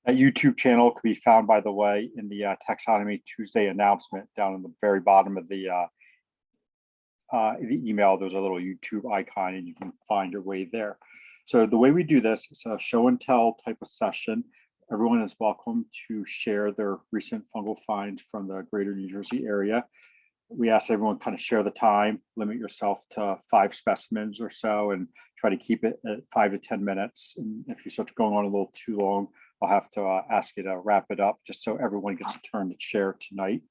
That YouTube channel can be found, by the way, in the Taxonomy Tuesday announcement down in the very bottom of the email. There's a little YouTube icon and you can find your way there. So the way we do this is a show and tell type of session. Everyone is welcome to share their recent fungal finds from the greater New Jersey area. We ask everyone kind of share the time, limit yourself to 5 specimens or so, and try to keep it at 5 to 10 minutes. And if you start going on a little too long, I'll have to ask you to wrap it up just so everyone gets a turn to share tonight.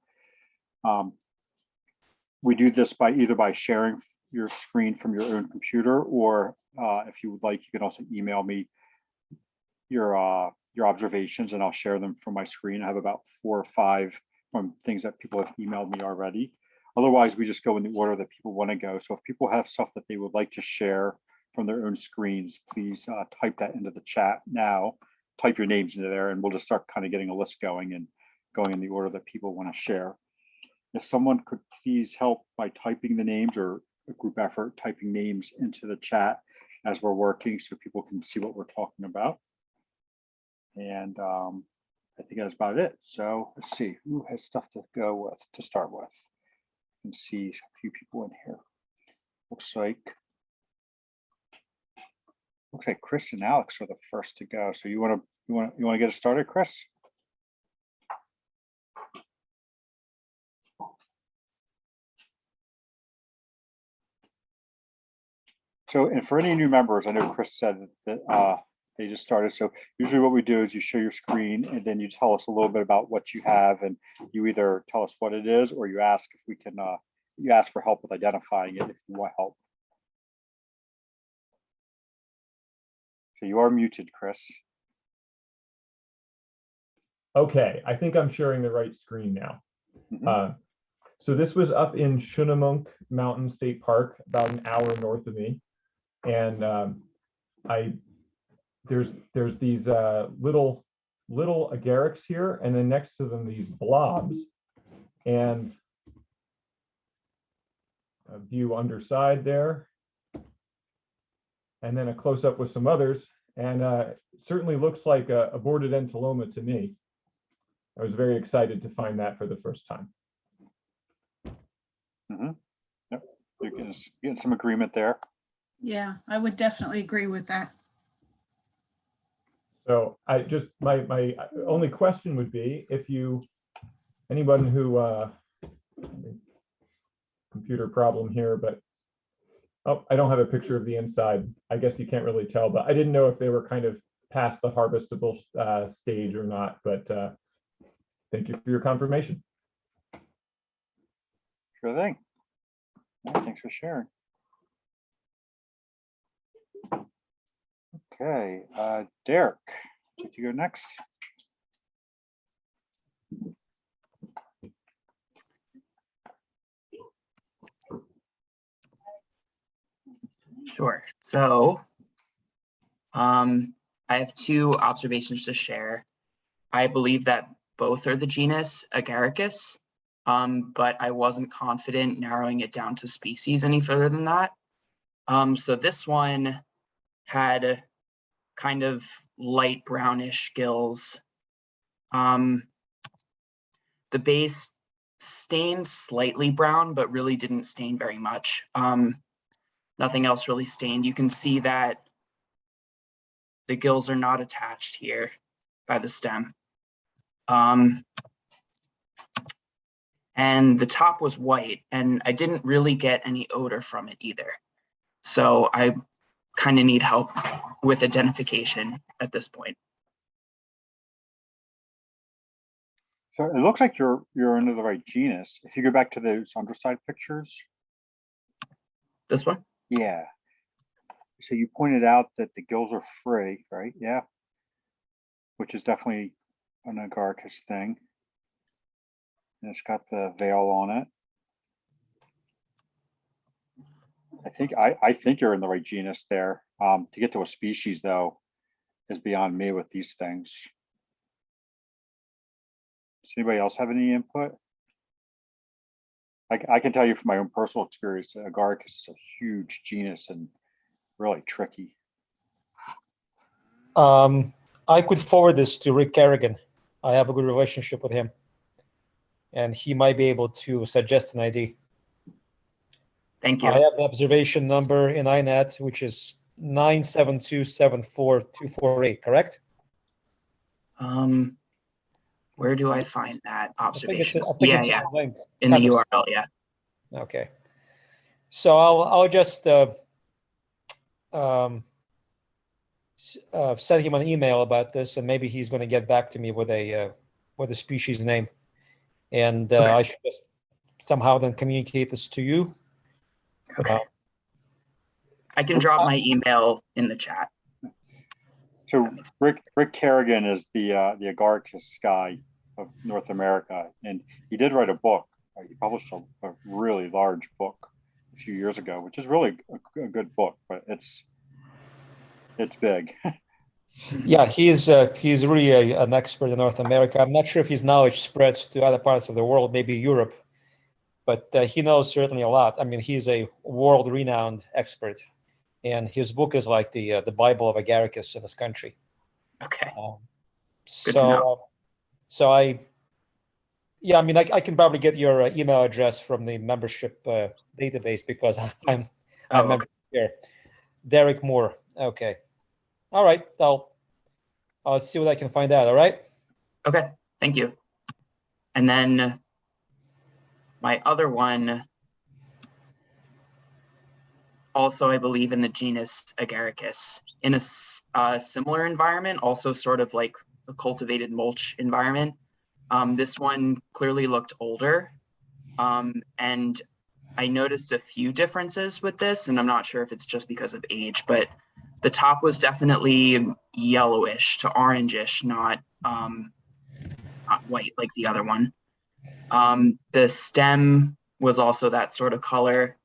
We do this by either by sharing your screen from your own computer, or if you would like, you can also email me your observations and I'll share them from my screen. I have about 4 or 5 things that people have emailed me already. Otherwise, we just go in the order that people want to go. So if people have stuff that they would like to share from their own screens, please type that into the chat now. Type your names into there and we'll just start kind of getting a list going and going in the order that people want to share. If someone could please help by typing the names, or a group effort, typing names into the chat as we're working so people can see what we're talking about. And I think that's about it. So let's see who has stuff to go with to start with. You can see a few people in here. Looks like Chris and Alex are the first to go. So you want to get us started, Chris? So, and for any new members, I know Chris said that they just started. So usually what we do is you share your screen and then you tell us a little bit about what you have, and you either tell us what it is or you ask if we can, you ask for help with identifying it if you want help. So you are muted, Chris. Okay, I think I'm sharing the right screen now. Mm-hmm. So this was up in Schunemunk Mountain State Park, about an hour north of me. And there's these little agarics here, and then next to them these blobs, and a view underside there, and then a close-up with some others, and certainly looks like a aborted entaloma to me. I was very excited to find that for the first time. Mm-hmm. Yep, you're getting some agreement there. Yeah, I would definitely agree with that. So I just, my only question would be, if anyone who, computer problem here, but, oh, I don't have a picture of the inside. I guess you can't really tell, but I didn't know if they were kind of past the harvestable stage or not, but thank you for your confirmation. Sure thing. Thanks for sharing. Okay, Derek, did you go next? Sure. So I have 2 observations to share. I believe that both are the genus Agaricus, but I wasn't confident narrowing it down to species any further than that. So this one had kind of light brownish gills. The base stained slightly brown, but really didn't stain very much. Nothing else really stained. You can see that the gills are not attached here by the stem. And the top was white, and I didn't really get any odor from it either. So I kind of need help with identification at this point. So it looks like you're into the right genus. If you go back to those underside pictures. This one? Yeah. So you pointed out that the gills are free, right? Yeah. Which is definitely an Agaricus thing. And it's got the veil on it. I think you're in the right genus there. To get to a species though is beyond me with these things. Does anybody else have any input? I can tell you from my own personal experience, Agaricus is a huge genus and really tricky. I I could forward this to Rick Kerrigan. I have a good relationship with him, and he might be able to suggest an ID. Thank I you. have an observation number in INET, which is 972742448, correct? Where do I find that I think it's, observation? I think Yeah, it's yeah, a link. in the Kind of- URL, yeah. Okay. So I'll just send him an email about this, and maybe he's going to get back to me with a species name, and Okay. I should just somehow then communicate this to you. Okay. I can drop my email in the chat. So Rick Kerrigan is the Agaricus guy of North America, and he did write a book. He published a really large book a few years ago, which is really a good book, but it's big. Yeah, he's really an expert in North America. I'm not sure if his knowledge spreads to other parts of the world, maybe Europe, but he knows certainly a lot. I mean, he's a world-renowned expert, and his book is like the Bible of Agaricus in this country. Okay. So, Good to know. so I mean, I can probably get your email address from the membership database because I'm Oh, member okay. here. Derek Moore. Okay. All right. I'll see what I can find out. All right. Okay, thank you. And then my other one, also I believe in the genus Agaricus, in a similar environment, also sort of like a cultivated mulch environment. This one clearly looked older, and I noticed a few differences with this, and I'm not sure if it's just because of age, but the top was definitely yellowish to orangish, not white like the other one. The stem was also that sort of color,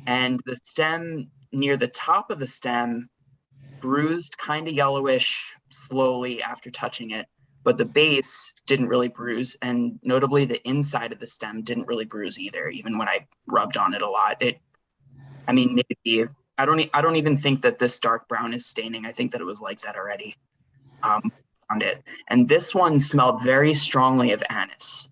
and the stem near the top of the stem bruised kind of yellowish slowly after touching it, but the base didn't really bruise, and notably the inside of the stem didn't really bruise either, even when I rubbed on it a lot. I mean, maybe I don't even think that this dark brown is staining. I think that it was like that already on it. And this one smelled very strongly of anise.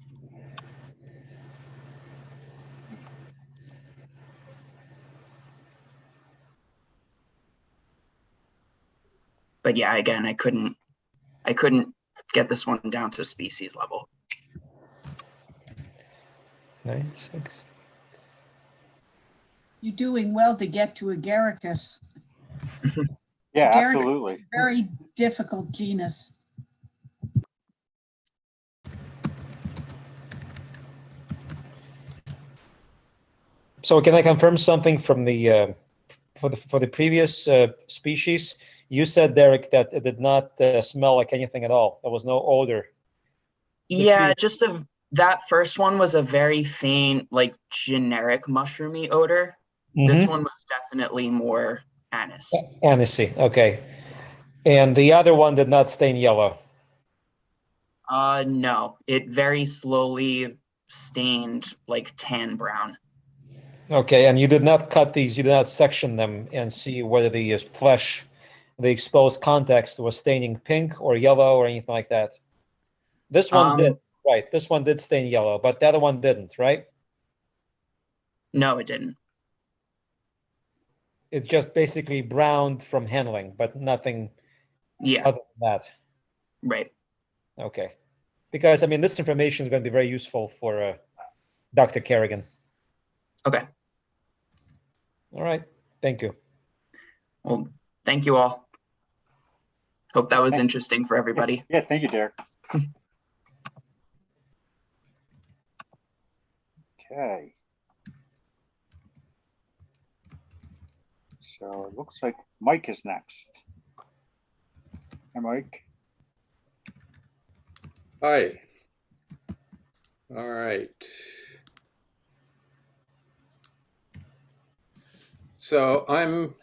But yeah, again, I couldn't get this one down to species level. 96. You're doing well to get to Agaricus. Yeah, Agaricus is absolutely. a very difficult genus. So can I confirm something from the for the previous species? You said, Derek, that it did not smell like anything at all. There was no odor. Yeah, just that first one was a very faint, like generic mushroomy odor. This one was definitely more anise. Anisey, okay. And the other one did not stain yellow. No, it very slowly stained like tan brown. Okay, and you did not cut these, you did not section them and see whether the flesh, the exposed context was staining pink or yellow or anything like that. This one did, right? This one did stain yellow, but the other one didn't, right? No, it didn't. It's just basically browned from handling, but nothing Yeah, other than that. right. Okay. Because, I mean, this information is going to be very useful for Dr. Kerrigan. Okay. All right. Thank you. Well, thank you all. Hope that was interesting for everybody. Yeah, thank you, Derek. Okay. So it looks like Mike is next. Hi, Mike. Hi. All right. So I'm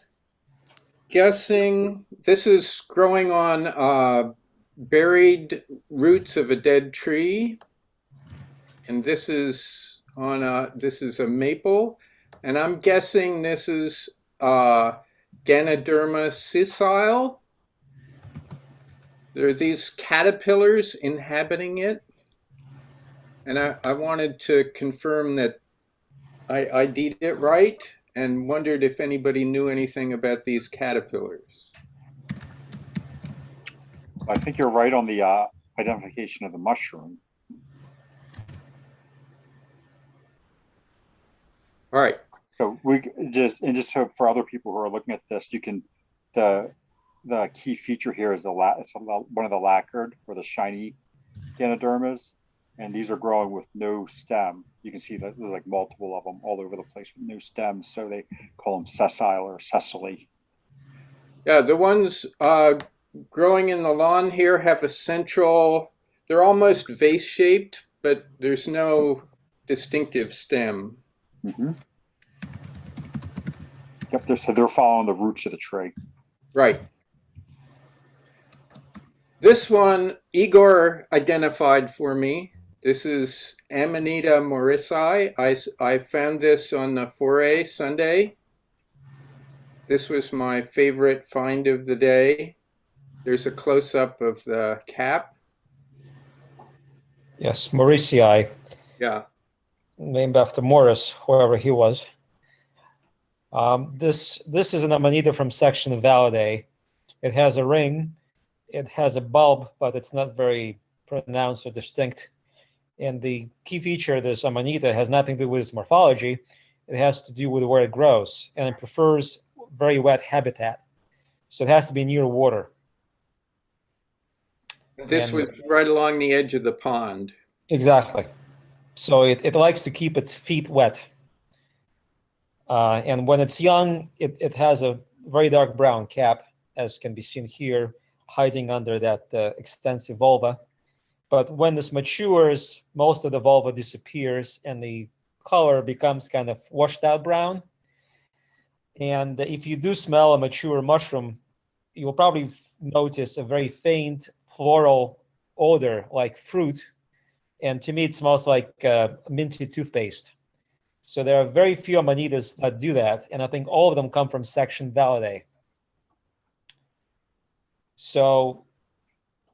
guessing this is growing on buried roots of a dead tree, and this is on a maple, and I'm guessing this is Ganoderma sessile. There are these caterpillars inhabiting it. And I wanted to confirm that I did it right and wondered if anybody knew anything about these caterpillars. I think you're right on the identification of the mushroom. All right. So we just so for other people who are looking at this, you can the key feature here is it's one of the lacquered or the shiny Ganodermas, and these are growing with no stem. You can see that there's like multiple of them all over the place with no stems, so they call them sessile or sessile. Yeah, the ones growing in the lawn here have a central. They're almost vase-shaped, but there's no distinctive stem. Mm-hmm. Yep, so they're following the roots of the tree. Right. This one, Igor identified for me. This is Amanita Morissai. I found this on the Foray Sunday. This was my favorite find of the day. There's a close-up of the cap. Yes, Morissai, Yeah. named after Morris, whoever he was. This is an Amanita from section Valeri. It has a ring. It has a bulb, but it's not very pronounced or distinct. And the key feature of this Amanita has nothing to do with its morphology. It has to do with where it grows, and it prefers very wet habitat. So it has to be near water. This was right along the edge of the pond. Exactly. So it likes to keep its feet wet. And when it's young, it has a very dark brown cap, as can be seen here, hiding under that extensive vulva. But when this matures, most of the vulva disappears and the color becomes kind of washed out brown. And if you do smell a mature mushroom, you'll probably notice a very faint floral odor like fruit. And to me, it smells like minty toothpaste. So there are very few Amanitas that do that. And I think all of them come from section Valeri. So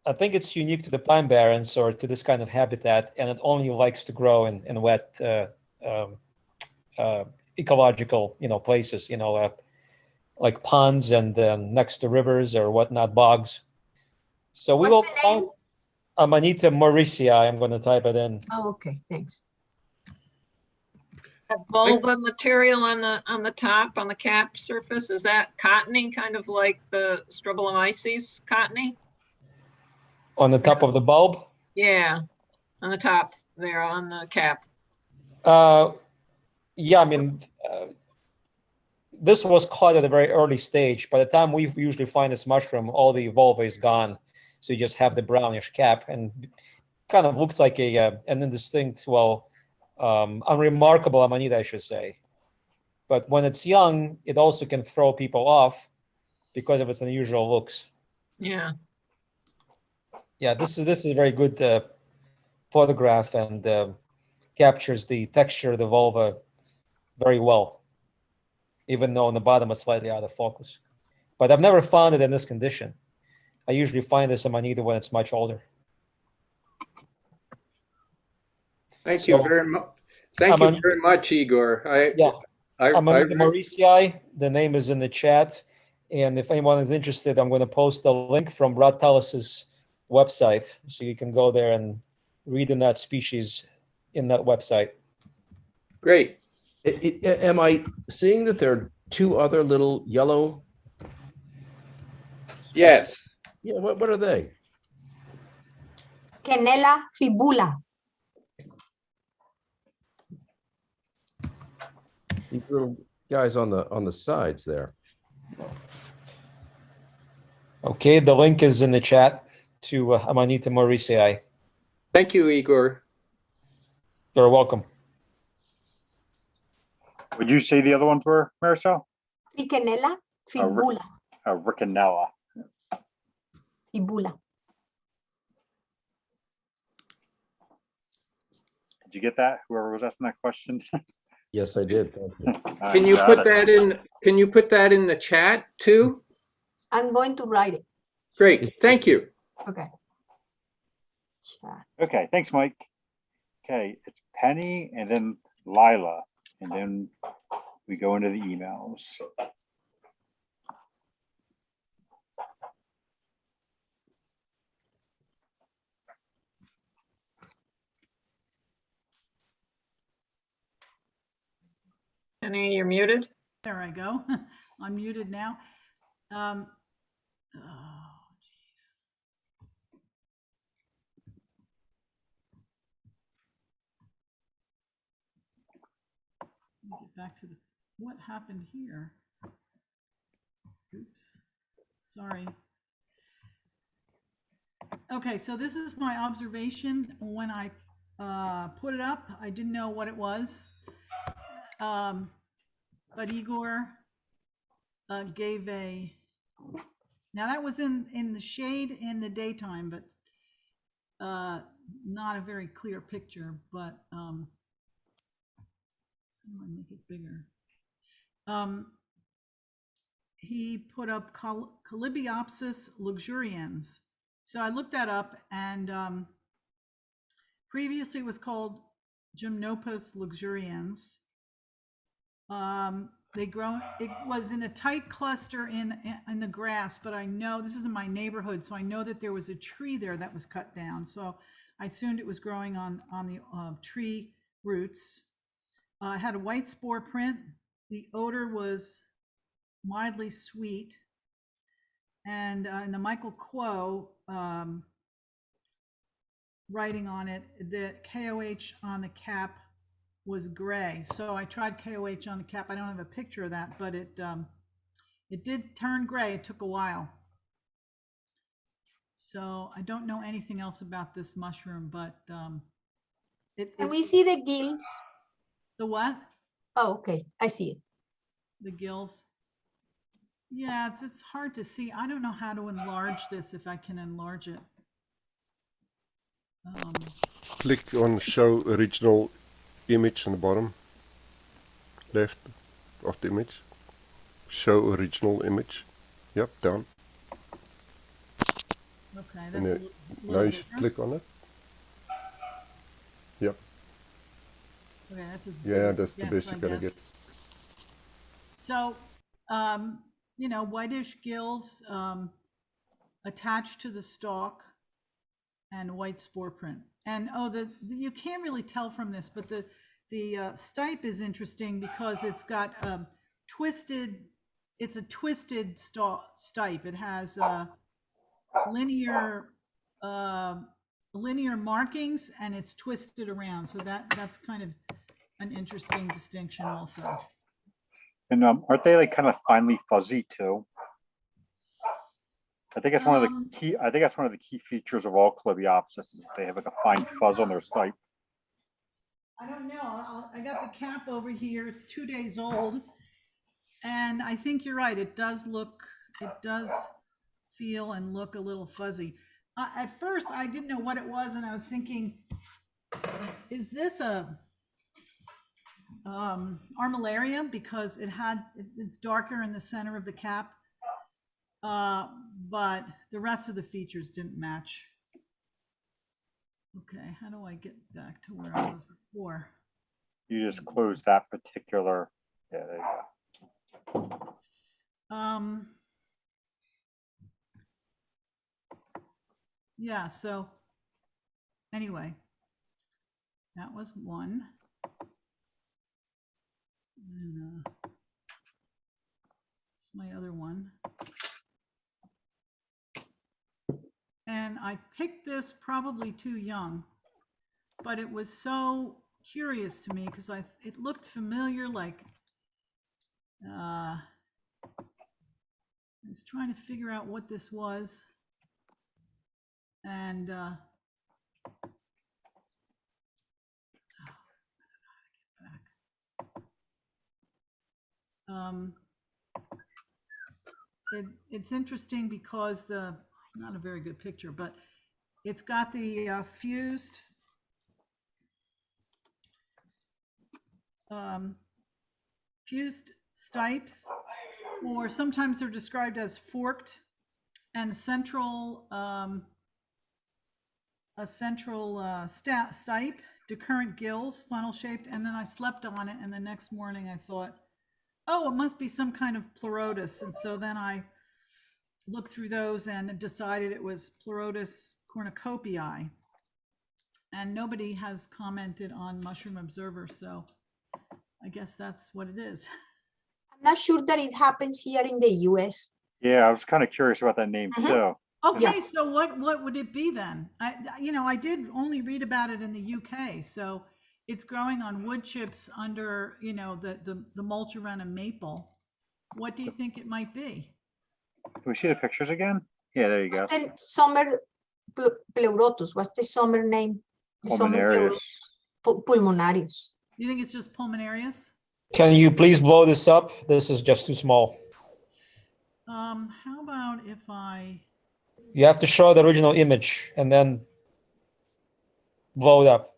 I think it's unique to the pine barrens or to this kind of habitat, and it only likes to grow in wet ecological, places, like ponds and next to rivers or whatnot, bogs. So we will find Amanita Morissai. I'm going to type it in. Oh, okay, thanks. That vulva material on the top, on the cap surface, is that cottony, kind of like the Strobelomyces cottony? On the top of the bulb? Yeah, on the top there, on the cap. Yeah, I mean, this was caught at a very early stage. By the time we usually find this mushroom, all the vulva is gone. So you just have the brownish cap and kind of looks like an indistinct, unremarkable Amanita, I should say. But when it's young, it also can throw people off because of its unusual looks. Yeah. Yeah, this is a very good photograph and captures the texture of the vulva very well, even though on the bottom it's slightly out of focus. But I've never found it in this condition. I usually find this Amanita when it's much older. Thank you very much. Thank you very much, Igor. Amanita Morissai, the name is in the chat. And if anyone is interested, I'm going to post a link from Rod Tallis's website, so you can go there and read in that species in that website. Great. Am I seeing that there are two other little yellow? Yes. Yeah, what are they? Canela fibula. These little guys on the sides there. Okay, the link is in the chat to Amanita Morissai. Thank you, Igor. You're welcome. Would you say the other ones were, Marisol? Canela fibula. Rickenella. Fibula. Did you get that? Whoever was asking that question? Yes, I did. Thank you. Can you put that in? Can you put that in the chat too? I'm going to write it. Great. Thank you. Okay. Chat. Okay, thanks, Mike. Okay, it's Penny and then Lila, and then we go into the emails. Penny, you're muted. There I go. I'm muted now. Oh, geez. Let me get back to the, what happened here? Oops, sorry. Okay, so this is my observation. When I put it up, I didn't know what it was. But Igor gave a, now that was in the shade in the daytime, but not a very clear picture, but I'm gonna make it bigger. He put up Calibiopsis Luxurians. So I looked that up, and previously it was called Gymnopus luxurians. They grow, it was in a tight cluster in the grass, but I know this is in my neighborhood, so I know that there was a tree there that was cut down. So I assumed it was growing on the tree roots. It had a white spore print. The odor was mildly sweet. And in the Michael Quo writing on it, the KOH on the cap was gray. So I tried KOH on the cap. I don't have a picture of that, but it did turn gray. It took a while. So I don't know anything else about this mushroom, but Can we see the gills? The what? Oh, okay. I see it. The gills. Yeah, it's hard to see. I don't know how to enlarge this, if I can enlarge it. Click on show original image on the bottom left of the image. Show original image. Yep, down. Okay, And that's now you should click on it. Yep. Okay, that's Yeah, that's the best you're gonna get. So, you know, whitish gills attached to the stalk and white spore print. And you can't really tell from this, but the stipe is interesting because it's got twisted. It's a twisted stipe. It has linear markings, and it's twisted around. So that's kind of an interesting distinction also. And aren't they like kind of finely fuzzy too? I think that's one of the key. I think that's one of the key features of all Calibiopsis is they have like a fine fuzz on their stipe. I don't know. I got the cap over here. It's 2 days old, and I think you're right. It does feel and look a little fuzzy. At first, I didn't know what it was, and I was thinking, is this a Armillaria? Because it's darker in the center of the cap. But the rest of the features didn't match. Okay, how do I get back to where I was before? You just close that particular. Yeah, there you go. Yeah. So anyway, that was one. And this is my other one. And I picked this probably too young, but it was so curious to me because it looked familiar. Like I was trying to figure out what this was, and it's interesting because not a very good picture, but it's got the fused stipes, or sometimes they're described as forked, and central a central stipe, decurrent gills, funnel-shaped, and then I slept on it, and the next morning I thought, oh, it must be some kind of pleurotus, and so then I looked through those and decided it was Pleurotus cornucopii, and nobody has commented on Mushroom Observer, so I guess that's what it is. I'm not sure that it happens here in the US. Yeah, I was kind of curious about that name too. Okay, so what would it be then? I did only read about it in the UK, so it's growing on wood chips under, the mulcherena maple. What do you think it might be? Can we see the pictures again? Yeah, there you go. What's the summer pleurotus? What's the summer name? The summer Pulmonarius. Pulmonarius. You think it's just pulmonarius? Can you please blow this up? This is just too small. How about if I... You have to show the original image and then blow it up.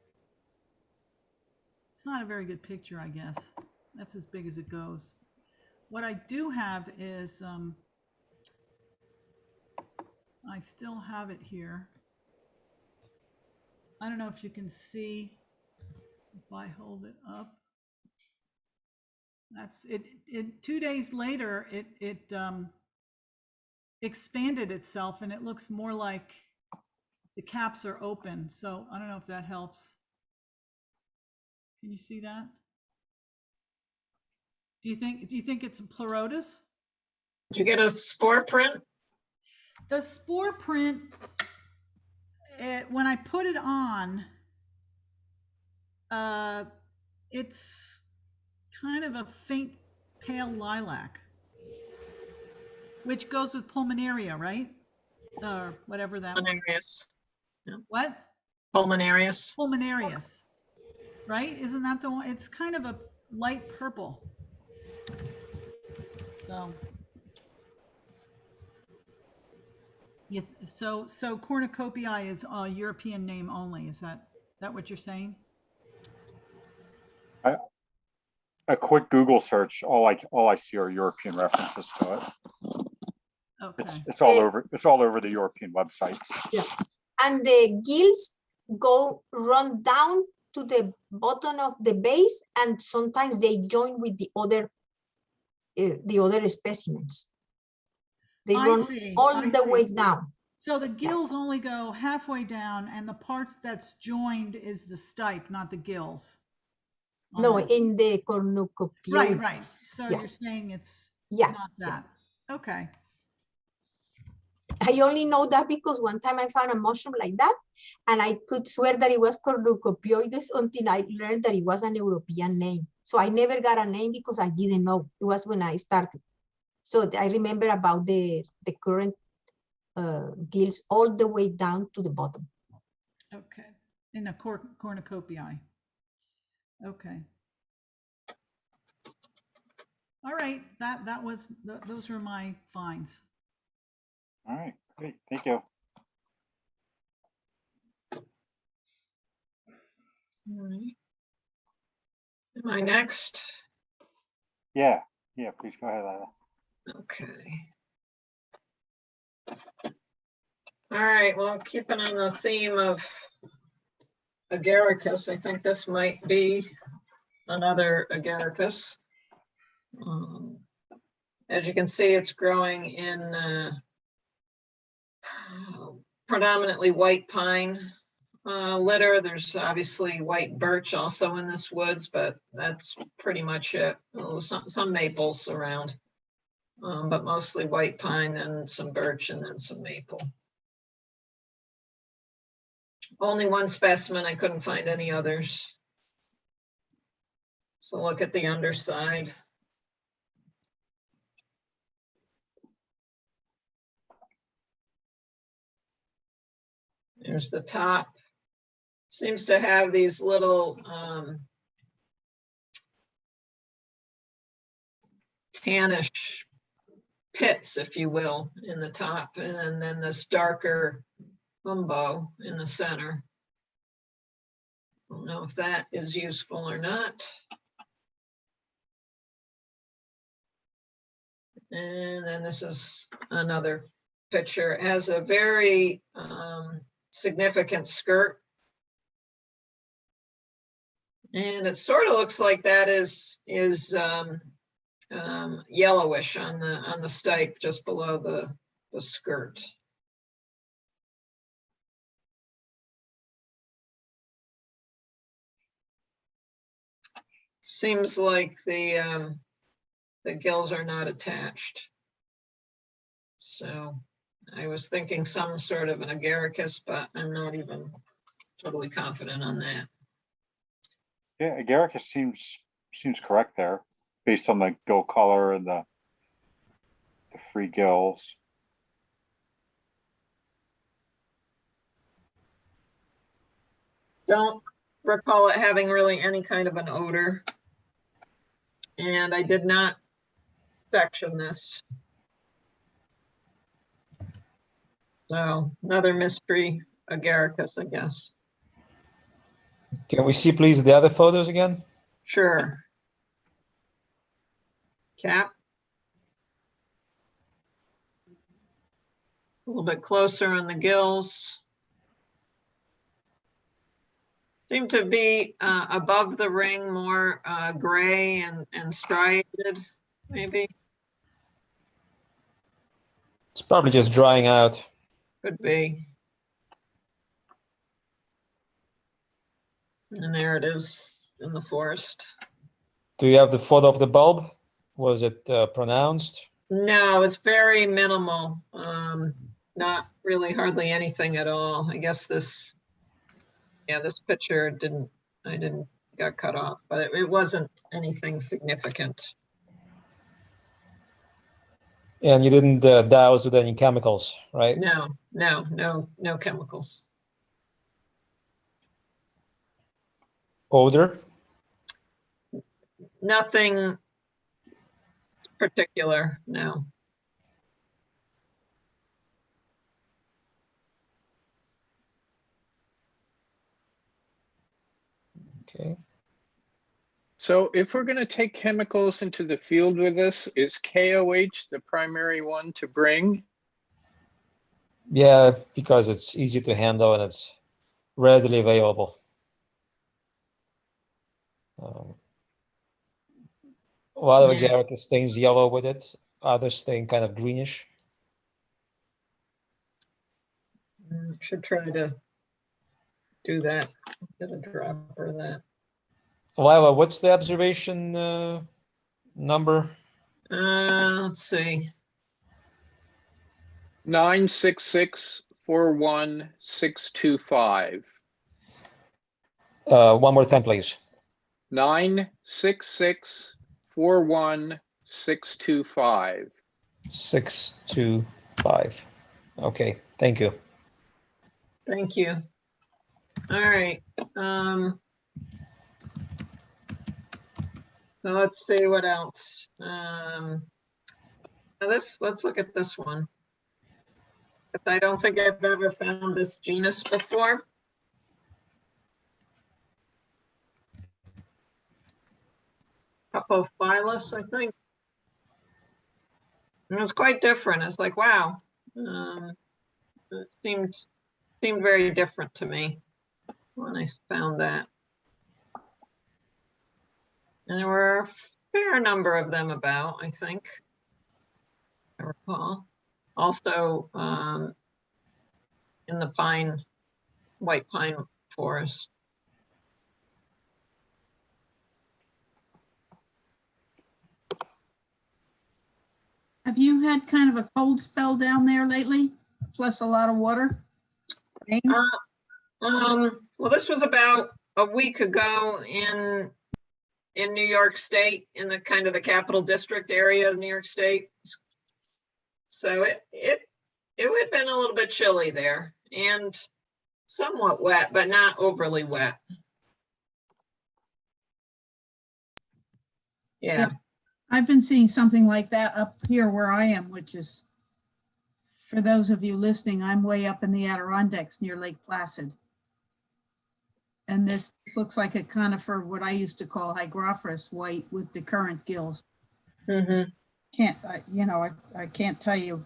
It's not a very good picture, I guess. That's as big as it goes. What I do have is, I still have it here. I don't know if you can see if I hold it up. That's it. 2 days later, it expanded itself, and it looks more like the caps are open. So I don't know if that helps. Can you see that? Do you think it's a pleurotus? Did you get a spore print? The spore print, when I put it on, it's kind of a faint pale lilac, which goes with pulmonaria, right? Or whatever that was. Pulmonarius. Yeah. What? Pulmonarius. Pulmonarius, right? Isn't that the one? It's kind of a light purple. So, yeah, so cornucopii is a European name only. Is that what you're saying? A quick Google search, all I see are European references to it. Okay. It's all over the European websites. Yeah. And the gills run down to the bottom of the base, and sometimes they join with the other specimens. They run all the way down. So the gills only go halfway down, and the parts that's joined is the stipe, not the gills. No, in the cornucopia. Right. So you're saying it's not that. Okay. I only know that because one time I found a mushroom like that, and I could swear that it was Cornucopioides until I learned that it was an European name. So I never got a name because I didn't know. It was when I started. So I remember about the current gills all the way down to the bottom. Okay. In a cornucopii. Okay. All right. Those were my finds. All right, great, thank you. All right. Am I next? Yeah, please go ahead, Lila. Okay. All right, well, keeping on the theme of Agaricus, I think this might be another Agaricus. As you can see, it's growing in predominantly white pine litter. There's obviously white birch also in this woods, but that's pretty much it. Some maples around, but mostly white pine, and some birch, and then some maple. Only one specimen, I couldn't find any others. So look at the underside. There's the top. Seems to have these little tannish pits, if you will, in the top, and then this darker umbo in the center. Don't know if that is useful or not. And then this is another picture. It has a very significant skirt. And it sort of looks like that is yellowish on the stipe just below the skirt. Seems like the gills are not attached. So I was thinking some sort of an Agaricus, but I'm not even totally confident on that. Yeah, Agaricus seems correct there, based on the gill color and the free gills. Don't recall it having really any kind of an odor. And I did not section this. So another mystery Agaricus, I guess. Can we see, please, the other photos again? Sure. Cap. A little bit closer on the gills. Seem to be above the ring, more gray and striated, maybe. It's probably just drying out. Could be. And there it is in the forest. Do you have the photo of the bulb? Was it pronounced? No, it's very minimal. Not really hardly anything at all. I guess this picture got cut off, but it wasn't anything significant. And you didn't douse with any chemicals, right? No chemicals. Odor? Nothing particular, no. Okay. So if we're going to take chemicals into the field with us, is KOH the primary one to bring? Yeah, because it's easy to handle and it's readily available. A lot of Agaricus stains yellow with it. Others stain kind of greenish. Should try to do that. Get a dropper of that. Lila, what's the observation number? Let's see. 966-41625. One more time, please. 966-41625. 625. Okay, thank you. Thank you. All right. So let's see what else. Now let's look at this one. I don't think I've ever found this genus before. Hygrophorus, I think. It was quite different. It's like, wow. It seemed very different to me when I found that. And there were a fair number of them about, I think, I recall. Also in the white pine forest. Have you had kind of a cold spell down there lately, plus a lot of water? Rain? Well, this was about a week ago in New York State, in the kind of the capital district area of New York State. So it would have been a little bit chilly there and somewhat wet, but not overly wet. Yeah. I've been seeing something like that up here where I am, which is, for those of you listening, I'm way up in the Adirondacks near Lake Placid. And this looks like a conifer, what I used to call Hygrophorus white with the current gills. Mm-hmm. I can't tell you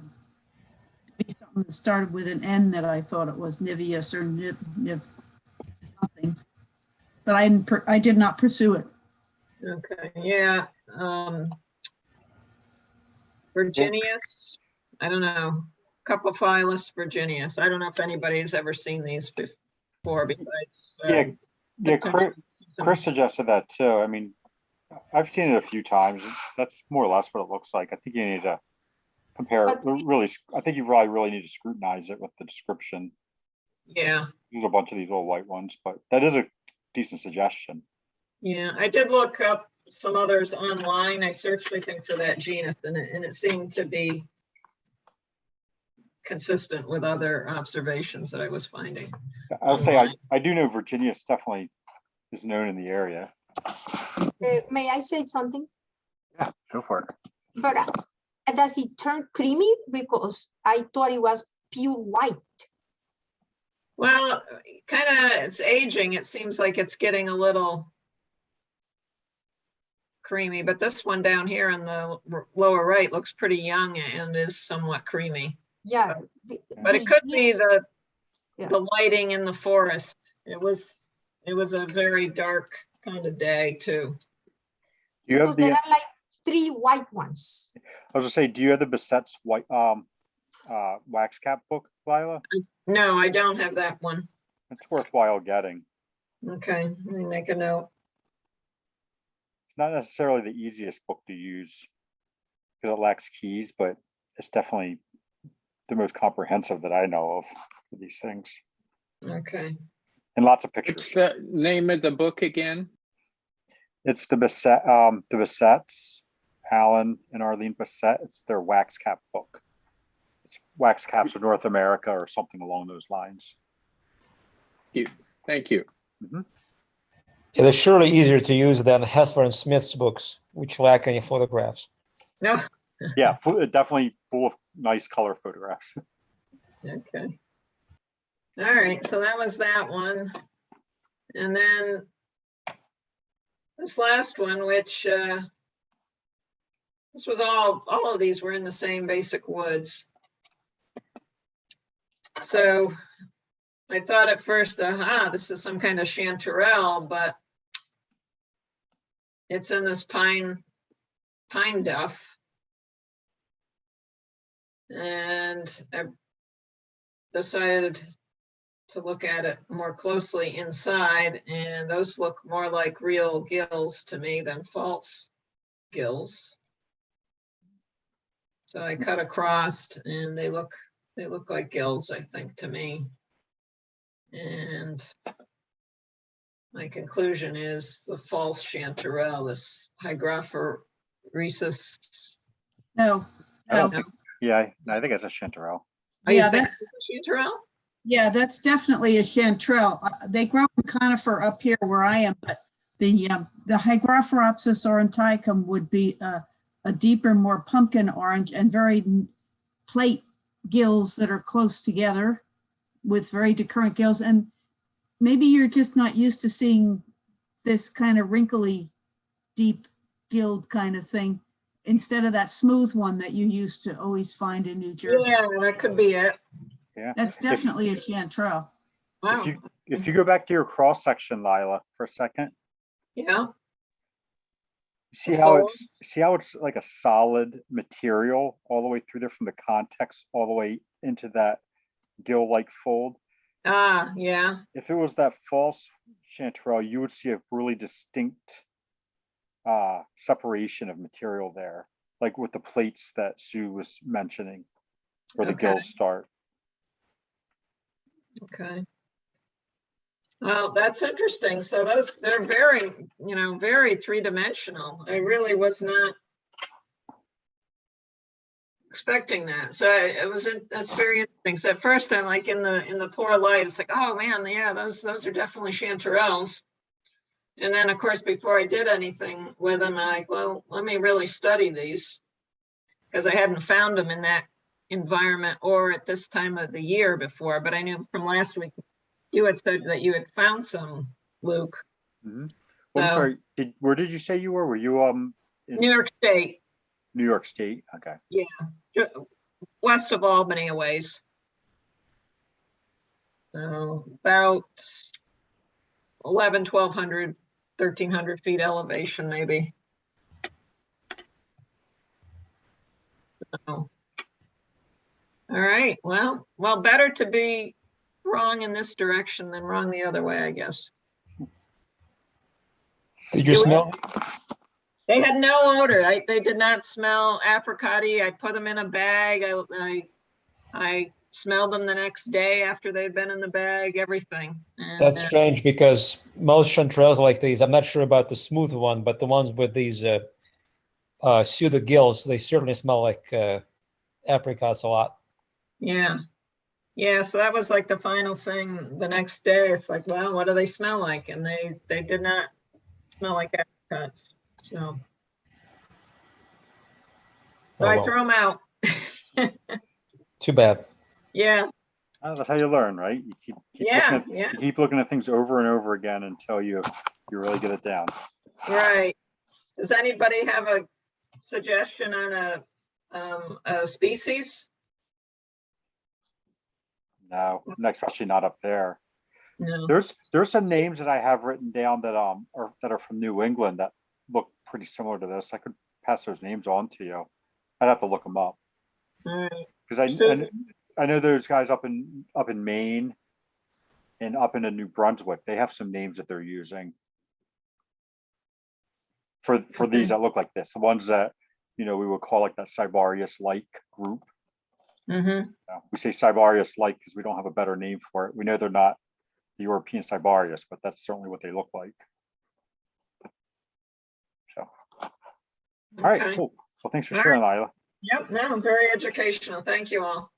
be something that started with an N that I thought it was Niveus or Niv something. But I did not pursue it. Okay, yeah. Virginius, I don't know. Capophilus virginius. I don't know if anybody's ever seen these before besides. Yeah, Chris suggested that too. I mean, I've seen it a few times. That's more or less what it looks like. I think you need to compare, really, I think you really need to scrutinize it with the description. Yeah. There's a bunch of these little white ones, but that is a decent suggestion. Yeah, I did look up some others online. I searched, I think, for that genus, and it seemed to be consistent with other observations that I was finding. I'll say I do know Virginius definitely is known in the area. May I say something? Yeah, go for it. But does it turn creamy? Because I thought it was pure white. Well, kind of, it's aging. It seems like it's getting a little creamy, but this one down here in the lower right looks pretty young and is somewhat creamy. Yeah. But it could be the Yeah. the lighting in the forest. It was a very dark kind of day too. You have Because there the, are like 3 white ones. I was gonna say, do you have the Bassett's white wax cap book, Lila? No, I don't have that one. It's worthwhile getting. Okay, let me make a note. Not necessarily the easiest book to use because it lacks keys, but it's definitely the most comprehensive that I know of for these things, Okay. and lots of What's pictures. the name of the book again? It's the Bassett's, Alan and Arlene Bassett. It's their wax cap book. It's wax caps of North America or something along those lines. Thank you. It is surely easier to use than Hessler and Smith's books, which lack any photographs. No. Yeah, definitely full of nice color photographs. Okay. All right, so that was that one. And then this last one, which this was all of these were in the same basic woods. So I thought at first, this is some kind of chanterelle, but it's in this pine duff. And I decided to look at it more closely inside, and those look more like real gills to me than false gills. So I cut across, and they look like gills, I think, to me. And my conclusion is the false chanterelle, this Hygrophorus. No, no. Yeah, I think it's a chanterelle. Yeah, that's chanterelle. Yeah, that's definitely a chanterelle. They grow in conifer up here where I am, but the Hygrophorus auranticum would be a deeper, more pumpkin orange and very plate gills that are close together with very decurrent gills. And maybe you're just not used to seeing this kind of wrinkly, deep gilled kind of thing instead of that smooth one that you used to always find in New Jersey. Yeah, that could be it. Yeah, that's definitely a chanterelle. Wow. If you go back to your cross section, Lila, for a second. Yeah. See how it's like a solid material all the way through there from the context all the way into that gill-like fold. Yeah. If it was that false chanterelle, you would see a really distinct separation of material there, like with the plates that Sue was mentioning, where the gills start. Okay. Well, that's interesting. So they're very, very three-dimensional. I really was not expecting that. So that's very interesting. So at first I'm like in the poor light, it's like, oh man, yeah, those are definitely chanterelles. And then of course, before I did anything with them, I'm like, well, let me really study these, because I hadn't found them in that environment or at this time of the year before. But I knew from last week you had said that you had found some, Luke. Mm-hmm. Well, I'm sorry. Where did you say you were? Were you in New York State? New York State. Okay. Yeah. west of Albany a ways. So about 1,200, 1,300 feet elevation, maybe. So, all right, well, better to be wrong in this direction than wrong the other way, I guess. Did you smell? They had no odor. They did not smell apricot. I put them in a bag. I smelled them the next day after they'd been in the bag, everything. And, That's strange because most chanterelles like these, I'm not sure about the smooth one, but the ones with these pseudo gills, they certainly smell like apricots a lot. yeah. Yeah, so that was like the final thing the next day. It's like, well, what do they smell like? And they did not smell like apricots. So Oh, I well. threw them out. Too bad. Yeah, That's how you learn, right? You keep yeah, looking at, yeah. you keep looking at things over and over again until you really get it down. Right. Does anybody have a suggestion on a species? No, especially not up there. No. There's some names that I have written down that are from New England that look pretty similar to this. I could pass those names on to you. I'd have to look them up. All right. Because I know those guys up in Maine and up in New Brunswick. They have some names that they're using for these that look like this. The ones that we would call like that Cibarius-like group. Mm-hmm. We say Cibarius-like because we don't have a better name for it. We know they're not the European Cibarius, but that's certainly what they look like. So, all right, cool. Well, thanks for sharing, Lila. Yep, no, very educational. Thank you all.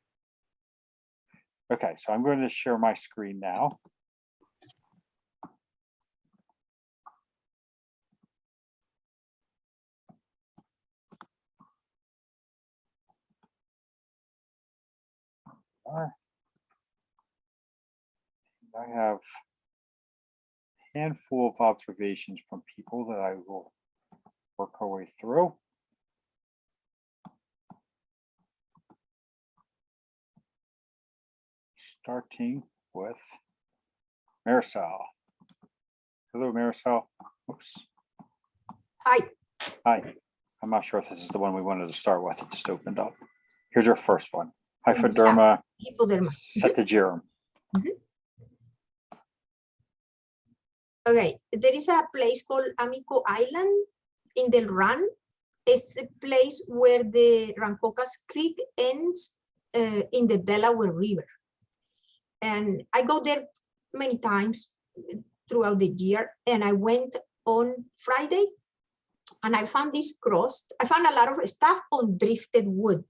Okay, so I'm going to share my screen now. I have a handful of observations from people that I will work our way through. Starting with Marisol. Hello, Marisol. Oops. Hi. Hi. I'm not sure if this is the one we wanted to start with. It just opened up. Here's your first one. Hypoderma setigerum. Okay, there is a place called Amico Island in the Run. It's a place where the Rancocas Creek ends in the Delaware River. And I go there many times throughout the year. And I went on Friday and I found this crust. I found a lot of stuff on drifted wood.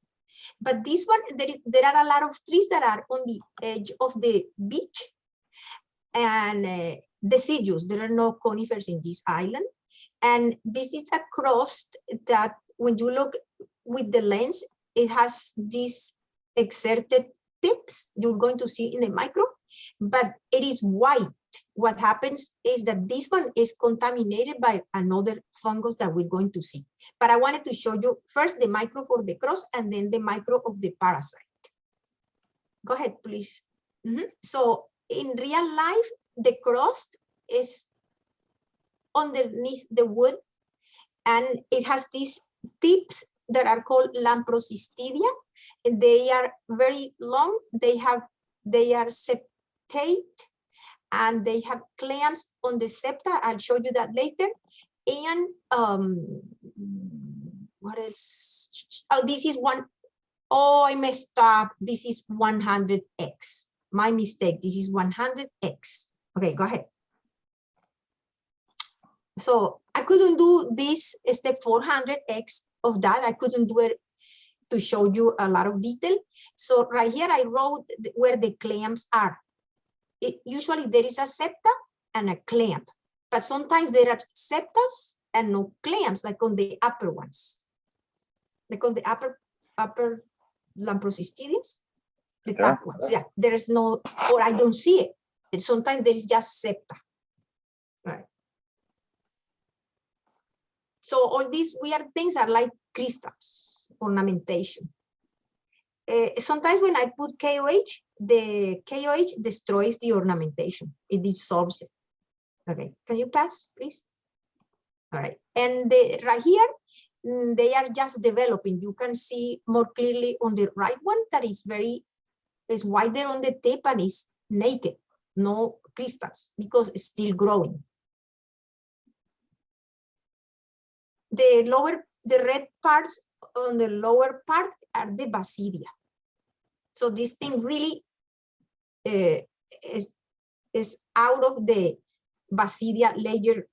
But this one, there are a lot of trees that are on the edge of the beach. And deciduous, there are no conifers in this island. And this is a crust that when you look with the lens, it has these exerted tips you're going to see in the micro, but it is white. What happens is that this one is contaminated by another fungus that we're going to see. But I wanted to show you first the micro for the crust and then the micro of the parasite. Go ahead, please. So in real life, the crust is underneath the wood and it has these tips that are called lamprocistidia, and they are very long. They are septate and they have clamps on the septa. I'll show you that later. And what else? Oh, this is one. Oh, I messed up. This is 100x. My mistake. This is 100x. Okay, go ahead. So I couldn't do this step 400x of that. I couldn't do it to show you a lot of detail. So right here, I wrote where the clamps are. Usually there is a septa and a clamp, but sometimes there are septas and no clamps, like on the upper ones. Like on the upper lamprocistidians, the top ones. Yeah, there is no, or I don't see it. And sometimes there is just septa. Right. So all these weird things are like crystals, ornamentation. sometimes when I put KOH, the KOH destroys the ornamentation. It dissolves it. Okay, can you pass, please? All right, and right here, they are just developing. You can see more clearly on the right one that is wider on the tip and is naked, no crystals, because it's still growing. The red parts on the lower part are the basidia. So this thing really is out of the basidia layer,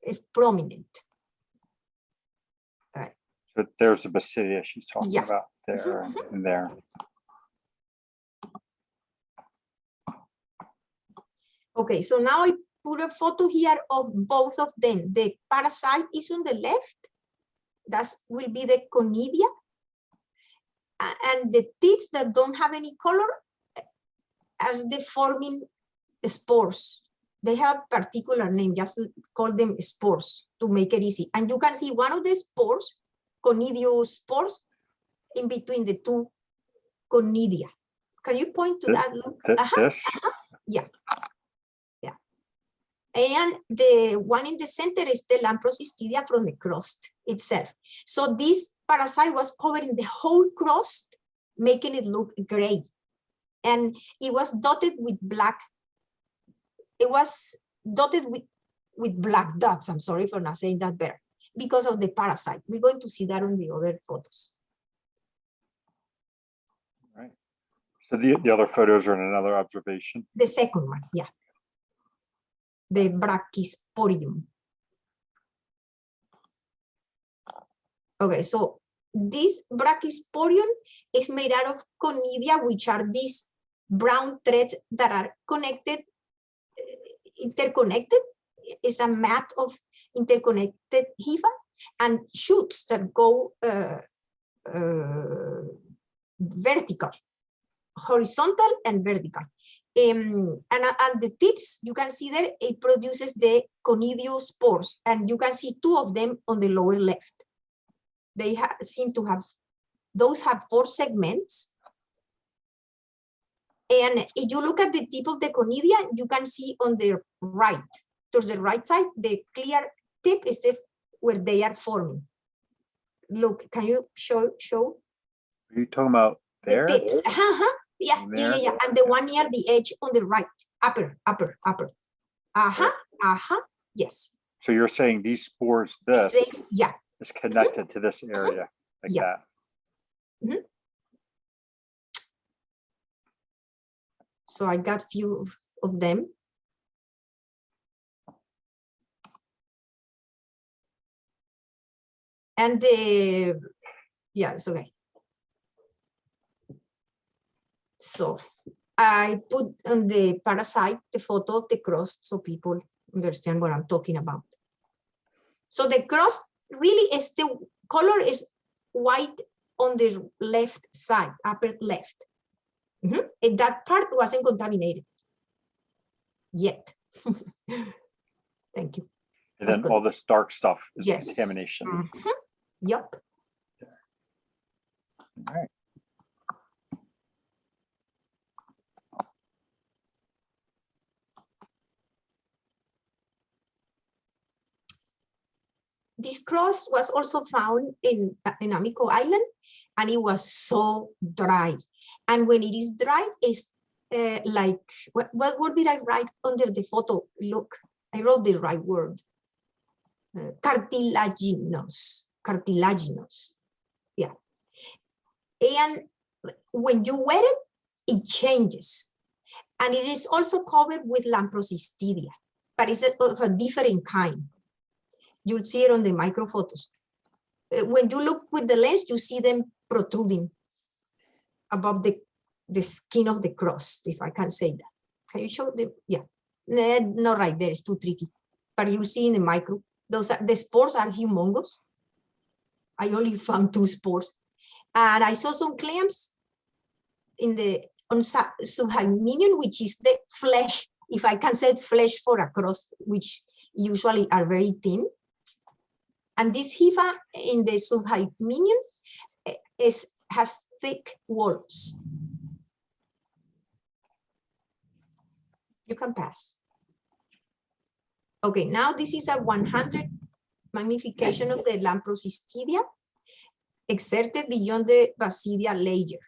is prominent. All right. So there's the basidia she's talking Yeah. about there and there. Okay, so now I put a photo here of both of them. The parasite is on the left. That will be the conidia. And the tips that don't have any color are the forming spores. They have particular name, just call them spores to make it easy. And you can see one of the spores, conidiospores, in between the two conidia. Can you point to that? Look? This? Yeah. Yeah. And the one in the center is the Lamprosistidia from the crust itself. So this parasite was covering the whole crust, making it look gray. And it was dotted with black. It was dotted with black dots. I'm sorry for not saying that better, because of the parasite. We're going to see that on the other photos. Right. So the other photos are in another observation? The second one, yeah. The Brachysporium. Okay, so this Brachysporium is made out of conidia, which are these brown threads that are connected, interconnected. It's a mat of interconnected hypha and shoots that go vertical, horizontal and vertical. And at the tips, you can see there, it produces the conidiospores, and you can see two of them on the lower left. They seem to have, those have 4 segments. And if you look at the tip of the conidia, you can see on the right, towards the right side, the clear tip is where they are forming. Look, can you show? Are you talking about there? The tips. Yeah. And the one near the edge on the right, upper. Yes. So you're saying these spores, Yeah. is connected to this area, like that. Mm-hmm. So I got few of them. And it's okay. So I put on the parasite the photo of the crust so people understand what I'm talking about. So the crust really is, the color is white on the left side, upper left. And that part wasn't contaminated yet. Thank you. And then all this dark stuff is contamination. Yep. All right. This crust was also found in Amico Island, and it was so dry. And when it is dry, it's like, what word did I write under the photo? Look, I wrote the right word. Cartilaginous. Yeah. And when you wet it, it changes. And it is also covered with Lamprosistidia, but it's of a different kind. You'll see it on the micro photos. When you look with the lens, you see them protruding above the skin of the crust, if I can say that. Can you show them? Yeah. Not right there, it's too tricky. But you'll see in the micro, the spores are humongous. I only found 2 spores. And I saw some clams on subhymenium, which is the flesh, if I can say flesh for a crust, which usually are very thin. And this hypha in the subhymenium has thick walls. You can pass. Okay, now this is a 100 magnification of the Lamprosistidia exerted beyond the basidia layer.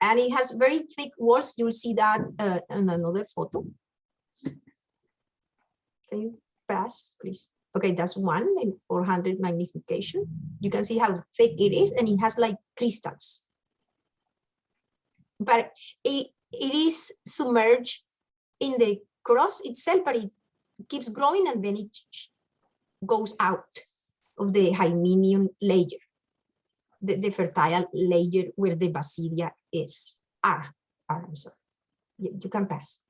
And it has very thick walls. You'll see that in another photo. Can you pass, please? Okay, that's one in 400 magnification. You can see how thick it is, and it has like crystals. But it is submerged in the cross itself, but it keeps growing and then it goes out of the Hymenium layer, the fertile layer where the basidia is. I'm sorry. You can pass.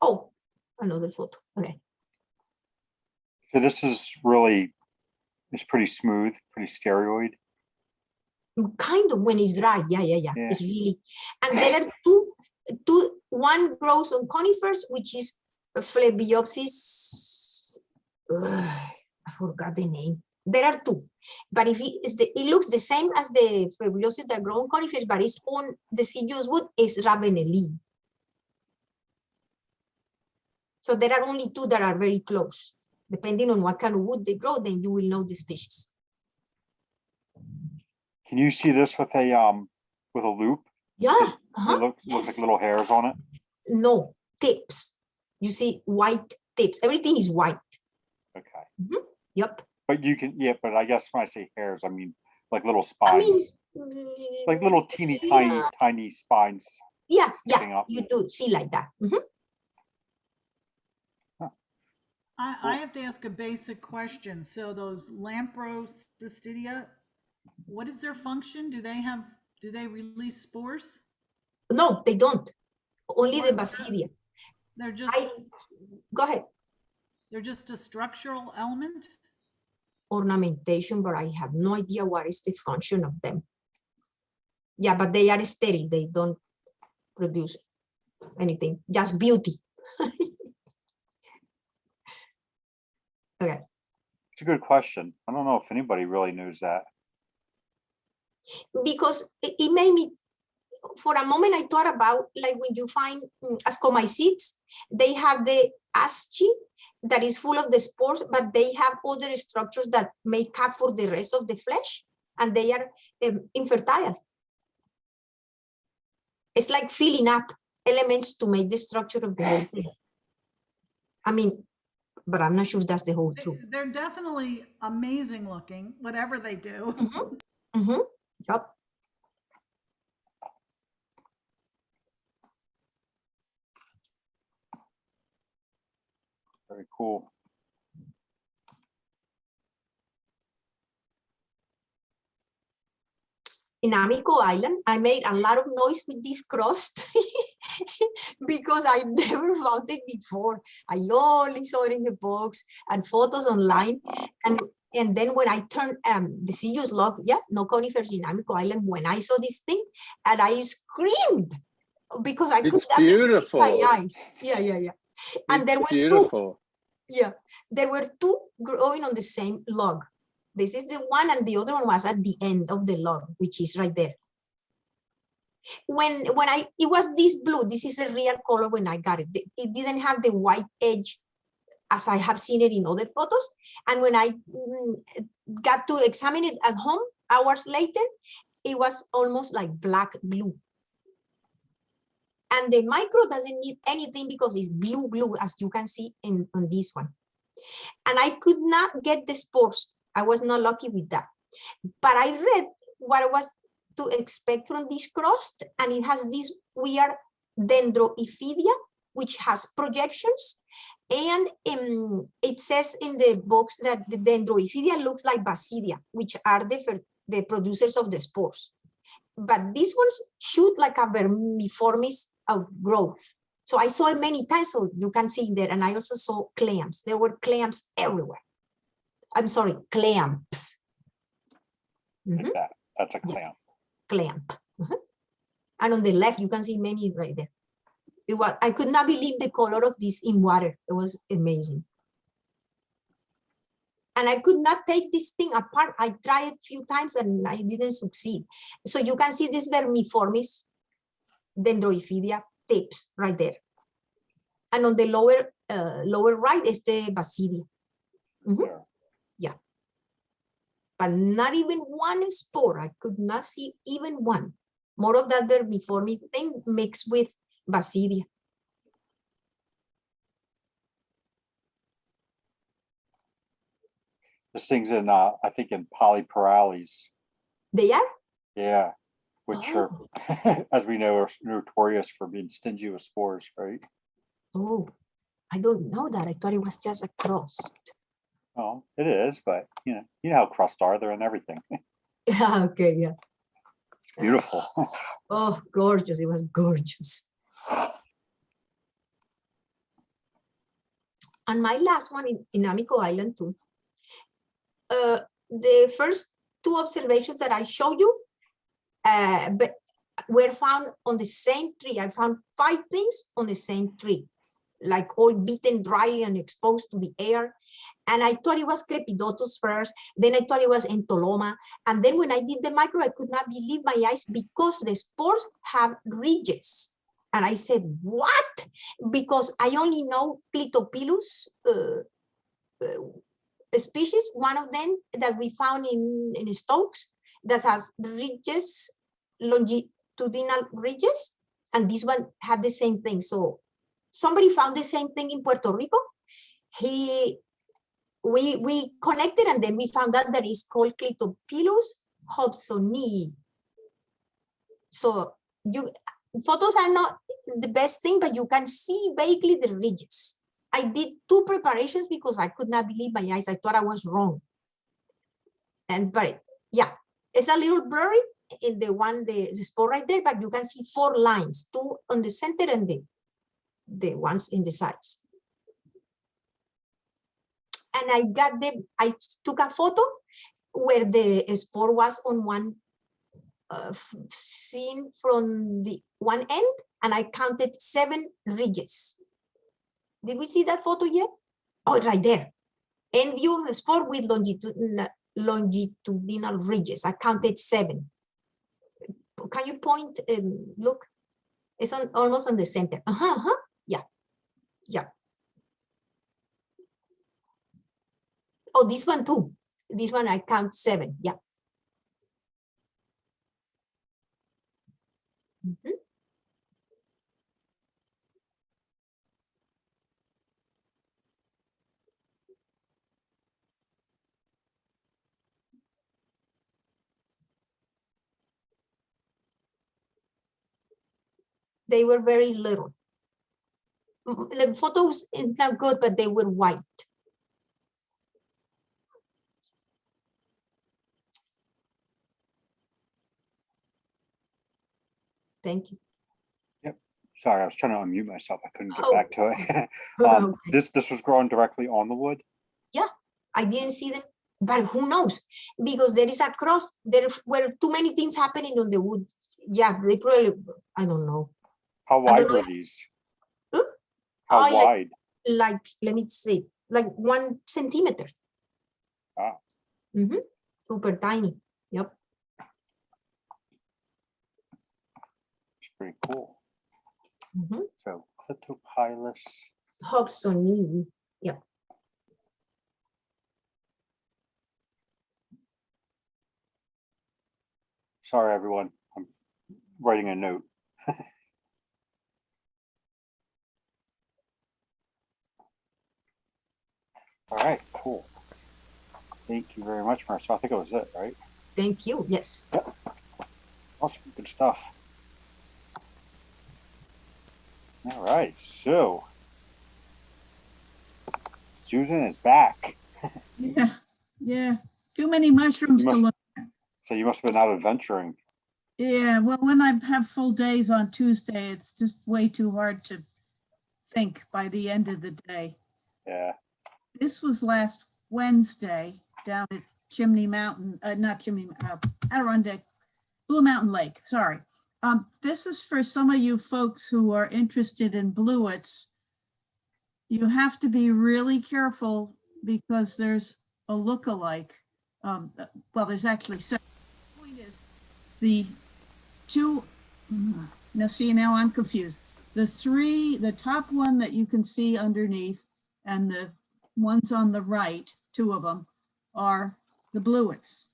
Oh, another photo. Okay. So this is really, it's pretty smooth, pretty steroid. Kind of when it's dry. Yeah. It's really, and there are one grows on conifers, which is Phlebia. I forgot the name. There are two, but if it looks the same as the Phlebiosis that grow on conifers, but it's on deciduous wood, is Ravenelli. So there are only two that are very close. Depending on what kind of wood they grow, then you will know the species. Can you see this with a loop? Yeah. It looks like little hairs on it. No, tips. You see white tips. Everything is white. Okay. Yep. But you can, but I guess when I say hairs, I mean like little spines. Like little teeny tiny spines. Yeah, up. you do see like that. I have to ask a basic question. So those Lamprosistidia, what is their function? Do they release spores? No, they don't. Only the basidia. They're just go ahead. They're just a structural element? Ornamentation, but I have no idea what is the function of them. Yeah, but they are sterile. They don't produce anything, just beauty. Okay. It's a good question. I don't know if anybody really knows that. Because it made me, for a moment, I thought about like when you find ascomycetes, they have the asci that is full of the spores, but they have other structures that make up for the rest of the flesh, and they are infertile. It's like filling up elements to make the structure of the whole thing. I mean, but I'm not sure that's the whole truth. They're definitely amazing looking, whatever they do. Yep. Very cool. In Amico Island, I made a lot of noise with this crust because I never found it before. I only saw it in the books and photos online. And then when I turned deciduous log, no conifers in Amico Island, when I saw this thing, and I screamed because I could not believe my eyes. Yeah. And there were beautiful. There were two growing on the same log. This is the one, and the other one was at the end of the log, which is right there. It was this blue. This is a real color when I got it. It didn't have the white edge as I have seen it in other photos. And when I got to examine it at home hours later, it was almost like black blue. And the micro doesn't need anything because it's blue, as you can see on this one. And I could not get the spores. I was not lucky with that. But I read what I was to expect from this crust, and it has this weird dendroiphidia, which has projections. And it says in the box that the dendroiphidia looks like basidia, which are the producers of the spores. But these ones shoot like a vermiformis of growth. So I saw it many times, so you can see there. And I also saw clams. There were clams everywhere. I'm sorry, clamps. Like that. That's a clamp. Clamp. And on the left, you can see many right there. I could not believe the color of this in water. It was amazing. And I could not take this thing apart. I tried a few times and I didn't succeed. So you can see this vermiformis dendroiphidia tips right there. And on the lower right is the basidia. Yeah. But not even one spore. I could not see even one. More of that vermiformis thing mixed with basidia. This thing's in, I think, in polypirales. They are? Yeah, which are, as we know, are notorious for being stingy with spores, right? Oh, I don't know that. I thought it was just a crust. Oh, it is, but you know how crusts are. They're in everything. Okay, yeah. Beautiful. Oh, gorgeous. It was gorgeous. And my last one in Amico Island too. The first two observations that I showed you but were found on the same tree. I found 5 things on the same tree, like all beaten dry and exposed to the air. And I thought it was Crepidotus first. Then I thought it was Entaloma. And then when I did the micro, I could not believe my eyes because the spores have ridges. And I said, what? Because I only know Clitopilus species, one of them that we found in Stokes that has ridges, longitudinal ridges, and this one had the same thing. So somebody found the same thing in Puerto Rico. We connected, and then we found out that it's called Clitopilus hobsonii. So photos are not the best thing, but you can see vaguely the ridges. I did 2 preparations because I could not believe my eyes. I thought I was wrong. But yeah, it's a little blurry in the spore right there, but you can see 4 lines, 2 on the center and the ones in the sides. And I took a photo where the spore was on one seen from the one end, and I counted 7 ridges. Did we see that photo yet? Oh, right there. End view of the spore with longitudinal ridges. I counted 7. Can you point? Look, it's almost on the center. Yeah, yeah. Oh, this one too. This one I count 7. Yeah. They were very little. The photos is not good, but they were white. Thank you. Yep. Sorry, I was trying to unmute myself. I couldn't get Oh. back to it. Okay. This was growing directly on the wood. Yeah, I didn't see them, but who knows? Because there is a cross. There were too many things happening on the wood. Yeah, they probably, I don't know. How wide were these? How wide? Like, let me see, like 1 centimeter. Wow. Super tiny. Yep. It's pretty cool. So Clitopilus hobsonii. Yep. Sorry, everyone. I'm writing a note. All right, cool. Thank you very much, Marcel. I think it was it, right? Thank you. Yes. Yep. Awesome. Good stuff. All right. So Susan is back. Yeah, yeah. Too many mushrooms to look at. So you must have been out adventuring. Yeah, well, when I have full days on Tuesday, it's just way too hard to think by the end of the day. Yeah. This was last Wednesday down at Chimney Mountain, not Chimney, Adirondack, Blue Mountain Lake, sorry. This is for some of you folks who are interested in bluets. You have to be really careful because there's a look-alike. Well, there's actually several. The point is, the two, now see, now I'm confused. The top one that you can see underneath and the ones on the right, two of them, are the bluets.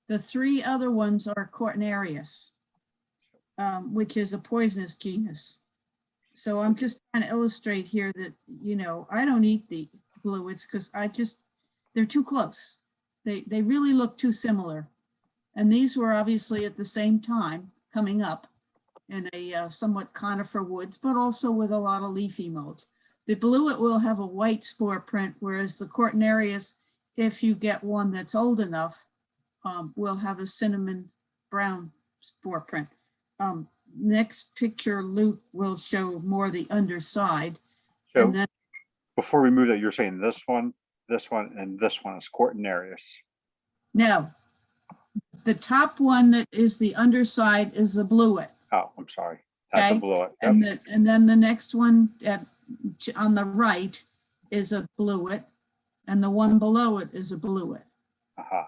The three other ones are Quetnarius, which is a poisonous genus. So I'm just trying to illustrate here that, you know, I don't eat the bluets because they're too close. They really look too similar. And these were obviously at the same time coming up in a somewhat conifer woods, but also with a lot of leafy mulch. The bluet will have a white spore print, whereas the Quetnarius, if you get one that's old enough, will have a cinnamon brown spore print. Next picture, Luke will show more the underside. So And then, before we move that, you're saying this one, and this one is Quetnarius. no, the top one that is the underside is the bluet. Oh, I'm sorry. That's Okay. a bluet. Yep. And then the next one on the right is a bluet, and the one below it is a bluet. Aha.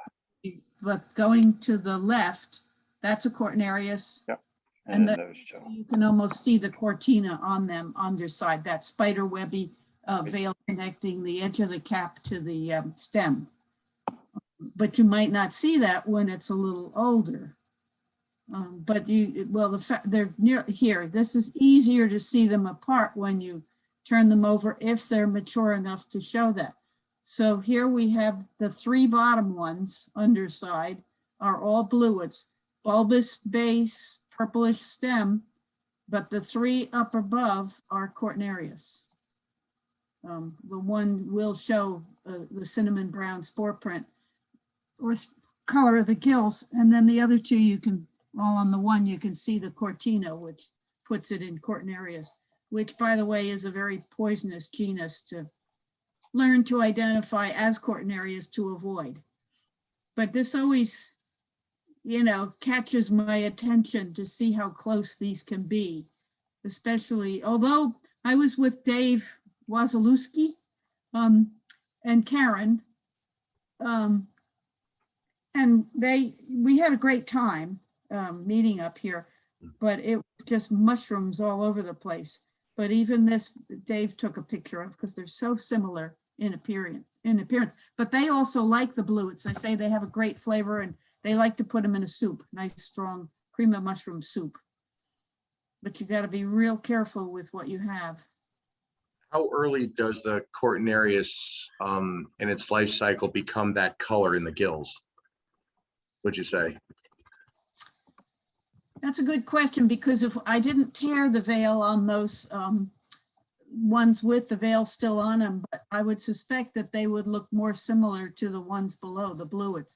But going to the left, that's a Quetnarius. Yep. And then those two. You can almost see the cortina on them underside, that spider webby veil connecting the edge of the cap to the stem. But you might not see that when it's a little older. But they're near here. This is easier to see them apart when you turn them over if they're mature enough to show that. So here we have the three bottom ones underside are all bluets, bulbous base, purplish stem, but the three up above are Quetnarius. The one will show the cinnamon brown spore print or color of the gills, and then the other two you can, all on the one you can see the cortina, which puts it in Quetnarius, which by the way is a very poisonous genus to learn to identify as Quetnarius to avoid. But this always, you know, catches my attention to see how close these can be, especially, although I was with Dave Wazalewski and Karen, and we had a great time meeting up here, but it was just mushrooms all over the place. But even this, Dave took a picture of because they're so similar in appearance. But they also like the bluets. They say they have a great flavor and they like to put them in a soup, nice strong cream of mushroom soup. But you got to be real careful with what you have. How early does the Quetnarius in its life cycle become that color in the gills, would you say? That's a good question, because if I didn't tear the veil on those ones with the veil still on them, but I would suspect that they would look more similar to the ones below, the bluets.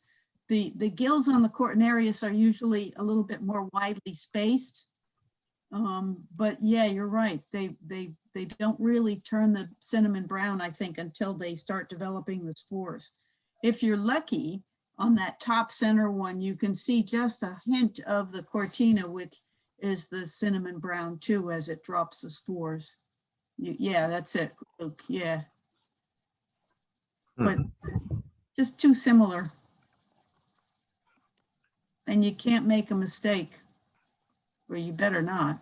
The gills on the Quetnarius are usually a little bit more widely spaced. But yeah, you're right. They don't really turn the cinnamon brown, I think, until they start developing the spores. If you're lucky, on that top center one, you can see just a hint of the cortina, which is the cinnamon brown too, as it drops the spores. Yeah, that's it, Luke. Yeah. But just too similar. And you can't make a mistake, or you better not.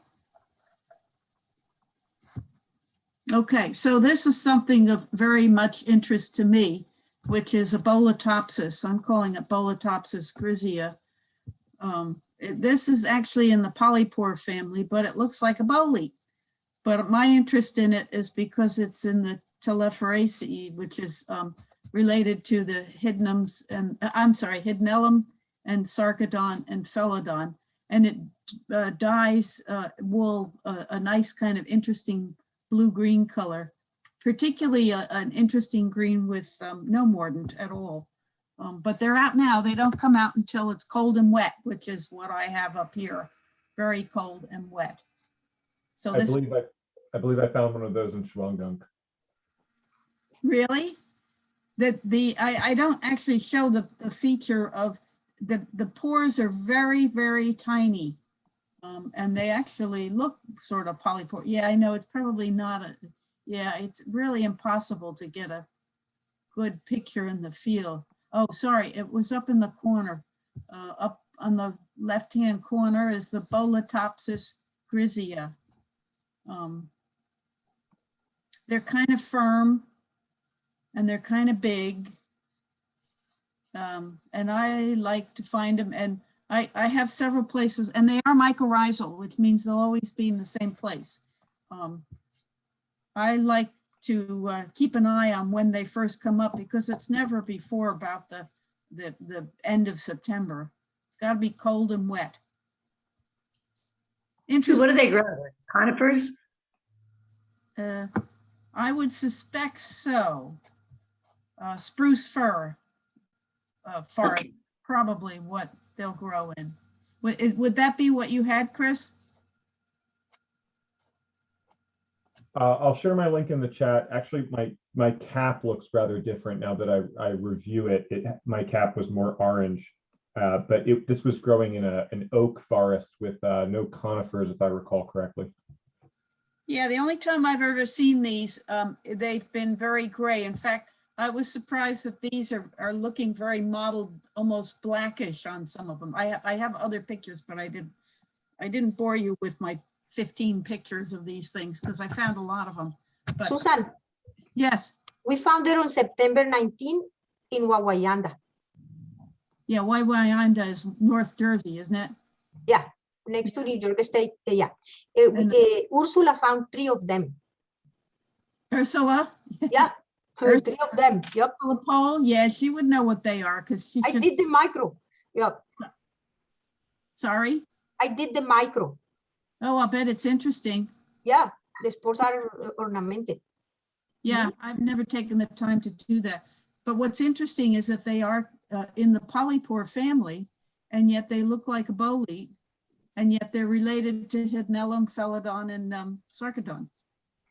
Okay, so this is something of very much interest to me, which is Ebola Topsis. I'm calling it Ebola Topsis grizzia. This is actually in the polypore family, but it looks like a bolete. But my interest in it is because it's in the Teleferaceae, which is related to the hydnums and hydnellum and sarcodon and phelodon, and it dyes wool a nice kind of interesting blue-green color, particularly an interesting green with no mordant at all. But they're out now. They don't come out until it's cold and wet, which is what I have up here, very cold and wet. So I believe I found one of those in Schwangdunk. Really? I don't actually show the feature of the pores are very, very tiny. And they actually look sort of polypore. Yeah, I know it's probably not it's really impossible to get a good picture in the field. Oh, sorry, it was up in the corner. Up on the left-hand corner is the Ebola Topsis grizzia. They're kind of firm and they're kind of big. And I like to find them, and I have several places, and they are mycorrhizal, which means they'll always be in the same place. I like to keep an eye on when they first come up because it's never before about the end of September. It's got to be cold and wet. So what do they grow? Conifers? I would suspect so. Spruce fir forest, Okay. probably what they'll grow in. Would that be what you had, Chris? I'll share my link in the chat. Actually, my cap looks rather different now that I review it. My cap was more orange, but this was growing in an oak forest with no conifers, if I recall correctly. Yeah, the only time I've ever seen these, they've been very gray. In fact, I was surprised that these are looking very mottled, almost blackish on some of them. I have other pictures, but I didn't bore you with my 15 pictures of these things because I found a lot of them. But, Susan, yes. we found it on September 19 in Wawayanda. Yeah, Wawayanda is North Jersey, isn't it? Yeah, next to New York State. Yeah. Ursula found 3 of them. Ursula? Yeah, 3 of them. Yep. Ursula Paul? Yeah, she would know what they are because she I did the micro. Yep. Sorry? I did the micro. Oh, I bet it's interesting. Yeah, the spores are ornamented. Yeah, I've never taken the time to do that. But what's interesting is that they are in the polypore family, and yet they look like a bolete, and yet they're related to Hydnellum, Phelodon, and Sarcodon.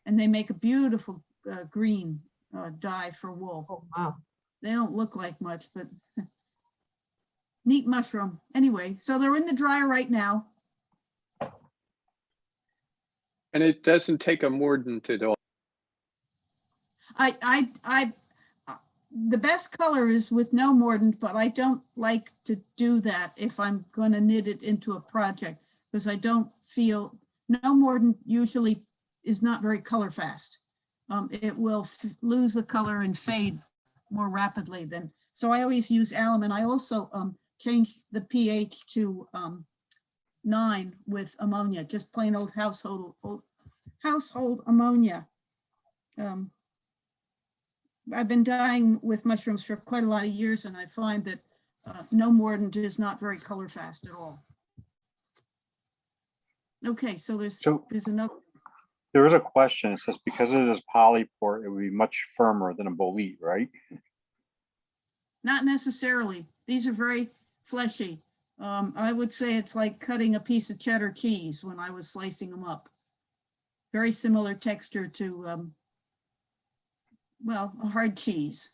And they make a beautiful green dye for wool. Oh, wow. They don't look like much, but neat mushroom. Anyway, so they're in the dryer right now. And it doesn't take a mordant at all. The best color is with no mordant, but I don't like to do that if I'm going to knit it into a project because I don't feel no mordant usually is not very color fast. It will lose the color and fade more rapidly than, so I always use alum, and I also change the pH to 9 with ammonia, just plain old household ammonia. I've been dyeing with mushrooms for quite a lot of years, and I find that no mordant is not very color fast at all. Okay, so there's another. There is a question. It says because it is polypore, it would be much firmer than a bolete, right? Not necessarily. These are very fleshy. I would say it's like cutting a piece of cheddar cheese when I was slicing them up. Very similar texture to, well, a hard cheese.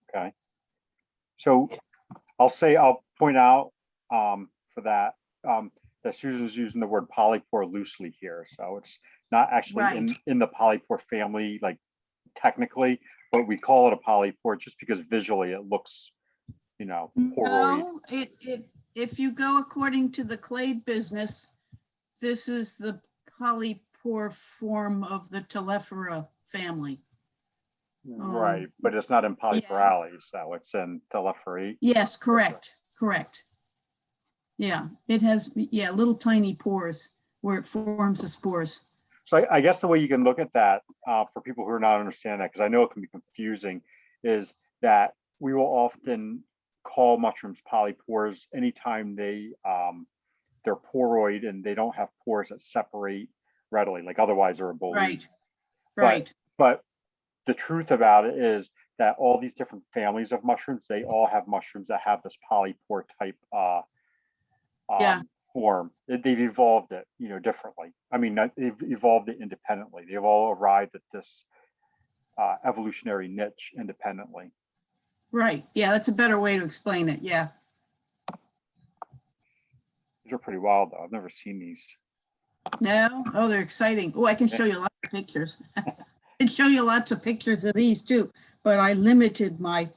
Okay. So I'll point out for that, that Susan's using the word polypore loosely here. So it's not actually Right. in the polypore family, like technically, but we call it a polypore just because visually it looks, you know, poroid. No, if you go according to the clade business, this is the polypore form of the Telephora family. Right, but it's not in polyporales, so it's in Telephorae. Yes, correct, correct. Yeah, it has, yeah, little tiny pores where it forms the spores. So I guess the way you can look at that for people who are not understanding that, because I know it can be confusing, is that we will often call mushrooms polypores anytime they're poroid and they don't have pores that separate readily, like otherwise they're a bolete. Right, right. But the truth about it is that all these different families of mushrooms, they all have mushrooms that have this polypore type form. They've evolved it, you know, differently. I mean, they've evolved it independently. They've all arrived at this evolutionary niche independently. Right. Yeah, that's a better way to explain it. Yeah. These are pretty wild, though. I've never seen these. No? Oh, they're exciting. Oh, I can show you a lot of pictures. I'd show you lots of pictures of these too, but I limited my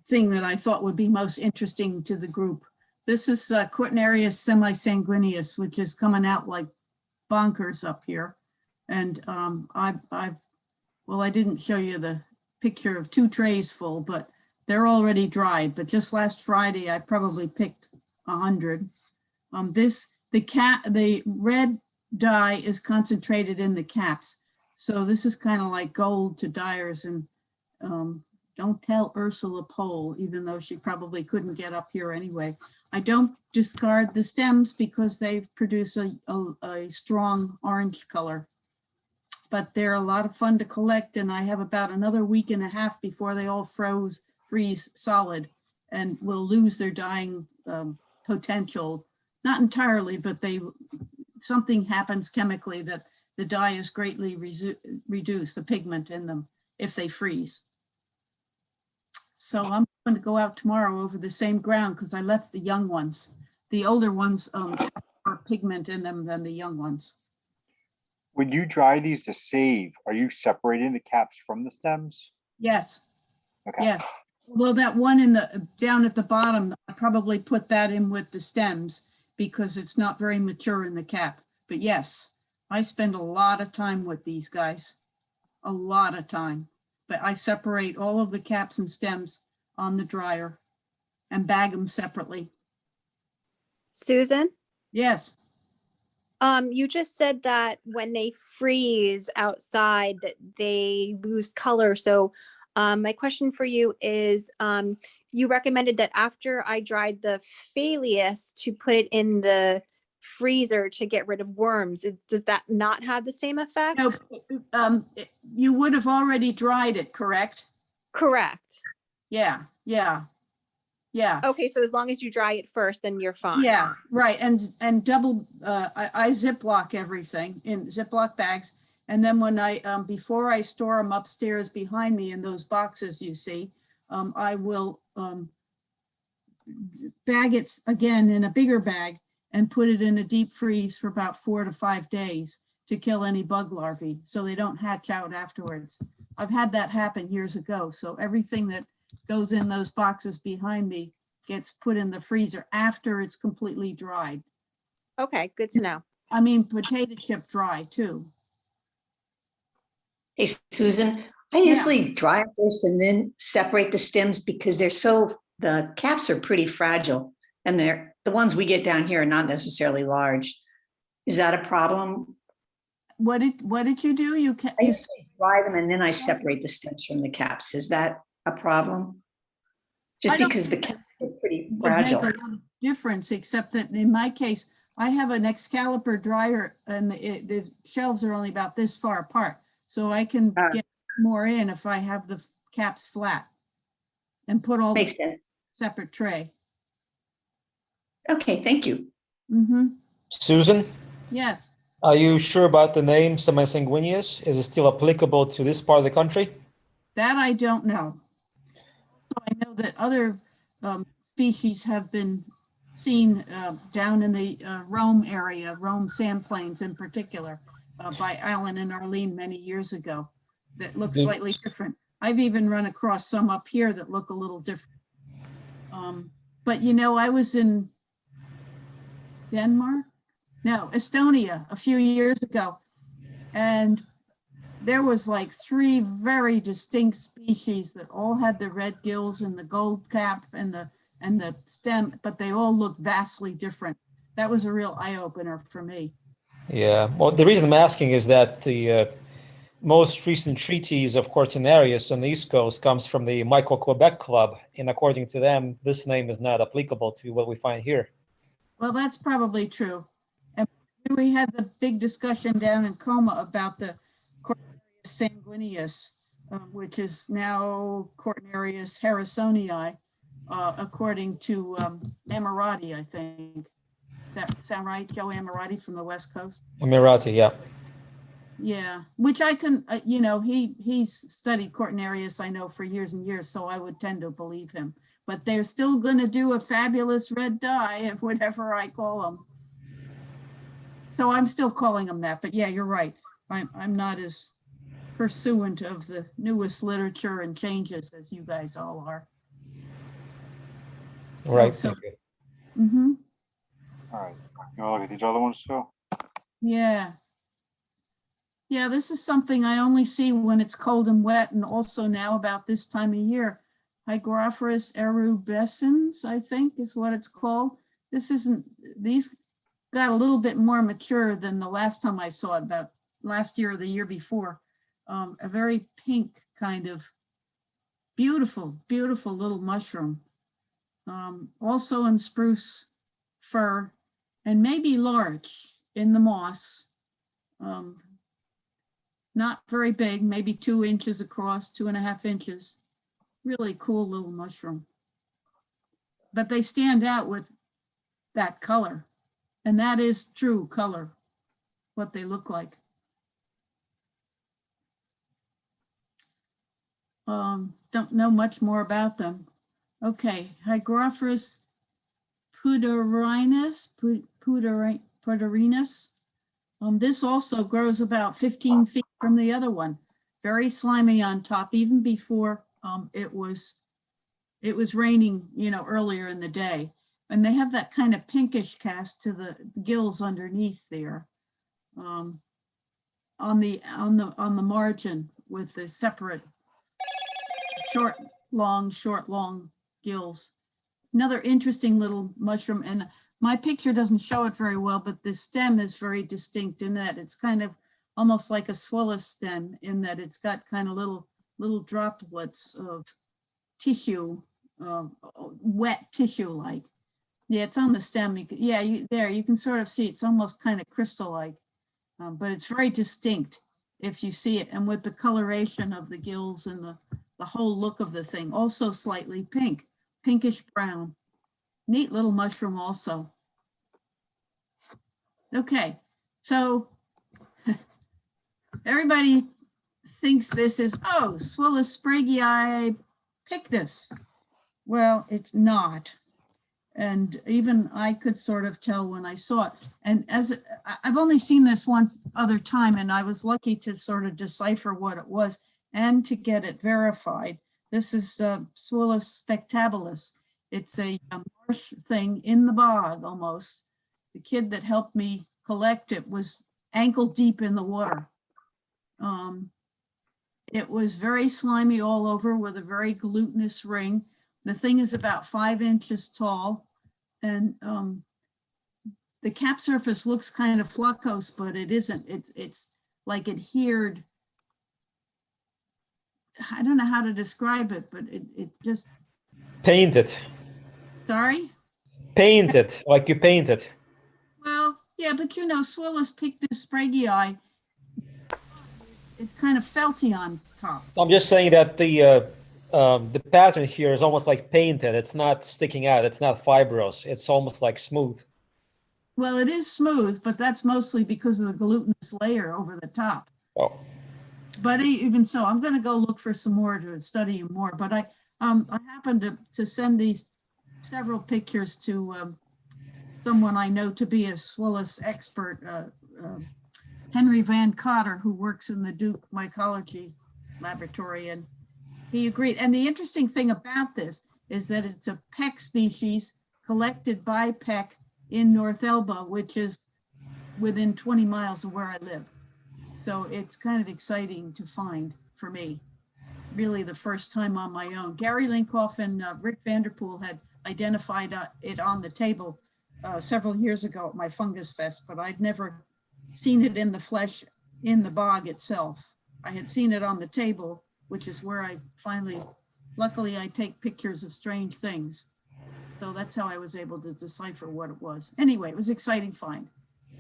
thing that I thought would be most interesting to the group. This is Quetnarius semi-sanguineus, which is coming out like bonkers up here. And well, I didn't show you the picture of 2 trays full, but they're already dried. But just last Friday, I probably picked 100. The red dye is concentrated in the caps. So this is kind of like gold to dyers, and don't tell Ursula Pole, even though she probably couldn't get up here anyway. I don't discard the stems because they produce a strong orange color, but they're a lot of fun to collect, and I have about another week and a half before they all freeze solid and will lose their dyeing potential. Not entirely, but something happens chemically that the dye is greatly reduced, the pigment in them, if they freeze. So I'm going to go out tomorrow over the same ground because I left the young ones. The older ones have more pigment in them than the young ones. When you dry these to save, are you separating the caps from the stems? Yes. Okay. Yes. Well, that one down at the bottom, I probably put that in with the stems because it's not very mature in the cap. But yes, I spend a lot of time with these guys, a lot of time. But I separate all of the caps and stems on the dryer and bag them separately. Susan? Yes. You just said that when they freeze outside that they lose color. So my question for you is, you recommended that after I dried the Phaleus to put it in the freezer to get rid of worms. Does that not have the same effect? No, you would have already dried it, correct? Correct. Yeah. Okay, so as long as you dry it first, then you're fine. Yeah, right. And double, I Ziploc everything in Ziploc bags. And then when before I store them upstairs behind me in those boxes you see, I will bag it again in a bigger bag and put it in a deep freeze for about 4 to 5 days to kill any bug larvae so they don't hatch out afterwards. I've had that happen years ago. So everything that goes in those boxes behind me gets put in the freezer after it's completely dried. Okay, good to know. I mean, potato chip dry too. Hey, Susan, I usually dry it first and then separate the stems because the caps are pretty fragile and the ones we get down here are not necessarily large. Is that a problem? What did you do? You I usually dry them and then I separate the stems from the caps. Is that a problem? Just because the caps are pretty fragile. Make a little difference, except that in my case, I have an Excalibur dryer and the shelves are only about this far apart. So I can get more in if I have the caps flat and put all the separate tray. Okay, thank you. Mm-hmm. Susan, Yes. are you sure about the name semi-sanguineus? Is it still applicable to this part of the country? That I don't know. So I know that other species have been seen down in the Rome area, Rome sand plains in particular, by Alan and Arlene many years ago that look slightly different. I've even run across some up here that look a little different. But you know, I was in Estonia a few years ago, and there was like 3 very distinct species that all had the red gills and the gold cap and the stem, but they all look vastly different. That was a real eye-opener for me. Yeah, well, the reason I'm asking is that the most recent treatise of Quetnarius on the East Coast comes from the Micro-Quebec Club, and according to them, this name is not applicable to what we find here. Well, that's probably true. And we had the big discussion down in Coma about the Quetnarius sanguineus, which is now Quetnarius harrisonii, according to Amirati, I think. Does that sound right, Joe Amirati from the West Coast? Amirati, yeah. Yeah, which I can, you know, he's studied Quetnarius, I know, for years and years, so I would tend to believe him. But they're still going to do a fabulous red dye, whatever I call them. So I'm still calling them that. But yeah, you're right. I'm not as pursuant of the newest literature and changes, as you guys all are. Right. so- Thank you. Mm-hmm. All right. You want to look at these other ones too? Yeah. Yeah, this is something I only see when it's cold and wet, and also now about this time of year. Hygrophorus erubescens, I think is what it's called. This isn't, these got a little bit more mature than the last time I saw it, about last year or the year before. A very pink kind of beautiful, beautiful little mushroom. Also in spruce fir and maybe larch in the moss. Not very big, maybe 2 inches across, 2.5 inches. Really cool little mushroom. But they stand out with that color. And that is true color, what they look like. Don't know much more about them. Okay, Hygrophorus Puderinus. This also grows about 15 feet from the other one. Very slimy on top, even before it was raining, earlier in the day. And they have that kind of pinkish cast to the gills underneath there, on the margin with the separate short, long gills. Another interesting little mushroom, and my picture doesn't show it very well, but the stem is very distinct in that it's kind of almost like a swillow stem, in that it's got kind of little droplets of tissue, wet tissue like. Yeah, it's on the stem. You can sort of see it's almost kind of crystal-like, but it's very distinct if you see it. And with the coloration of the gills and the whole look of the thing, also slightly pink, pinkish brown. Neat little mushroom also. Okay, so everybody thinks this is, Swillow Spectablis pictus. Well, it's not. And even I could sort of tell when I saw it. And as I've only seen this one other time, and I was lucky to sort of decipher what it was and to get it verified. This is Swillow Spectabilis. It's a marsh thing in the bog almost. The kid that helped me collect it was ankle deep in the water. It was very slimy all over with a very glutinous ring. The thing is about 5 inches tall, and the cap surface looks kind of flucose, but it isn't. It's like adhered. I don't know how to describe it, but it just. Painted. Sorry? Painted, like you painted. Well, yeah, but Swillow pictus spraguei, it's kind of felty on top. I'm just saying that the pattern here is almost like painted. It's not sticking out. It's not fibrous. It's almost like smooth. Well, it is smooth, but that's mostly because of the glutinous layer over the top. Oh. But even so, I'm going to go look for some more to study more. But I happened to send these several pictures to someone I know to be a Swillow expert, Henry Van Cotter, who works in the Duke Mycology Laboratory, and he agreed. And the interesting thing about this is that it's a Peck species collected by Peck in North Elba, which is within 20 miles of where I live. So it's kind of exciting to find for me. Really the first time on my own. Gary Linkoff and Rick Vanderpool had identified it on the table several years ago at my Fungus Fest, but I'd never seen it in the flesh in the bog itself. I had seen it on the table, which is where I finally, luckily I take pictures of strange things. So that's how I was able to decipher what it was. Anyway, it was an exciting find.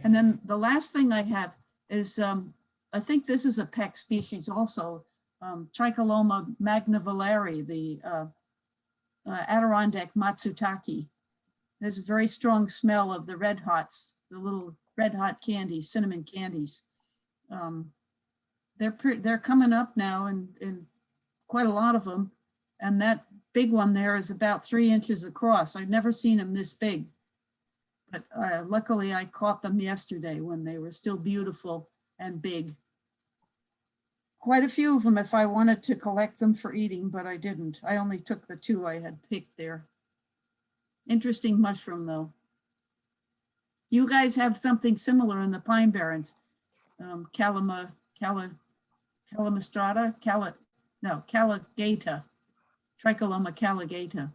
And then the last thing I have is, I think this is a Peck species also, Tricholoma Magna Valeri, the Adirondack Matsutake. There's a very strong smell of the red hots, the little red hot candies, cinnamon candies. They're coming up now, and quite a lot of them. And that big one there is about 3 inches across. I've never seen them this big, but luckily I caught them yesterday when they were still beautiful and big. quite a few of them if I wanted to collect them for eating, but I didn't. I only took the 2 I had picked there. Interesting mushroom though. You guys have something similar in the Pine Barrens. Caligata, Tricholoma caligata.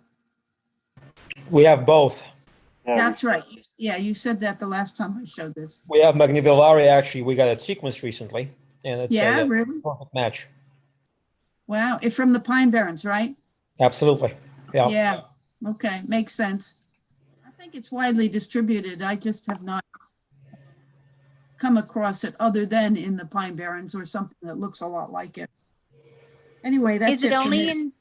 We have both. Yeah, That's right. Yeah, you said that the last time I showed this. We have Magna Valeri, actually. We got it sequenced recently, and it's Yeah, a really? perfect match. Wow, it's from the Pine Barrens, right? Absolutely. Yeah. Yeah, okay, makes sense. I think it's widely distributed. I just have not come across it other than in the Pine Barrens or something that looks a lot like it. Anyway, that's Is it for only me.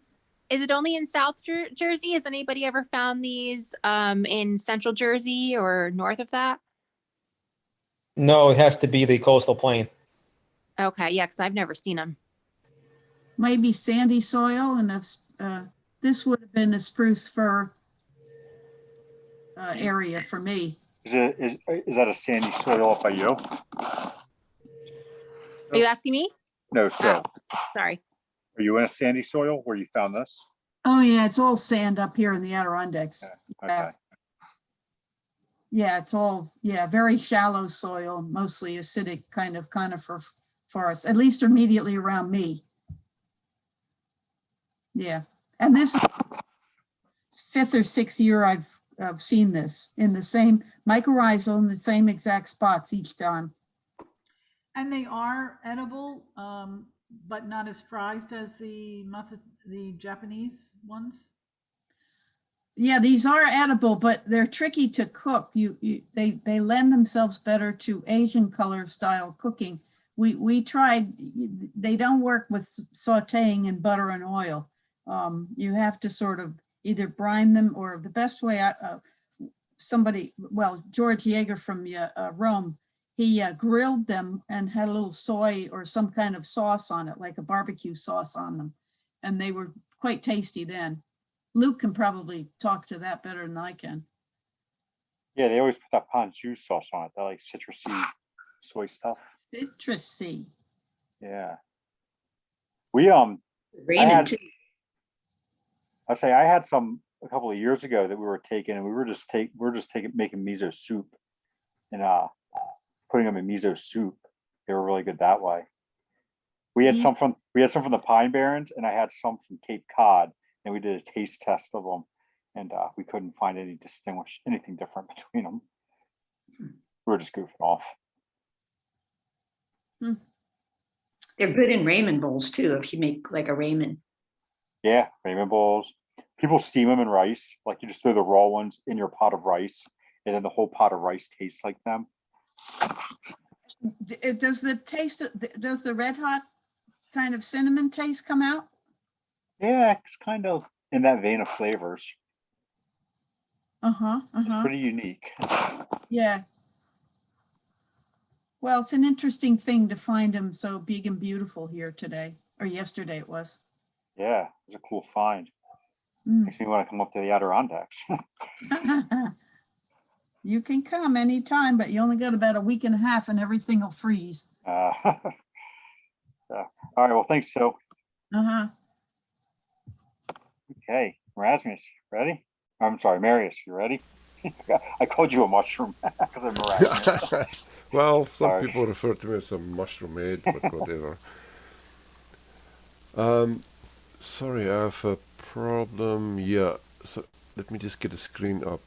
in South Jersey? Has anybody ever found these in Central Jersey or north of that? No, it has to be the coastal plain. Okay, yeah, because I've never seen them. Maybe sandy soil, and this would have been a spruce fir area for me. is that a sandy soil up by you? Are you asking me? No, so Sorry. are you in a sandy soil where you found this? Oh yeah, it's all sand up here in the Adirondacks. Okay. Yeah, it's all, yeah, very shallow soil, mostly acidic kind of conifer forest, at least immediately around me. Yeah, and this is 5th or 6th year I've seen this in the same mycorrhizal in the same exact spots each time. And they are edible, but not as prized as the Japanese ones. Yeah, these are edible, but they're tricky to cook. They lend themselves better to Asian color style cooking. We tried, they don't work with sauteing in butter and oil. You have to sort of either brine them, or the best way, George Jaeger from Rome, he grilled them and had a little soy or some kind of sauce on it, like a barbecue sauce on them. And they were quite tasty then. Luke can probably talk to that better than I can. Yeah, they always put that ponzu sauce on it. That like citrusy soy stuff. Citrusy. Yeah. We I had some a couple of years ago that we were taking, and we were just making miso soup and putting them in miso soup. They were really good that way. We had some from the Pine Barrens, and I had some from Cape Cod, and we did a taste test of them, and we couldn't find anything different between them. We were just goofing off. They're good in ramen bowls too, if you make like a ramen. Yeah, ramen bowls. People steam them in rice. Like you just throw the raw ones in your pot of rice, and then the whole pot of rice tastes like them. Does the red hot kind of cinnamon taste come out? Yeah, it's kind of in that vein of flavors. It's pretty unique. Yeah. Well, it's an interesting thing to find them so big and beautiful here today, or yesterday it was. Yeah, it was a cool find. Makes me want to come up to the Adirondacks. You can come anytime, but you only got about a week and a half and everything will freeze. Yeah. All right, well, thanks, so. Okay, Erasmus, ready? I'm sorry, Marius, you ready? I called you a mushroom because I'm Erasmus. Well, some people refer to me as a mushroom head, but whatever. Sorry, I have a problem. Yeah, so let me just get a screen up.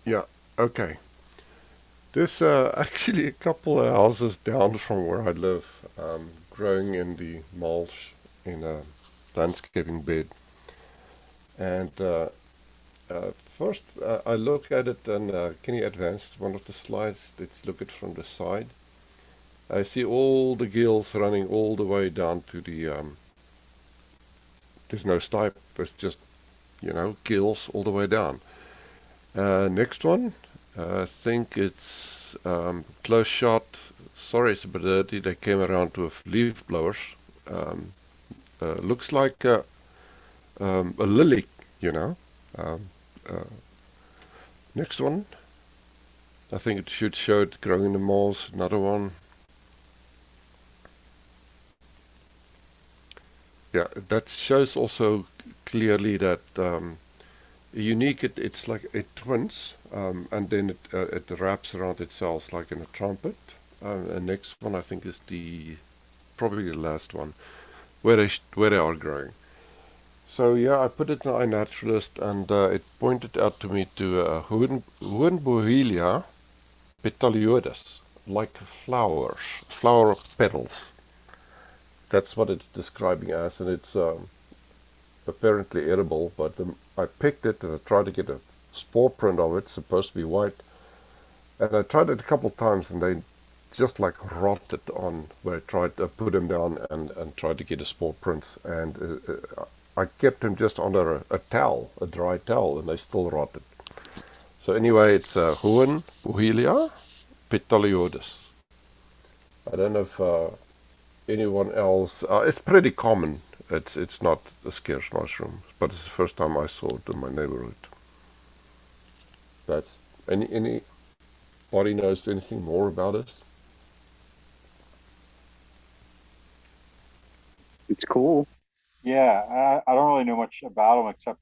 Yeah, okay. There's actually a couple of houses down from where I live, growing in the mulch in a landscaping bed. And first, I look at it, and can you advance one of the slides? Let's look at it from the side. I see all the gills running all the way down to the, there's no stipe, it's just, gills all the way down. Next one, I think it's close shot. Sorry, it's a bit dirty. They came around with leaf blowers. Looks like a lily, next one, I think it should show it growing in the moss. Another one. Yeah, that shows also clearly that unique, it's like it twins, and then it wraps around itself like in a trumpet. The next one I think is probably the last one, where they are growing. So yeah, I put it in iNaturalist, and it pointed out to me to Hornbohlia petalioides, like flower petals. That's what it's describing as, and it's apparently edible, but I picked it and I tried to get a spore print of it. It's supposed to be white, and I tried it a couple times and they just like rotted on where I tried to put them down and tried to get a spore print, and I kept them just under a towel, a dry towel, and they still rotted. So anyway, it's Hornbohlia petalioides. I don't know if anyone else, it's pretty common. It's not a scarce mushroom, but it's the first time I saw it in my neighborhood. That's anybody knows anything more about this? It's cool. Yeah, I don't really know much about them except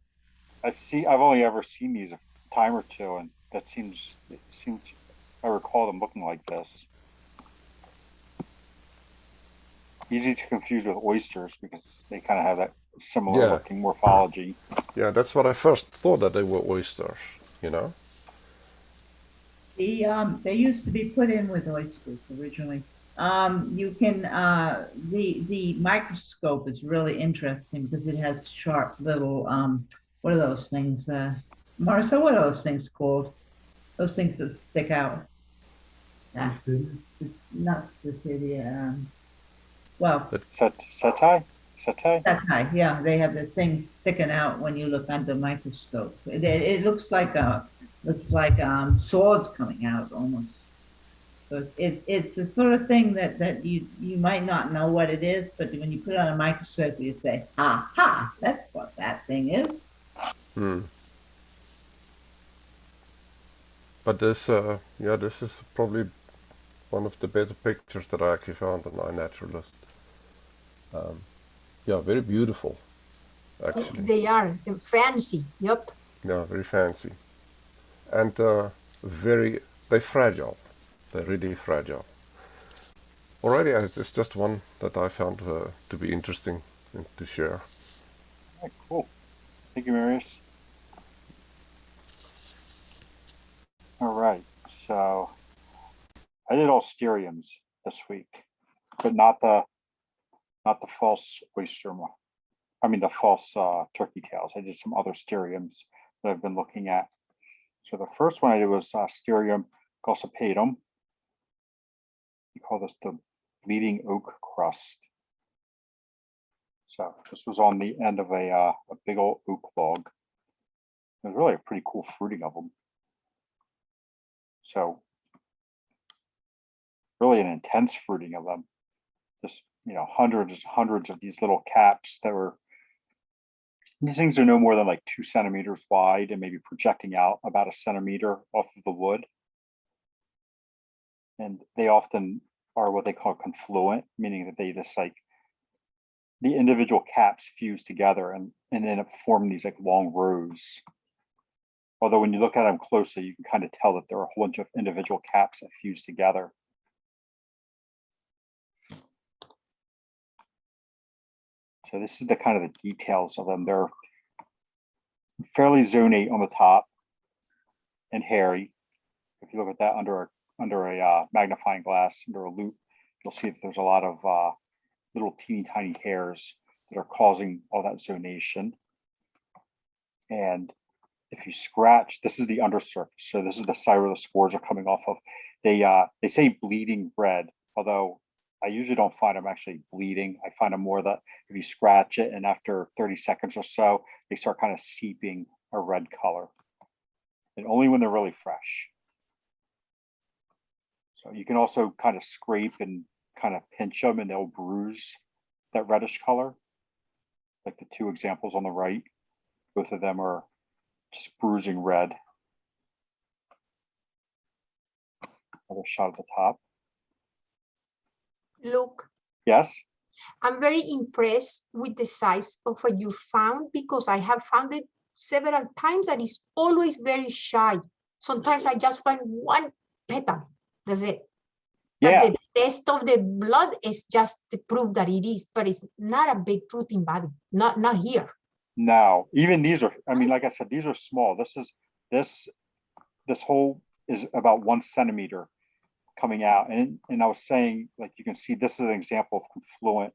I've only ever seen these a time or two, and it seems I recall them looking like this. Easy to confuse with oysters because they kind of have that similar looking morphology. Yeah, that's what I first thought, that they were oysters, you know? They used to be put in with oysters originally. You can the microscope is really interesting because it has sharp little what are those things? Marissa, what are those things called? Those things that stick out. It's not Cystidia. Well, Setae? Setae, yeah, they have the things sticking out when you look under microscope. It looks like swords coming out almost. So it's the sort of thing that you might not know what it is, but when you put it on a microscope, you say, "Aha, that's what that thing is." But this is probably one of the better pictures that I actually found on iNaturalist. Yeah, very beautiful, actually. They are fancy. Yep. Yeah, very fancy, and they're fragile. They're really fragile. Alrighty, it's just one that I found to be interesting and to share. Right, cool. Thank you, Marius. All right, so I did all Asteriums this week, but not the false oyster. I mean the false turkey tails. I did some other Asteriums that I've been looking at. So the first one I did was Asterium gossypatum. We call this the bleeding oak crust. So this was on the end of a big old oak log. It was really a pretty cool fruiting of them. So really an intense fruiting of them. Just, hundreds of these little caps that were, these things are no more than like 2 centimeters wide and maybe projecting out about 1 centimeter off of the wood. And they often are what they call confluent, meaning that they just like, the individual caps fuse together and end up forming these like long rows. Although when you look at them closely, you can kind of tell that there are a whole bunch of individual caps that fuse together. So this is the kind of the details of them. They're fairly zonate on the top and hairy. If you look at that under a magnifying glass, under a loupe, you'll see that there's a lot of little teeny tiny hairs that are causing all that zonation. And if you scratch, this is the undersurface. So this is the side where the spores are coming off of. They say bleeding red, although I usually don't find them actually bleeding. I find them more that if you scratch it and after 30 seconds or so, they start kind of seeping a red color. And only when they're really fresh. So you can also kind of scrape and kind of pinch them and they'll bruise that reddish color. Like the 2 examples on the right, both of them are just bruising red. Another shot at the top. Look. Yes. I'm very impressed with the size of what you found because I have found it several times and it's always very shy. Sometimes I just find one petal. That's it. Yeah. But the test of the blood is just to prove that it is, but it's not a big fruiting body. Not here. No, even these are, I mean, like I said, these are small. This whole is about 1 centimeter coming out. And I was saying, like, you can see this is an example of confluent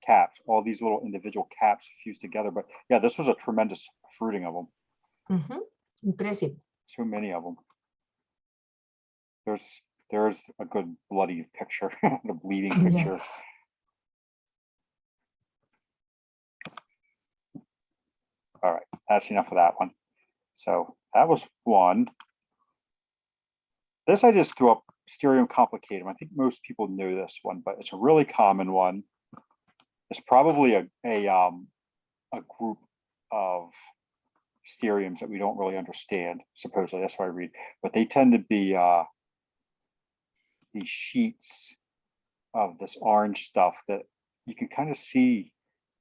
caps, all these little individual caps fused together. But yeah, this was a tremendous fruiting of them. Impressive. So many of them. There's a good bloody picture, the bleeding picture. All right, that's enough of that one. So that was one. This I just threw up, Stereum complicatum. I think most people know this one, but it's a really common one. It's probably a group of stereums that we don't really understand, supposedly. That's what I read. But they tend to be these sheets of this orange stuff that you can kind of see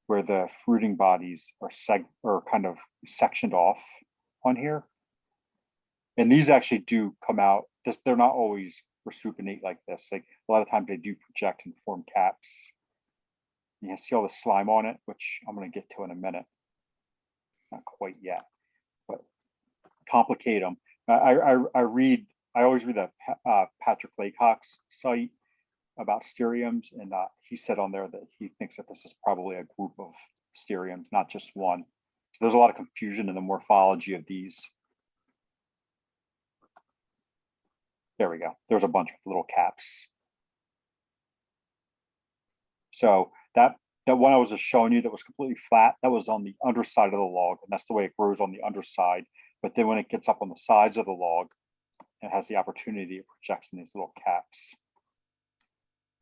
where the fruiting bodies are kind of sectioned off on here. And these actually do come out. They're not always resupinate like this. Like a lot of times they do project and form caps. You can see all the slime on it, which I'm going to get to in a minute. Not quite yet, but complicatum. I always read that Patrick Laycock's site about stereums, and he said on there that he thinks that this is probably a group of stereums, not just one. So there's a lot of confusion in the morphology of these. There we go. There's a bunch of little caps. So that one I was just showing you that was completely flat, that was on the underside of the log, and that's the way it grows on the underside. But then when it gets up on the sides of the log, it has the opportunity, it projects in these little caps.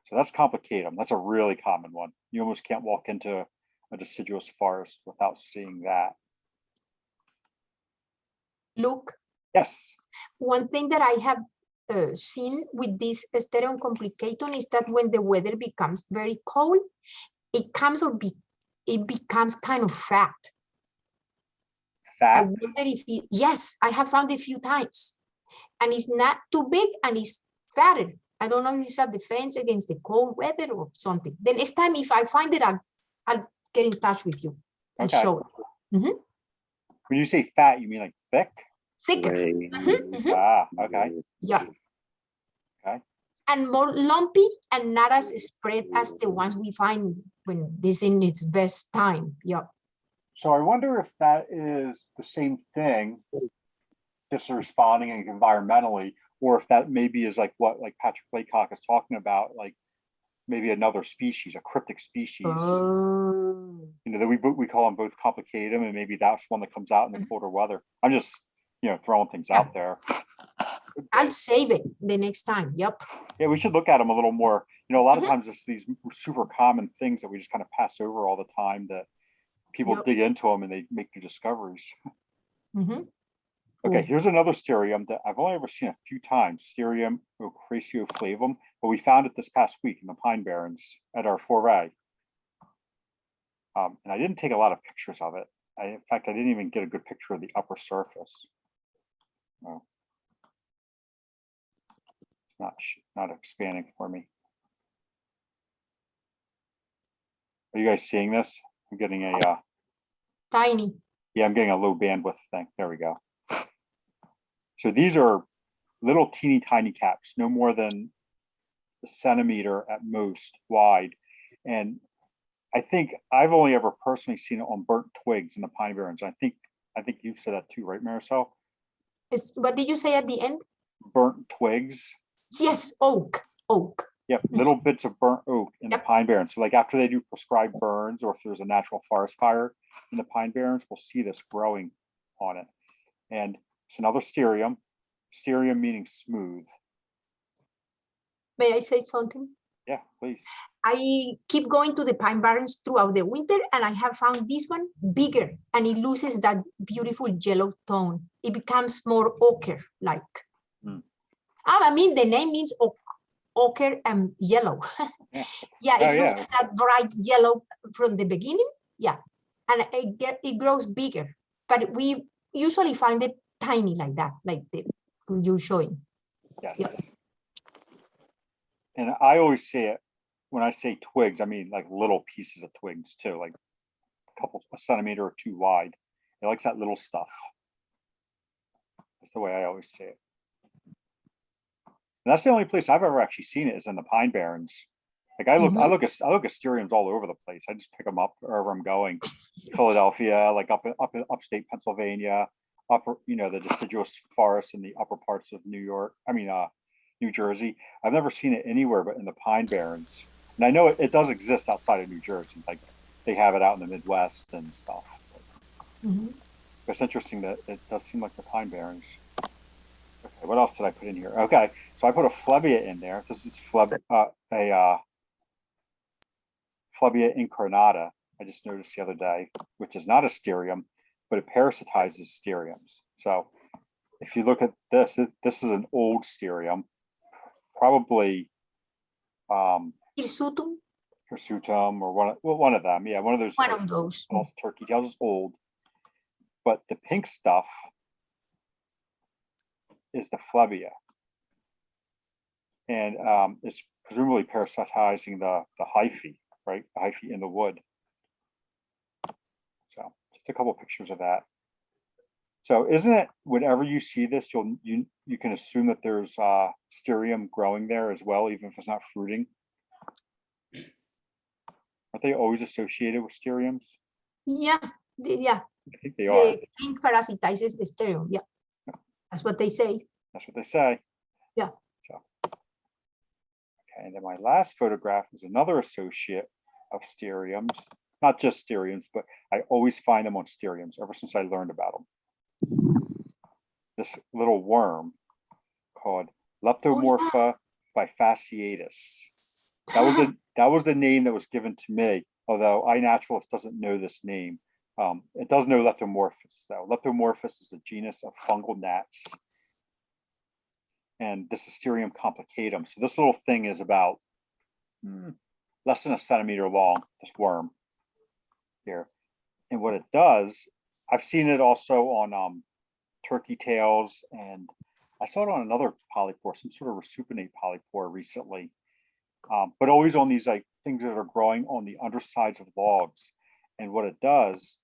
So that's complicatum. That's a really common one. You almost can't walk into a deciduous forest without seeing that. Look. Yes. One thing that I have seen with this Stereum complicatum is that when the weather becomes very cold, it becomes kind of fat. Fat? I wonder if yes, I have found it a few times. And it's not too big and it's fatter. I don't know if it's a defense against the cold weather or something. The next time, if I find it, I'll get in touch with you and show it. When you say fat, you mean like thick? Thicker. Ah, okay. Yeah. Okay. And more lumpy and not as spread as the ones we find when this in its best time. Yeah. So I wonder if that is the same thing, just responding environmentally, or if that maybe is like what Patrick Laycock is talking about, like maybe another species, a cryptic species. You know, that we call them both complicatum, and maybe that's one that comes out in the colder weather. I'm just, throwing things out there. I'll save it the next time. Yep. Yeah, we should look at them a little more. A lot of times it's these super common things that we just kind of pass over all the time, that people dig into them and they make new discoveries. Okay, here's another stereum that I've only ever seen a few times, Stereum ocratioflavum, but we found it this past week in the Pine Barrens at our foray. And I didn't take a lot of pictures of it. In fact, I didn't even get a good picture of the upper surface. No. It's not expanding for me. Are you guys seeing this? I'm getting a tiny. Yeah, I'm getting a low bandwidth thing. There we go. So these are little teeny tiny caps, no more than a centimeter at most wide. And I think I've only ever personally seen it on burnt twigs in the Pine Barrens. I think you've said that too, right, Marisol? What did you say at the end? Burnt twigs. Yes, oak. Yep, little bits of burnt oak in the Pine Barrens. So like after they do prescribed burns, or if there's a natural forest fire in the Pine Barrens, we'll see this growing on it. And it's another stereum. Stereum meaning smooth. May I say something? Yeah, please. I keep going to the Pine Barrens throughout the winter, and I have found this one bigger, and it loses that beautiful yellow tone. It becomes more ochre-like. I mean, the name means oak. ochre and yellow. Yeah. Yeah, Oh, it looks yeah. that bright yellow from the beginning. Yeah, and it grows bigger, but we usually find it tiny like that, like the you're showing. Yes. Yeah. And I always say it when I say twigs, I mean like little pieces of twigs too, like a centimeter or two wide. It likes that little stuff. That's the way I always say it. And that's the only place I've ever actually seen it is in the Pine Barrens. Like I look at asteriums all over the place. I just pick them up wherever I'm going. Philadelphia, like upstate Pennsylvania, the deciduous forests in the upper parts of New Jersey. I've never seen it anywhere but in the Pine Barrens. And I know it does exist outside of New Jersey. Like they have it out in the Midwest and stuff. Mm-hmm. It's interesting that it does seem like the Pine Barrens. Okay, what else did I put in here? Okay, so I put a Phlebia in there. This is Phlebia Incarnata. I just noticed the other day, which is not a stereum, but it parasitizes stereums. So if you look at this, this is an old stereum, probably Hirsutum or one of them. Yeah, one of those. One of those. Turkey tails is old, but the pink stuff is the Phlebia, and it's presumably parasitizing the hyphae, right? The hyphae in the wood. So just a couple pictures of that. So isn't it whenever you see this, you can assume that there's stereum growing there as well, even if it's not fruiting? Aren't they always associated with stereums? Yeah, yeah. I think they are. The pink parasitizes the stereum. Yeah, that's what they say. That's what they say. Yeah. So, okay, and then my last photograph is another associate of stereums. Not just stereums, but I always find them on stereums ever since I learned about them. This little worm called Leptomorpha by Fasciatus. That was the name that was given to me, although iNaturalist doesn't know this name. It does know Leptomorphus. So Leptomorphus is a genus of fungal gnats. And this is Stereum complicatum. So this little thing is about less than a centimeter long, this worm here. And what it does, I've seen it also on turkey tails, and I saw it on another polypore, some sort of resupinate polypore recently. But always on these like things that are growing on the undersides of logs. And what it does,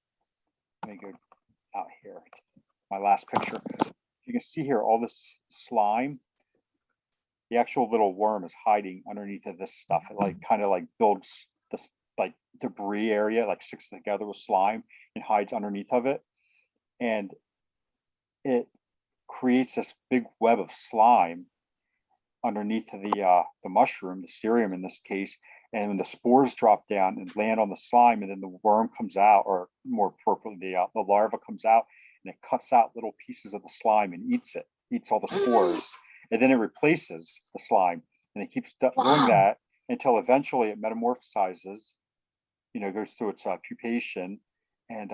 let me go out here, my last picture. You can see here all this slime. The actual little worm is hiding underneath of this stuff. It like kind of like builds this like debris area, like sticks together with slime and hides underneath of it. And it creates this big web of slime underneath the mushroom, the stereum in this case. And when the spores drop down and land on the slime, and then the worm comes out, or more appropriately, the larva comes out, and it cuts out little pieces of the slime and eats all the spores. And then it replaces the slime, and it keeps doing that until eventually it metamorphosizes, goes through its pupation and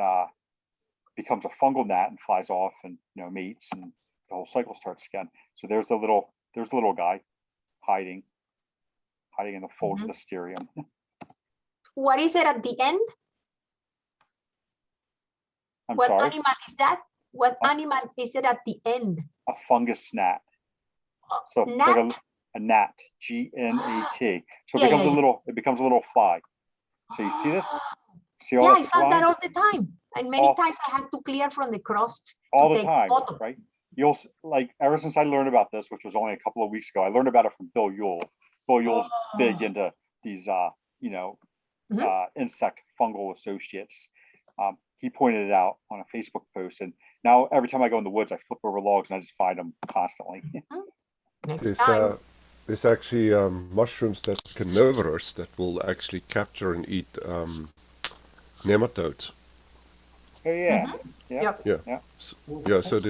becomes a fungal gnat and flies off and mates, and the whole cycle starts again. So there's the little guy hiding in the folds of the stereum. What is it at the end? What sorry? Animal is that? What animal is it at the end? A fungus gnat. So gnat? like a gnat, G-N-A-T. So Yeah, it becomes a little fly. So you see this? See all yeah, that I found slime? that all the time. And many times I have to clear from the crust. All to the take time, photo. right? You'll like ever since I learned about this, which was only a couple of weeks ago, I learned about it from Bill Yule. Bill Yule's big into these insect fungal associates. He pointed it out on a Facebook post, and now every time I go in the woods, I flip over logs and I just find them constantly. There's actually mushrooms that are carnivorous that will actually capture and eat nematodes. Oh yeah, So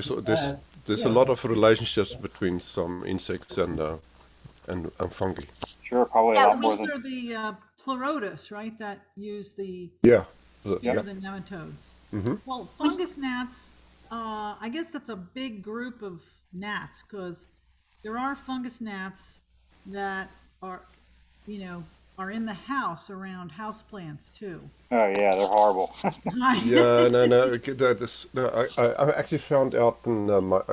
there's a lot of relationships between some insects and fungi. Sure, probably a lot more These than. are the pleurotus, right? That use the the nematodes. Mm-hmm. Well, fungus gnats. I guess that's a big group of gnats because there are fungus gnats that are, are in the house around houseplants too. Oh yeah, they're horrible. Yeah, no. I actually found out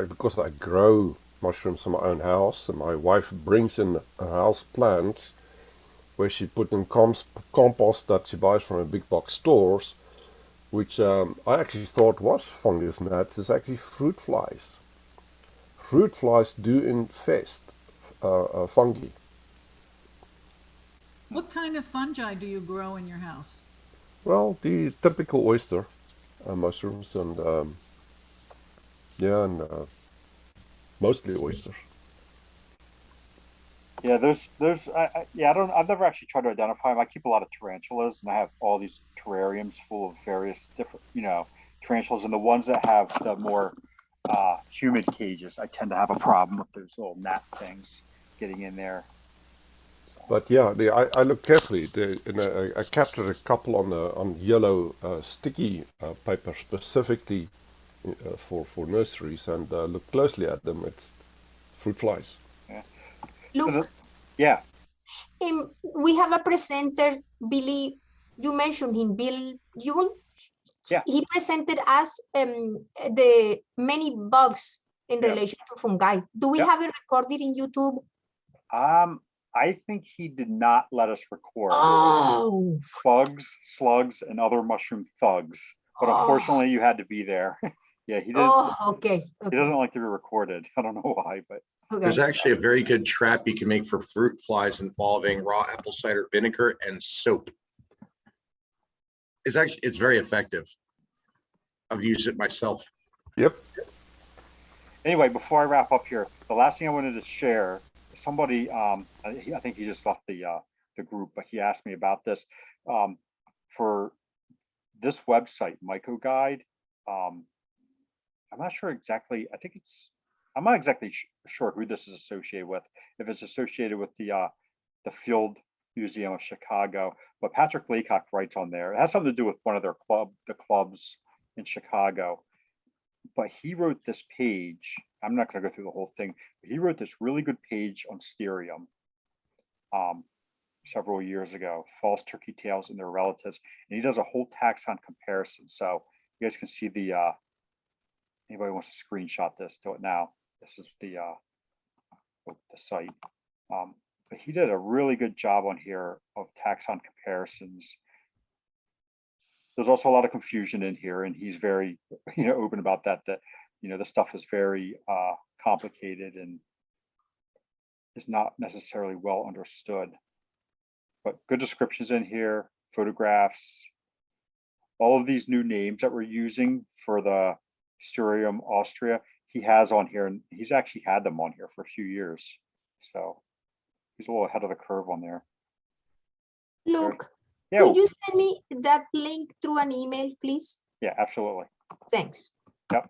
because I grow mushrooms in my own house, and my wife brings in house plants where she put in compost that she buys from a big box stores, which I actually thought was fungus gnats. It's actually fruit flies. Fruit flies do infest fungi. What kind of fungi do you grow in your house? Well, the typical oyster mushrooms, and mostly oysters. Yeah, I've never actually tried to identify them. I keep a lot of tarantulas, and I have all these terrariums full of various different, tarantulas, and the ones that have the more humid cages, I tend to have a problem with those little gnat things getting in there. But yeah, I look carefully. I captured a couple on yellow sticky paper specifically for nurseries, and look closely at them. It's fruit flies. Yeah. Look, yeah. We have a presenter, Billy. You mentioned him, Bill Jewell. Yeah. He presented us the many bugs in relation to fungi. Do we have it recorded in YouTube? I think he did not let us record. Oh. Bugs, slugs, and other mushroom thugs. But unfortunately, you had to be there. Yeah, he didn't. Oh, okay. He doesn't like to be recorded. I don't know why, but. Okay. There's actually a very good trap you can make for fruit flies involving raw apple cider vinegar and soap. It's very effective. I've used it myself. Yep. Anyway, before I wrap up here, the last thing I wanted to share, somebody, I think he just left the group, but he asked me about this. For this website, Myco Guide, I'm not sure exactly. I'm not exactly sure who this is associated with. If it's associated with the Field Museum of Chicago, but Patrick Laycock writes on there. It has something to do with one of their clubs in Chicago. But he wrote this page. I'm not going to go through the whole thing. But he wrote this really good page on Sterium several years ago, false turkey tails and their relatives, and he does a whole taxon comparison. So you guys can see the. Anybody wants to screenshot this? Do it now. This is the site. But he did a really good job on here of taxon comparisons. There's also a lot of confusion in here, and he's very, open about that. That the stuff is very complicated and is not necessarily well understood. But good descriptions in here, photographs, all of these new names that we're using for the Sterium Austria, he has on here, and he's actually had them on here for a few years. So he's a little ahead of the curve on there. Look, yeah. Could you send me that link through an email, please? Yeah, absolutely. Thanks. Yep.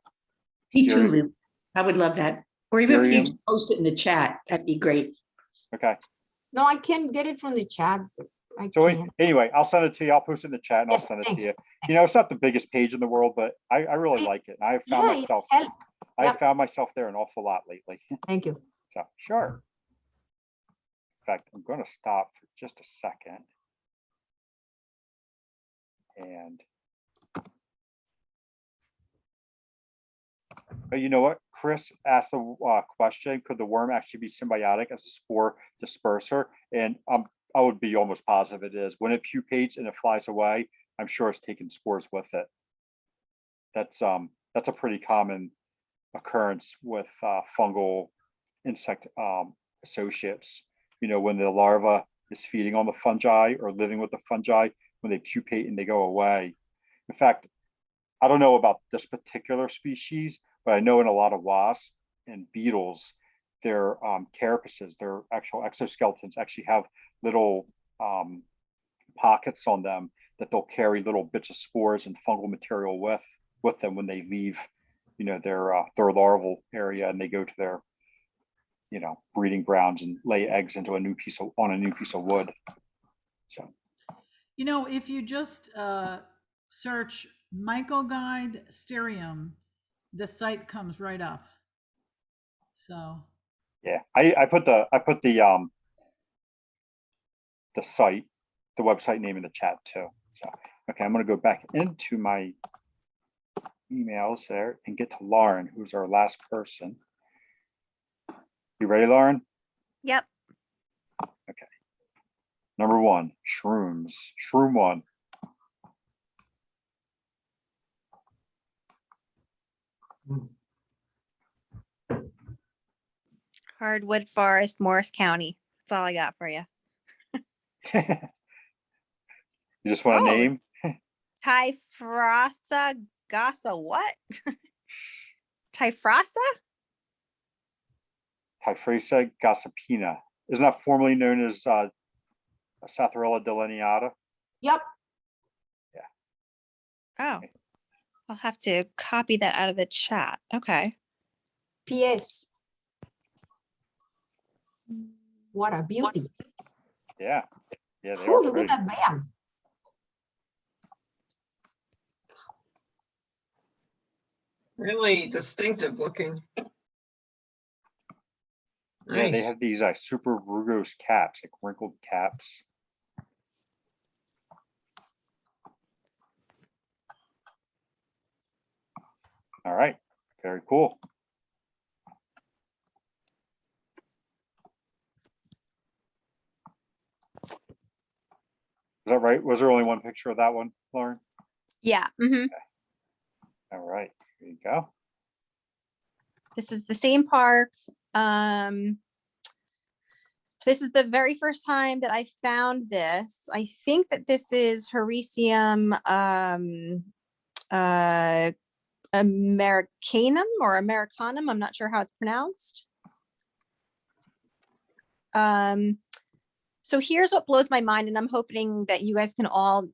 Me too, Lou. I would love that. Or even if you just post it in the chat, that'd be great. Okay. No, I can't get it from the chat. Anyway, I'll send it to you. I'll post it in the chat and I'll send it to you. It's not the biggest page in the world, but I really like it. And I have found myself there an awful lot lately. Thank you. So sure. In fact, I'm going to stop for just a second. And you know what? Chris asked the question, could the worm actually be symbiotic as a spore disperser? And I would be almost positive it is. When it pupates and it flies away, I'm sure it's taking spores with it. That's a pretty common occurrence with fungal insect associates. When the larva is feeding on the fungi or living with the fungi, when they pupate and they go away. In fact, I don't know about this particular species, but I know in a lot of wasps and beetles, their carapaces, their actual exoskeletons actually have little pockets on them that they'll carry little bits of spores and fungal material with them when they leave, their larval area and they go to their, breeding grounds and lay eggs into a new piece of wood. So, if you just search Myco Guide Sterium, the site comes right up. So yeah, I put the the site, the website name in the chat too. So, okay, I'm going to go back into my emails there and get to Lauren, who's our last person. You ready, Lauren? Yep. Okay. Number 1, shrooms. Shroom 1. Hardwood forest, Morris County. That's all I got for you. You just want a name? Typhrasa gassa what? Typhrasa? Typhrasa gossipina. Isn't that formerly known as Satharella delineata? Yep. Oh, I'll have to copy that out of the chat. Okay. P.S. What a beauty. Yeah. Yeah, they Ooh, are look pretty. at that band. Really distinctive looking. Yeah, they Nice. have these super rugose caps, like wrinkled caps. All right, very cool. Is that right? Was there only one picture of that one, Lauren? Yeah. Mm-hmm. Okay. All right, here you go. This is the same park. This is the very first time that I found this. I think that this is Hericium Americanum or Americanum. I'm not sure how it's pronounced. So here's what blows my mind, and I'm hoping that you guys can all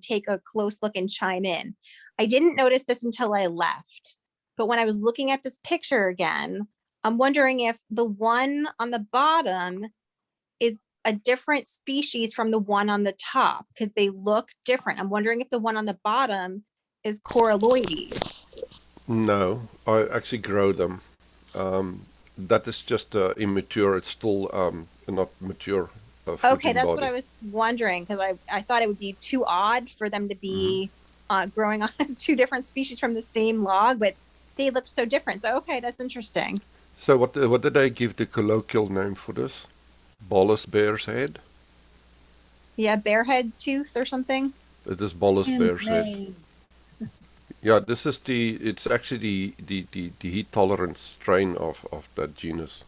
take a close look and chime in. I didn't notice this until I left, but when I was looking at this picture again, I'm wondering if the one on the bottom is a different species from the one on the top, because they look different. I'm wondering if the one on the bottom is Coraloides. No, I actually grow them. That is just immature. It's still not mature. Okay, that's body. what I was wondering, because I thought it would be too odd for them to be growing on 2 different species from the same log, but they look so different. So okay, that's interesting. So what did they give the colloquial name for this? Bolus bear's head? Yeah, bearhead tooth or something. It is Bolus Hens bear's head. made. Yeah, it's actually the heat tolerant strain of that genus.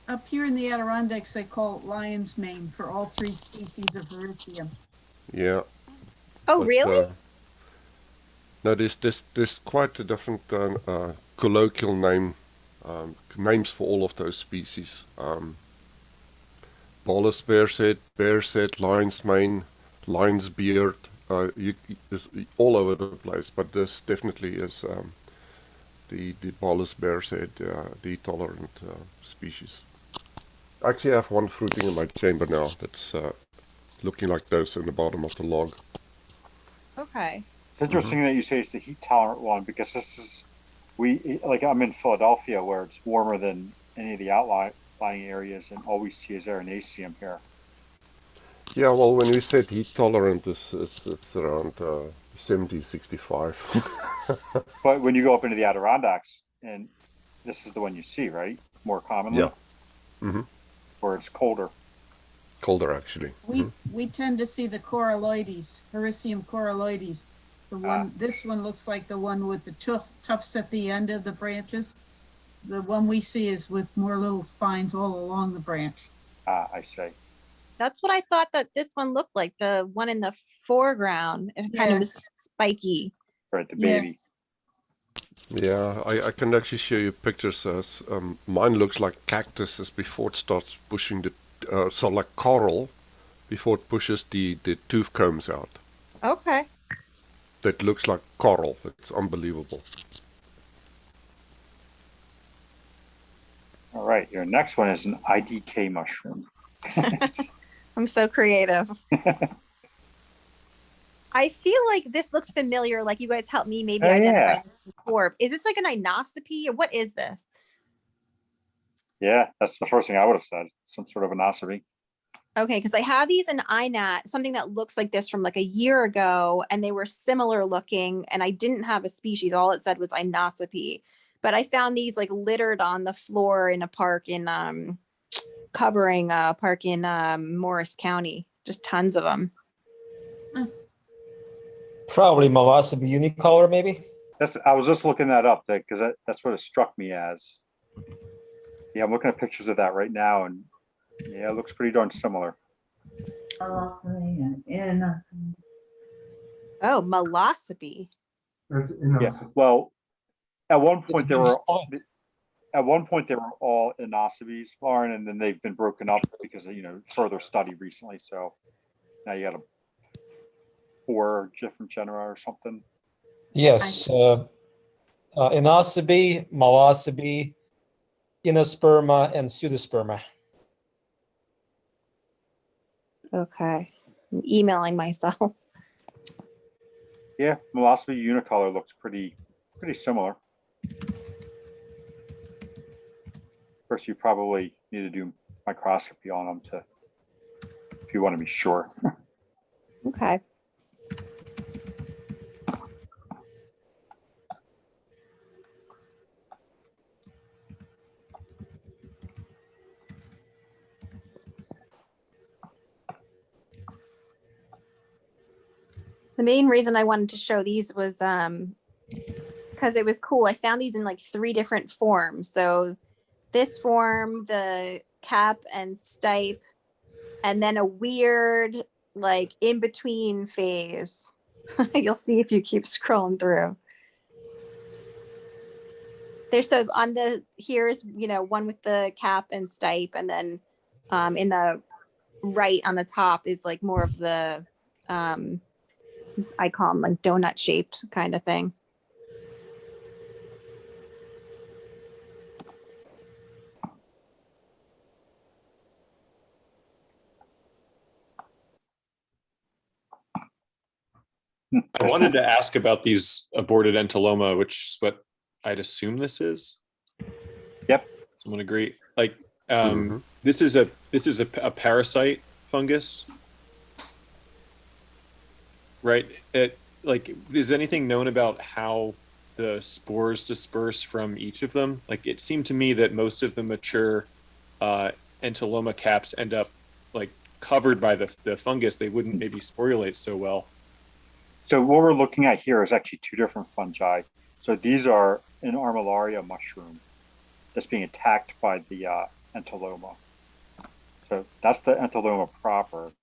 Up here in the Adirondacks, they call it lion's mane for all 3 species of Hericium. Yeah. Oh, But, really? no, there's quite a different colloquial name, names for all of those species. Bolus bear's head, lion's mane, lion's beard. It's all over the place, but this definitely is the Bolus bear's head, the tolerant species. I actually have one fruiting in my chamber now that's looking like this in the bottom of the log. Okay. It's interesting that you say it's the heat tolerant one, because this is, I'm in Philadelphia where it's warmer than any of the outlying areas, and all we see is Erinaceum here. Yeah, well, when we said heat tolerant, it's around 70, 65. But when you go up into the Adirondacks, and this is the one you see, right? More commonly. Yeah. Mm-hmm. Where it's colder. Colder, actually. We tend to see the Coraloides, Hericium Coraloides. The one, this one looks like the one with the tufts at the end of the branches. The one we see is with more little spines all along the branch. I see. That's what I thought that this one looked like, the one in the foreground. It kind of was spiky. Right, the baby. Yeah, I can actually show you pictures. Mine looks like cactuses before it starts pushing the, so like coral, before it pushes the tooth combs out. Okay. That looks like coral. It's unbelievable. All right, your next one is an IDK mushroom. I'm so creative. I feel like this looks familiar, like you guys helped me maybe identify this before. Is this like an inosopy, or what is this? Yeah, that's the first thing I would have said. Some sort of anosopy. Okay, because I have these in INAT, something that looks like this from like a year ago, and they were similar looking, and I didn't have a species. All it said was Inocype. But I found these like littered on the floor in a park in covering a park in Morris County. Just tons of them. Probably Molossus unicolor, maybe. I was just looking that up because that's what it struck me as. Yeah, I'm looking at pictures of that right now, and yeah, it looks pretty darn similar. Oh, Molossus. Yeah. Well, at one point they were all Inocypes, Lauren, and then they've been broken up because of further study recently. So now you got 4 different genera or something. Yes, Inocype, Molossus, Inosperma, and Pseudosperma. Okay, I'm emailing myself. Yeah, Molossus unicolor looks pretty similar. First, you probably need to do microscopy on them if you want to be sure. Okay. The main reason I wanted to show these was because it was cool. I found these in like 3 different forms. So this form, the cap and stipe, and then a weird like in between phase. You'll see if you keep scrolling through. There's here's one with the cap and stipe, and then in the right on the top is like more of the I call them like donut shaped kind of thing. I wanted to ask about these aborted Entaloma, which is what I'd assume this is. Yep. Someone agree? Like, this is a parasite fungus, right? Is anything known about how the spores disperse from each of them? Like, it seemed to me that most of the mature Entaloma caps end up like covered by the fungus. They wouldn't maybe sporulate so well. So what we're looking at here is actually 2 different fungi. So these are an Armillaria mushroom that's being attacked by the Entaloma. So that's the Entaloma proper,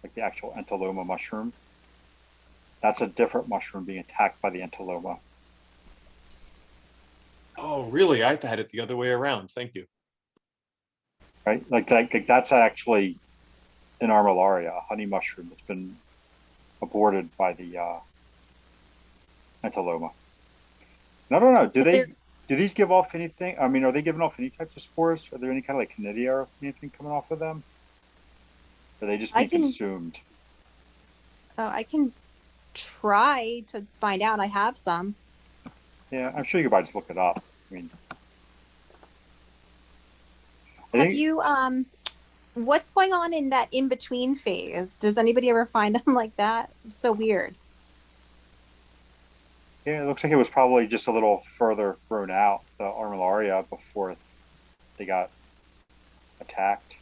like the actual Entaloma mushroom. That's a different mushroom being attacked by the Entaloma. Oh, really? I had it the other way around. Thank you. Right? Like that's actually an Armillaria, a honey mushroom that's been aborted by the Entaloma. And I don't know. Do these give off anything? I mean, are they giving off any types of spores? Are there any kind of like canidia or anything coming off of them? Or are they just being consumed? Oh, I can try to find out. I have some. Yeah, I'm sure you could probably just look it up. I mean, Have you what's going on in that in between phase? Does anybody ever find them like that? So weird. Yeah, it looks like it was probably just a little further grown out, the Armillaria, before they got attacked,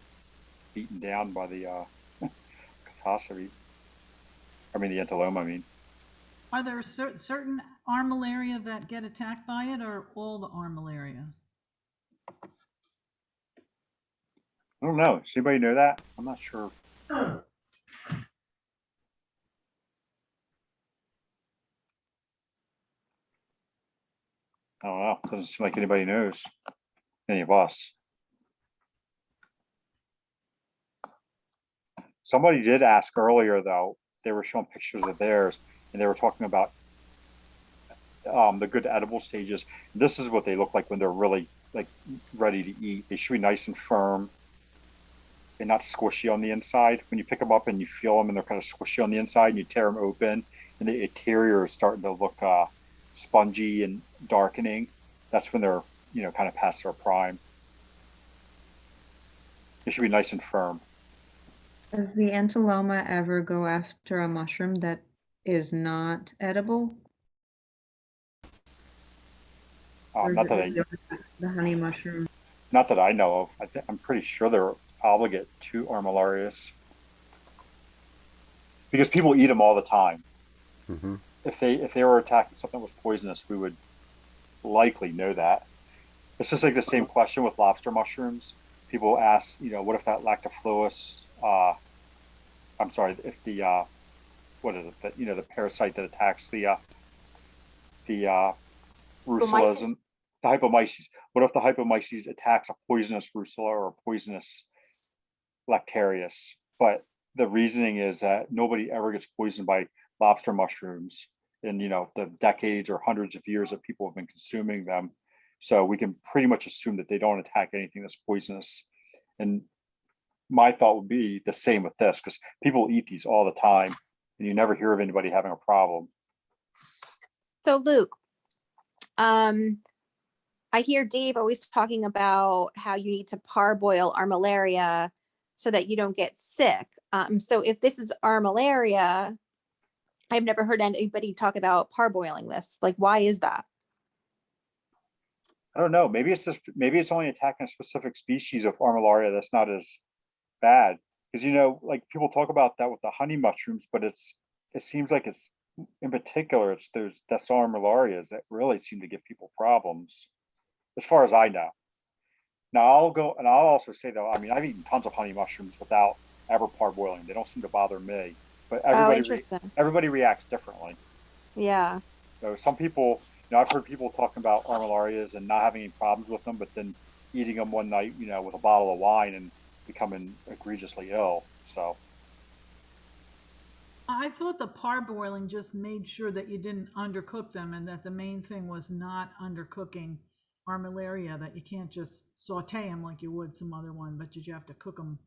beaten down by the Catastrophe. I mean, the Entaloma, I mean. Are there certain Armillaria that get attacked by it, or all the Armillaria? I don't know. Does anybody know that? I'm not sure. I don't know. Doesn't seem like anybody knows. Any of us. Somebody did ask earlier, though. They were showing pictures of theirs, and they were talking about the good edible stages. This is what they look like when they're really like ready to eat. They should be nice and firm. They're not squishy on the inside. When you pick them up and you feel them and they're kind of squishy on the inside, and you tear them open, and the interior is starting to look spongy and darkening. That's when they're kind of past their prime. They should be nice and firm. Does the Entaloma ever go after a mushroom that is not edible? Or is Not it that I, really the honey mushroom? not that I know of. I'm pretty sure they're obligate to Armillarius because people eat them all the time. Mm-hmm. If they were attacking something that was poisonous, we would likely know that. It's just like the same question with lobster mushrooms. People ask, what if that lactofluus, I'm sorry, if the, what is it, that, the parasite that attacks the Rucellas and the hypomyces. What if the hypomyces attacks a poisonous Rucella or a poisonous Lactarius? But the reasoning is that nobody ever gets poisoned by lobster mushrooms in the decades or hundreds of years that people have been consuming them. So we can pretty much assume that they don't attack anything that's poisonous. And my thought would be the same with this, because people eat these all the time and you never hear of anybody having a problem. So Luke, I hear Dave always talking about how you need to parboil Armillaria so that you don't get sick. So if this is Armillaria, I've never heard anybody talk about parboiling this. Like, why is that? I don't know. Maybe it's only attacking a specific species of Armillaria that's not as bad. Because like people talk about that with the honey mushrooms, but it seems like it's in particular there's Armillarias that really seem to give people problems, as far as I know. Now I'll also say though, I've eaten tons of honey mushrooms without ever parboiling. They don't seem to bother me, but everybody reacts differently. Yeah. So some people, I've heard people talking about Armillarias and not having any problems with them, but then eating them one night, with a bottle of wine and becoming egregiously ill. So I thought the parboiling just made sure that you didn't undercook them, and that the main thing was not undercooking Armillaria, that you can't just saute them like you would some other one, but you have to cook them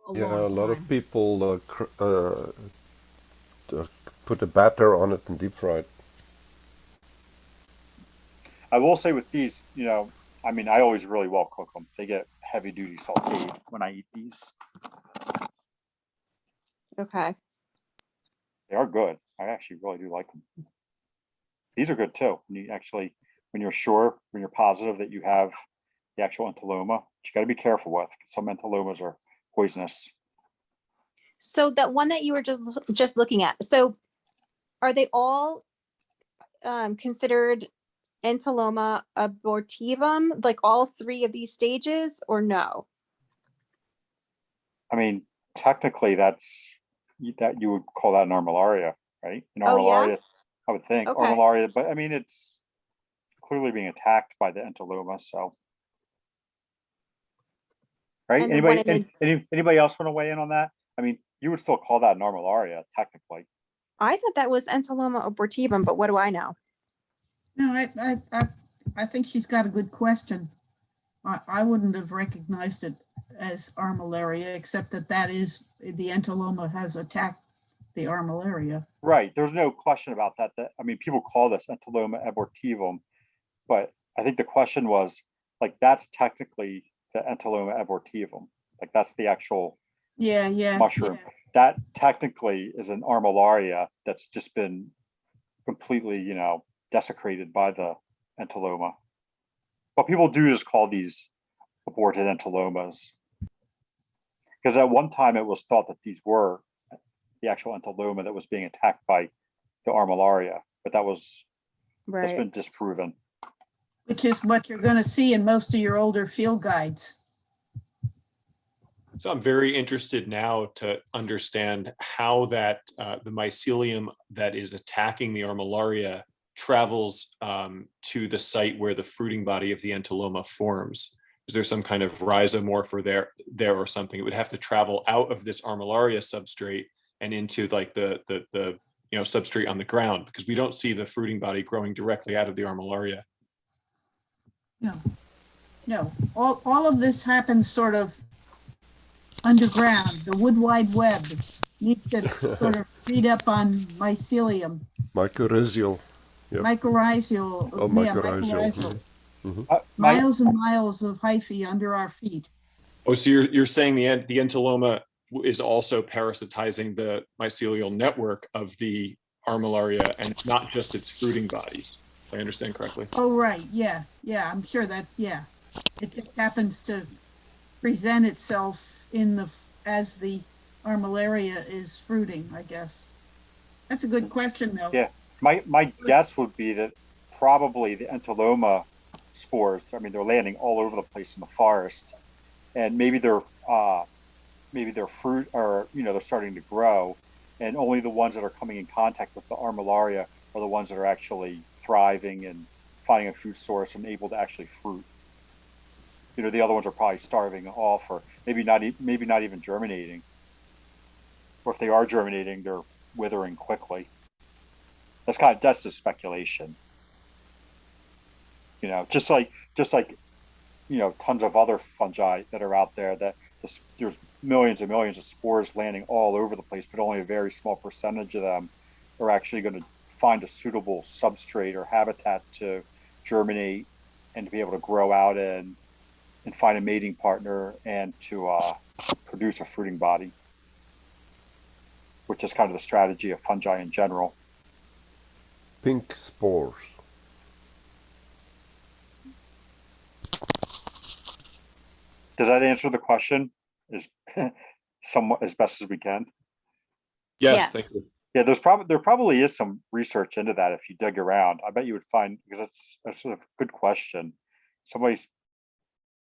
a lot of people put a batter on it and deep fry it. I will say with these, I always really well cook them. They get heavy duty sauteed when I eat these. Okay. They are good. I actually really do like them. These are good too. When you're positive that you have the actual Entaloma, you got to be careful with. Some Entalomas are poisonous. So that one that you were just looking at, so are they all considered Entaloma abortivum, like all three of these stages, or no? Technically that you would call that an Armillaria, right? An Armillaria, yeah? I would think. Okay. Armillaria, but it's clearly being attacked by the Entaloma, so. Right? Anybody else want to weigh in on that? You would still call that an Armillaria, technically. I thought that was Entaloma abortivum, but what do I know? No, I think she's got a good question. I wouldn't have recognized it as Armillaria, except that is the Entaloma has attacked the Armillaria. Right. There's no question about that. People call this Entaloma abortivum, but I think the question was that's technically the Entaloma abortivum. That's the actual mushroom. Yeah. That technically is an Armillaria that's just been completely, desecrated by the Entaloma. But people do just call these aborted Entalomas. Because at one time it was thought that these were the actual Entaloma that was being attacked by the Armillaria, but that's been disproven. Which is what you're going to see in most of your older field guides. So I'm very interested now to understand how that the mycelium that is attacking the Armillaria travels to the site where the fruiting body of the Entaloma forms. Is there some kind of rhizomorph there or something? It would have to travel out of this Armillaria substrate and into the substrate on the ground, because we don't see the fruiting body growing directly out of the Armillaria. No. All of this happens sort of underground. The wood wide web needs to sort of read up on mycelium. Mycorrhizal. Yep. Mycorrhizal. Mycorrhizal. Mm-hmm. Miles and miles of hyphae under our feet. Oh, so you're saying the Entaloma is also parasitizing the mycelial network of the Armillaria and not just its fruiting bodies, if I understand correctly. Oh, right, yeah, yeah, I'm sure that, yeah. It just happens to present itself in the, as the Armillaria is fruiting, I guess. That's a good question, though. Yeah, my guess would be that probably the Entaloma spores, I mean, they're landing all over the place in the forest, and maybe they're fruit, or they're starting to grow, and only the ones that are coming in contact with the Armillaria are the ones that are actually thriving and finding a food source and able to actually fruit. The other ones are probably starving off, or maybe not even germinating, or if they are germinating, they're withering quickly. That's just speculation. Just like tons of other fungi that are out there that there's millions and millions of spores landing all over the place, but only a very small percentage of them are actually going to find a suitable substrate or habitat to germinate and to be able to grow out in and find a mating partner and to produce a fruiting body, which is kind of the strategy of fungi in general. Pink spores. Does that answer the question? Is somewhat as best as we can? Yes, thank you. Yeah, there probably is some research into that if you dig around. I bet you would find, because that's a good question. Somebody's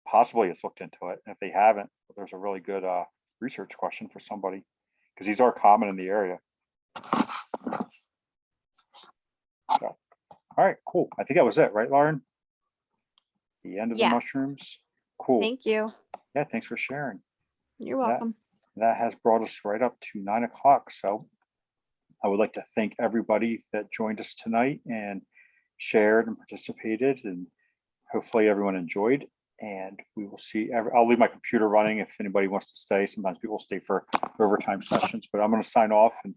possibly has looked into it. And if they haven't, there's a really good research question for somebody, because these are common in the area. So, all right, cool. I think that was it, right, Lauren? The end of the mushrooms. Cool. Thank you. Yeah, thanks for sharing. You're welcome. That has brought us right up to 9 o'clock. So I would like to thank everybody that joined us tonight and shared and participated, and hopefully everyone enjoyed. And we will see. I'll leave my computer running if anybody wants to stay. Sometimes people stay for overtime sessions, but I'm going to sign off and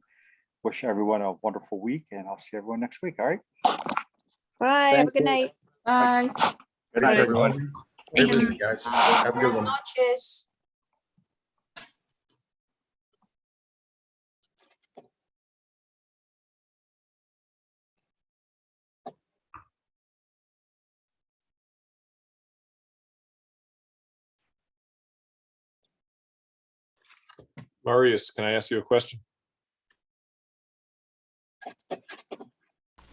wish everyone a wonderful week. And I'll see everyone next week. All right. Bye. Have a good night. Bye. Good night, everyone. Good evening, guys. Have a good one. Noches. Marius, can I ask you a question?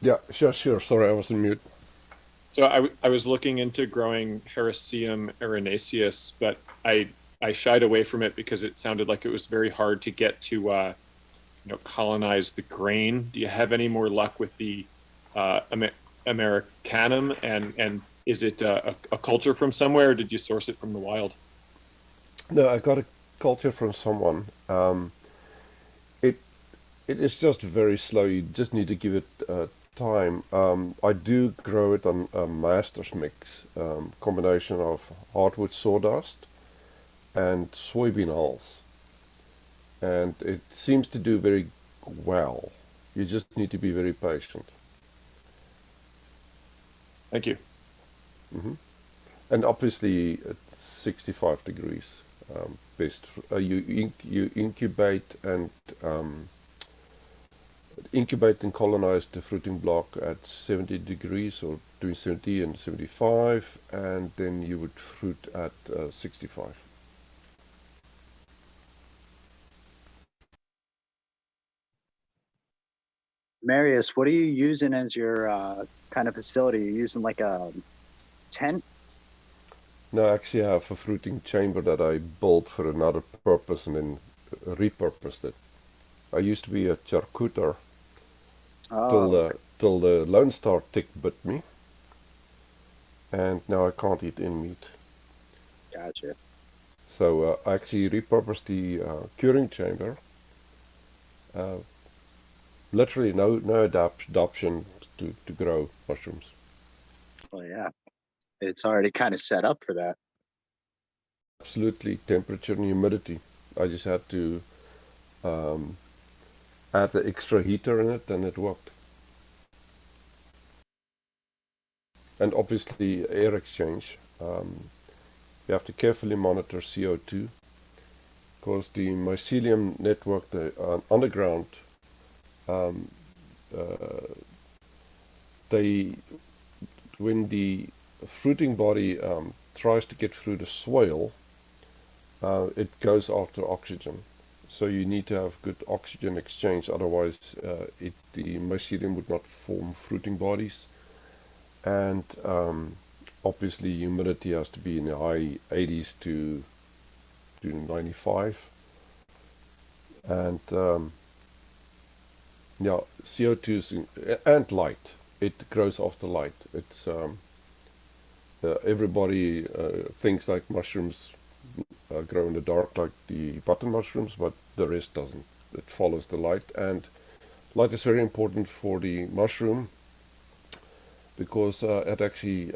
Yeah, sure. Sorry, I was on mute. So I was looking into growing Hericium erinaceus, but I shied away from it because it sounded like it was very hard to get to colonize the grain. Do you have any more luck with the Americanum, and is it a culture from somewhere, or did you source it from the wild? No, I got a culture from someone. It is just very slow. You just need to give it time. I do grow it on a master's mix, combination of hardwood sawdust and soybean hulls, and it seems to do very well. You just need to be very patient. Thank you. And obviously at 65 degrees best. You incubate and colonize the fruiting block at 70 degrees, or between 70 and 75, and then you would fruit at 65. Marius, what are you using as your kind of facility? Are you using like a tent? No, actually I have a fruiting chamber that I built for another purpose and then repurposed it. I used to be a charcuter till the Lone Star tick bit me, and now I can't eat any meat. Gotcha. So I actually repurposed the curing chamber. Literally no adoption to grow mushrooms. Well, yeah, it's already kind of set up for that. Absolutely, temperature and humidity. I just had to add the extra heater in it, and it worked. And obviously air exchange. You have to carefully monitor CO2 because the mycelium network, the underground, when the fruiting body tries to get through the soil, it goes after oxygen. So you need to have good oxygen exchange, otherwise the mycelium would not form fruiting bodies. And obviously humidity has to be in the high 80s to 95. And yeah, CO2 is and light. It grows after light. It's everybody thinks like mushrooms grow in the dark like the button mushrooms, but the rest doesn't. It follows the light, and light is very important for the mushroom because it actually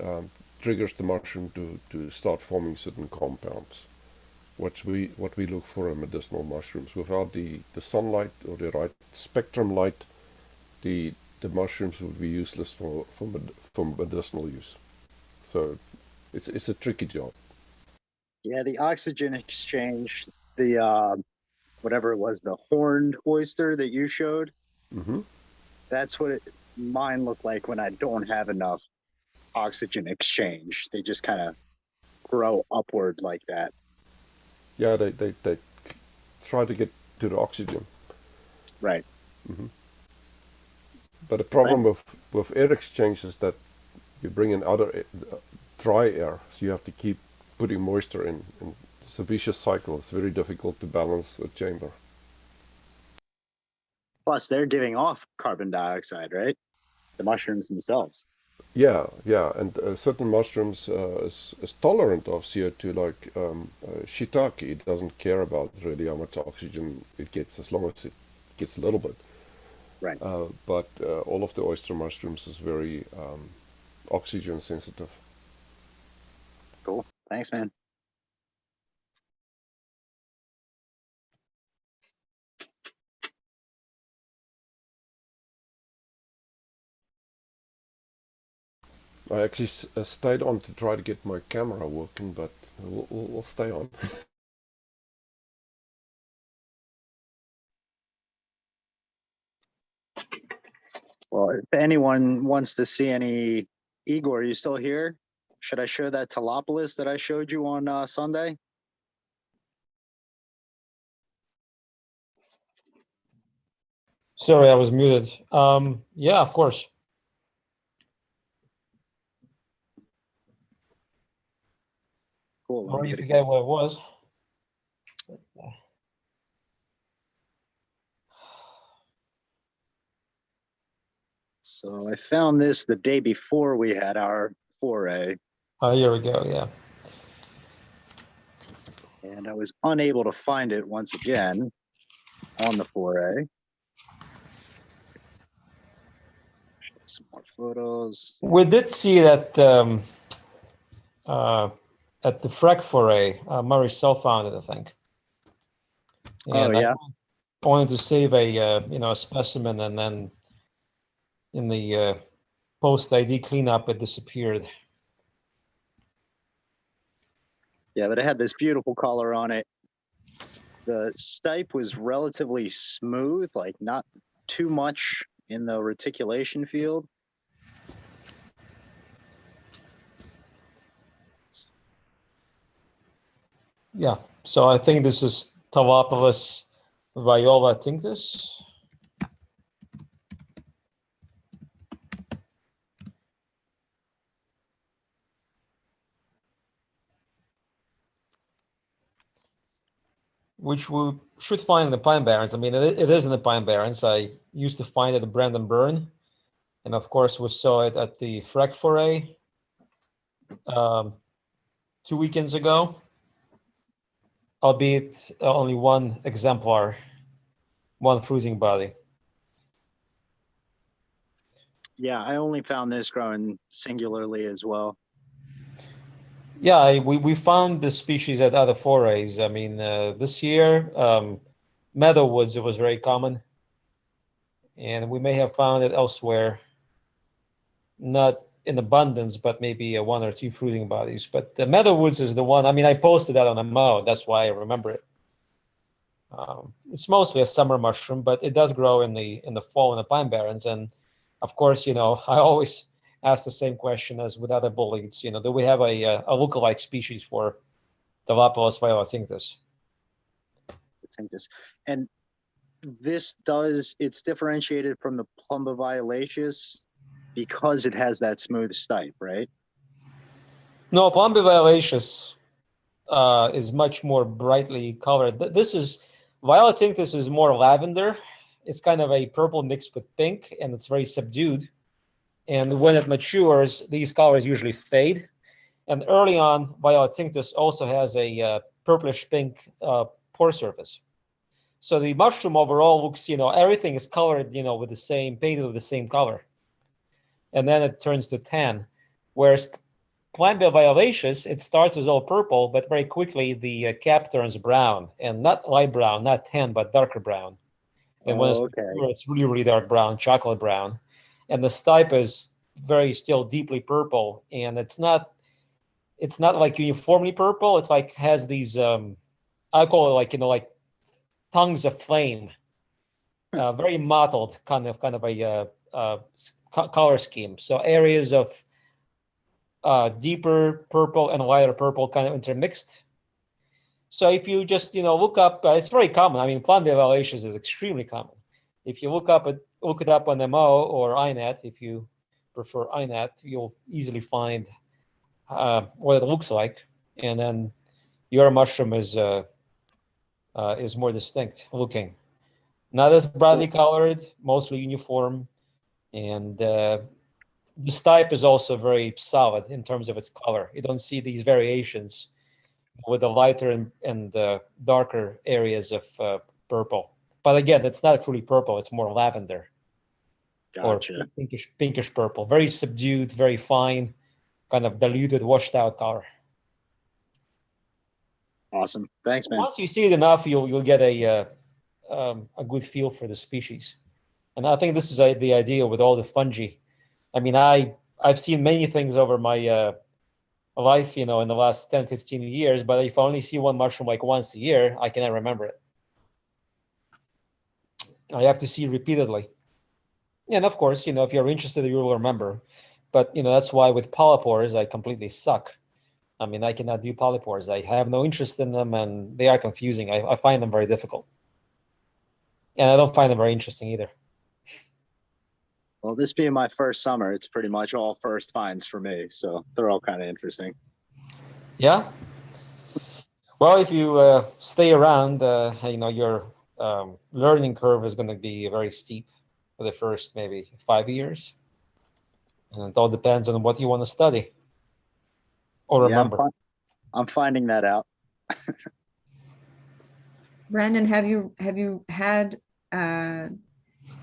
triggers the mushroom to start forming certain compounds, what we look for in medicinal mushrooms. Without the sunlight or the right spectrum light, the mushrooms would be useless for medicinal use. So it's a tricky job. Yeah, the oxygen exchange, the whatever it was, the horned oyster that you showed. Mm-hmm. That's what mine look like when I don't have enough oxygen exchange. They just kind of grow upward like that. Yeah, they try to get to the oxygen. Right. Mm-hmm. But the problem with air exchange is that you bring in other dry air, so you have to keep putting moisture in. And it's a vicious cycle. It's very difficult to balance a chamber. Plus, they're giving off carbon dioxide, right? The mushrooms themselves. Yeah, and certain mushrooms is tolerant of CO2, like shiitake. It doesn't care about really how much oxygen it gets, as long as it gets a little bit. Right. But all of the oyster mushrooms is very oxygen sensitive. Cool. Thanks, man. I actually stayed on to try to get my camera working, but we'll stay on. Well, if anyone wants to see any Igor, are you still here? Should I show that Talopolis that I showed you on Sunday? Sorry, I was muted. Yeah, of course. Cool. I already forget what it was. So I found this the day before we had our foray. Oh, here we go, yeah. And I was unable to find it once again on the foray. Some more photos. We did see that at the Frag foray, Murray Self found it, I think. And yeah. I wanted to save a a specimen, and then in the post ID cleanup, it disappeared. Yeah, but it had this beautiful color on it. The stipe was relatively smooth, like not too much in the reticulation field. Yeah, so I think this is Talopolis viola tinctus. Which we should find in the Pine Barrens. I mean, it is in the Pine Barrens. I used to find it at Brandon Burn. And of course, we saw it at the Frag foray 2 weekends ago, albeit only one exemplar, one fruiting body. Yeah, I only found this growing singularly as well. Yeah, we found the species at other forays. I mean, this year, meadowwoods, it was very common. And we may have found it elsewhere, not in abundance, but maybe one or two fruiting bodies. But the meadowwoods is the one. I mean, I posted that on a Mo. That's why I remember it. It's mostly a summer mushroom, but it does grow in the fall in the pine barrens. And of course, I always ask the same question as with other boletes. Do we have a lookalike species for Dilopilus violatinctus? And it's differentiated from the Plumba violaceus because it has that smooth stipe, right? No, Plumba violaceus is much more brightly colored. Violatinctus is more lavender. It's kind of a purple mixed with pink, and it's very subdued. And when it matures, these colors usually fade. And early on, Violatinctus also has a purplish pink pore surface. So the mushroom overall looks, everything is colored, with the same, painted with the same color. And then it turns to tan. Whereas Plumba violaceus, it starts as all purple, but very quickly the cap turns brown, and not light brown, not tan, but darker brown. And when it's really, really dark brown, chocolate brown. And the stipe is still deeply purple, and it's not like uniformly purple. It's like has these I call it like tongues of flame, very mottled kind of a color scheme. So areas of deeper purple and lighter purple kind of intermixed. So if you just look up, it's very common. I mean, Plumba violaceus is extremely common. If you look it up on the Mo or INET, if you prefer INET, you'll easily find what it looks like, and then your mushroom is more distinct looking, not as brightly colored, mostly uniform, and the stipe is also very solid in terms of its color. You don't see these variations with the lighter and the darker areas of purple. But again, it's not truly purple; it's more lavender. Gotcha. Or pinkish purple, very subdued, very fine, kind of diluted, washed out color. Awesome. Thanks, man. Once you see it enough, you'll get a good feel for the species. And I think this is the idea with all the fungi. I mean, I've seen many things over my life, in the last 10, 15 years, but if I only see one mushroom like once a year, I cannot remember it. I have to see repeatedly. And of course, if you're interested, you will remember. But, that's why with polypores, I completely suck. I mean, I cannot do polypores. I have no interest in them, and they are confusing. I find them very difficult. And I don't find them very interesting either. Well, this being my first summer, it's pretty much all first finds for me. So they're all kind of interesting. Yeah. Well, if you stay around, your learning curve is going to be very steep for the first maybe 5 years. And it all depends on what you want to study or remember. Yeah, I'm finding that out. Brandon, have you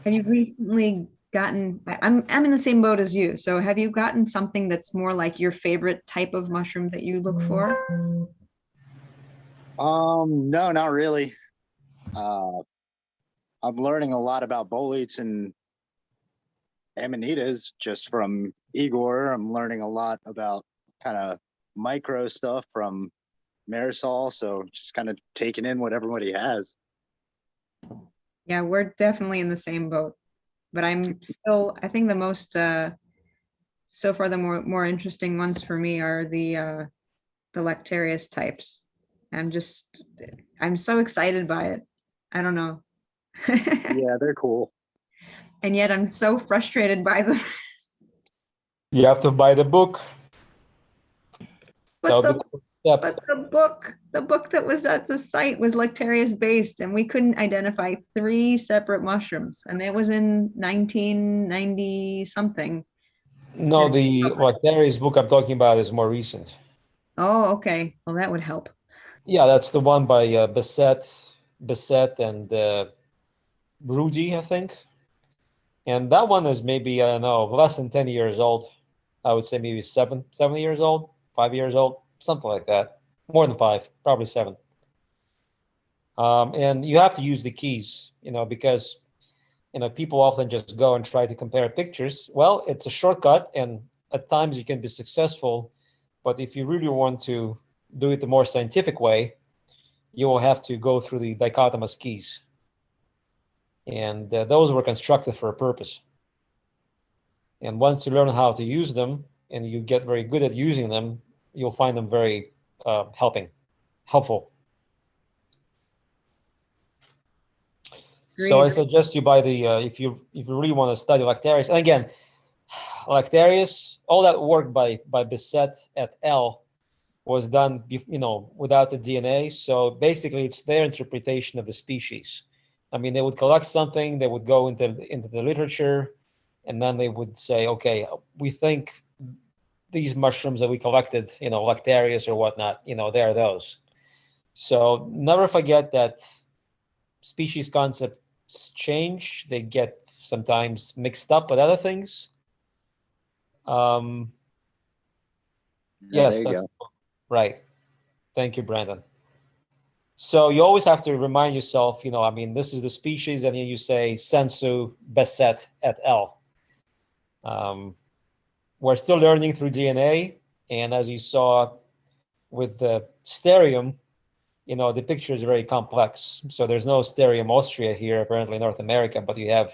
recently gotten, I'm in the same boat as you. So have you gotten something that's more like your favorite type of mushroom that you look for? No, not really. I'm learning a lot about boletes and amanitas just from Igor. I'm learning a lot about kind of micro stuff from Marisol. So just kind of taking in what everybody has. Yeah, we're definitely in the same boat, but I think the most, so far the more interesting ones for me are the Lectarius types. I'm so excited by it. I don't know. Yeah, they're cool. And yet I'm so frustrated by them. You have to buy the book. But the book that was at the site was Lectarius based, and we couldn't identify 3 separate mushrooms, and it was in 1990 something. No, the Lectarius book I'm talking about is more recent. Oh, okay. Well, that would help. Yeah, that's the one by Bissett and Rudy, I think. And that one is maybe, I don't know, less than 10 years old. I would say maybe 7 years old, 5 years old, something like that. More than 5, probably 7. And you have to use the keys, because, people often just go and try to compare pictures. Well, it's a shortcut, and at times you can be successful, but if you really want to do it the more scientific way, you will have to go through the dichotomous keys. And those were constructed for a purpose. And once you learn how to use them and you get very good at using them, you'll find them very helpful. So I suggest you buy the, if you really want to study Lactarius. And again, Lactarius, all that work by Bisset et al. Was done, without the DNA. So basically, it's their interpretation of the species. I mean, they would collect something, they would go into the literature, and then they would say, okay, we think these mushrooms that we collected, Lactarius or whatnot, they're those. So never forget that species concepts change. They get sometimes mixed up with other things. Yes, that's right. Thank you, Brandon. So you always have to remind yourself, this is the species, and then you say Sensu, Bisset et al. We're still learning through DNA, and as you saw with the Sterium, the picture is very complex. So there's no Sterium austria here, apparently in North America, but you have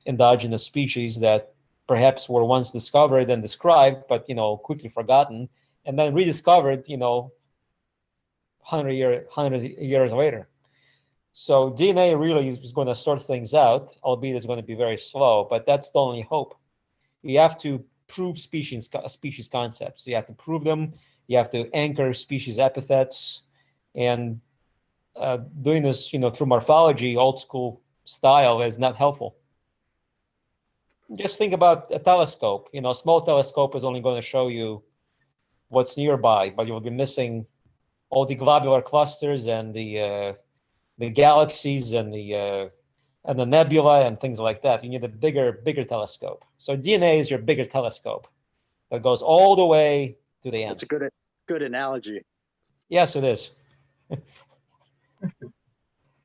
endogenous species that perhaps were once discovered and described, but quickly forgotten, and then rediscovered, 100 years later. So DNA really is going to sort things out, albeit it's going to be very slow, but that's the only hope. You have to prove species concepts. You have to prove them. You have to anchor species epithets, and doing this, through morphology, old school style, is not helpful. Just think about a telescope. A small telescope is only going to show you what's nearby, but you'll be missing all the globular clusters and the galaxies and the nebula and things like that. You need a bigger telescope. So DNA is your bigger telescope that goes all the way to the end. That's a good analogy. Yes, it is.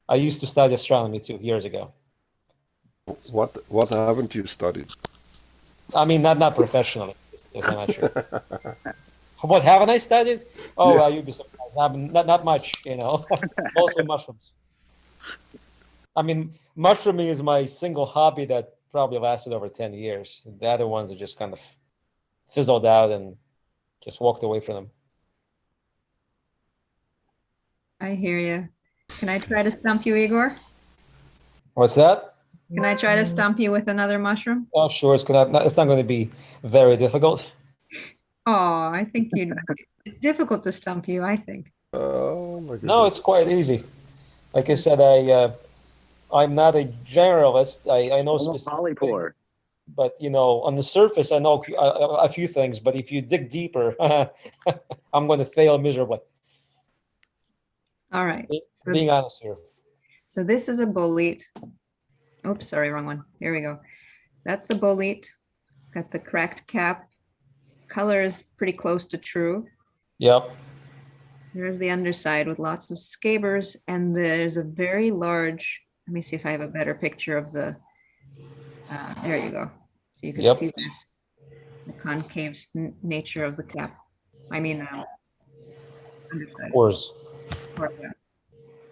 I used to study astronomy 2 years ago. What haven't you studied? I mean, not professionally. I'm not sure. What haven't I studied? Oh, Yeah. you'd be surprised. Not much, mostly mushrooms. I mean, mushrooming is my single hobby that probably lasted over 10 years. The other ones are just kind of fizzled out and just walked away from them. I hear you. Can I try to stump you, Igor? What's that? Can I try to stump you with another mushroom? Oh, sure. It's not going to be very difficult. Oh, I think it's difficult to stump you, I think. Oh my goodness. No, it's quite easy. Like I said, I'm not a generalist. I know specific, but on the surface, I know a few things. But if you dig deeper, I'm going to fail miserably. All right. Being honest here. So this is a bolete. Oops, sorry, wrong one. Here we go. That's the bolete. Got the cracked cap. Color is pretty close to true. Yep. There's the underside with lots of scabers, and there's a very large, let me see if I have a better picture of the, there you go. So you can see this, the concave nature of the cap. I mean, underside. Pores.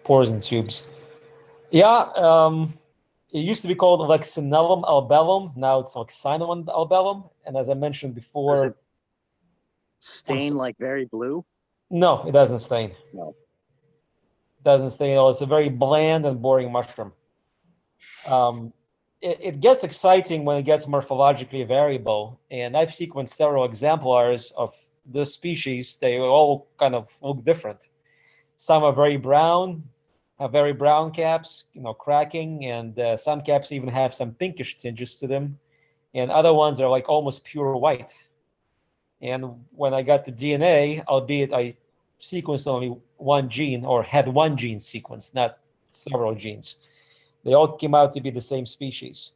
Pores and tubes. Yeah, it used to be called Lexinellum albellum. Now it's Lexinellum albellum. And as I mentioned before, does it stain like very blue? No, it doesn't stain. No. It doesn't stain at all. It's a very bland and boring mushroom. It gets exciting when it gets morphologically variable. And I've sequenced several exemplars of this species. They all kind of look different. Some are very brown, have very brown caps, cracking, and some caps even have some pinkish tinges to them. And other ones are like almost pure white. And when I got the DNA, albeit I sequenced only one gene, or had one gene sequenced, not several genes, they all came out to be the same species.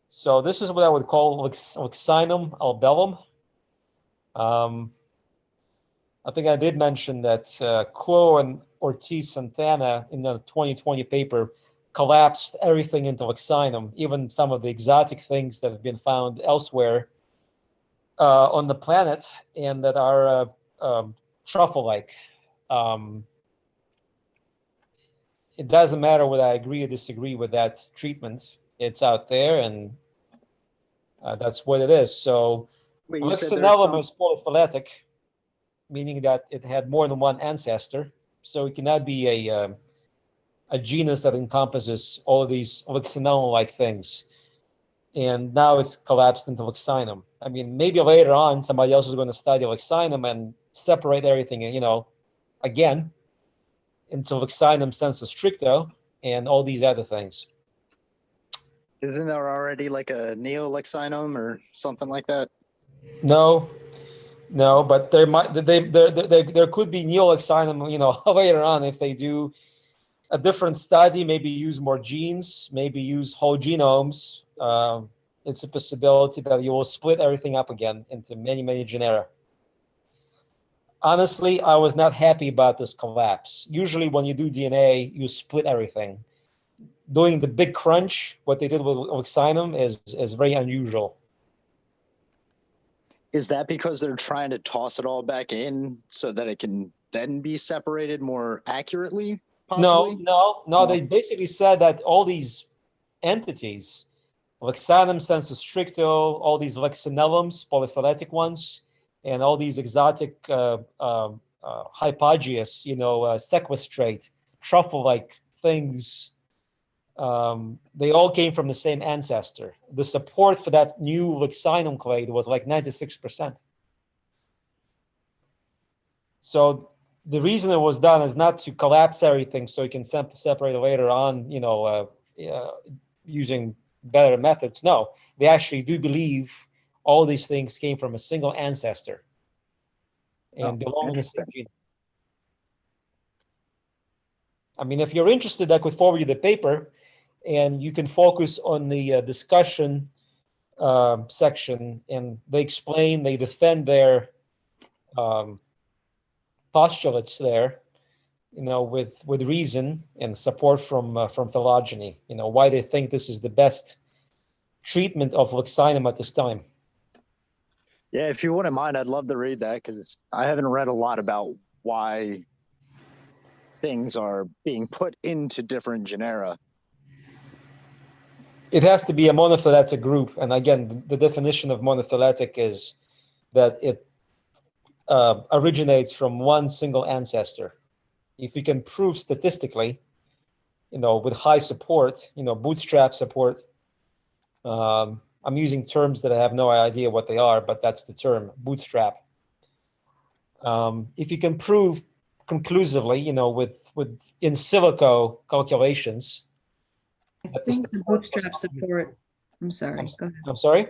So this is what I would call Lexinum albellum. I think I did mention that Quo and Ortiz Santana in the 2020 paper collapsed everything into Lexinum, even some of the exotic things that have been found elsewhere on the planet and that are truffle-like. It doesn't matter whether I agree or disagree with that treatment. It's out there, and that's what it is. So Wait, you said there's Lexinellum some- is polyphyletic, meaning that it had more than one ancestor. So it cannot be a genus that encompasses all of these Lexinellum-like things. And now it's collapsed into Lexinum. I mean, maybe later on somebody else is going to study Lexinum and separate everything, again, into Lexinum sensu stricto and all these other things. Isn't there already like a Neolexinum or something like that? No, but there could be Neolexinum, later on if they do a different study, maybe use more genes, maybe use whole genomes. It's a possibility that you will split everything up again into many, many genera. Honestly, I was not happy about this collapse. Usually when you do DNA, you split everything. Doing the big crunch, what they did with Lexinum is very unusual. Is that because they're trying to toss it all back in so that it can then be separated more accurately? Possibly? No. They basically said that all these entities, Lexinum sensu stricto, all these Lexinellums, polyphyletic ones, and all these exotic hypogeous, sequestrate, truffle-like things, they all came from the same ancestor. The support for that new Lexinum clade was like 96%. So the reason it was done is not to collapse everything so you can separate it later on, using better methods. No, they actually do believe all these things came from a single ancestor and belong in the same gene. I mean, if you're interested, I could forward you the paper and you can focus on the discussion section, and they defend their postulates there, with reason and support from phylogeny, why they think this is the best treatment of Lexinum at this time. Yeah, if you wouldn't mind, I'd love to read that because I haven't read a lot about why things are being put into different genera. It has to be a monophyletic group. And again, the definition of monophyletic is that it originates from one single ancestor. If we can prove statistically, with high support, bootstrap support, I'm using terms that I have no idea what they are, but that's the term, bootstrap. If you can prove conclusively, with in silico calculations. I think the bootstrap support, I'm sorry, go ahead. I'm sorry?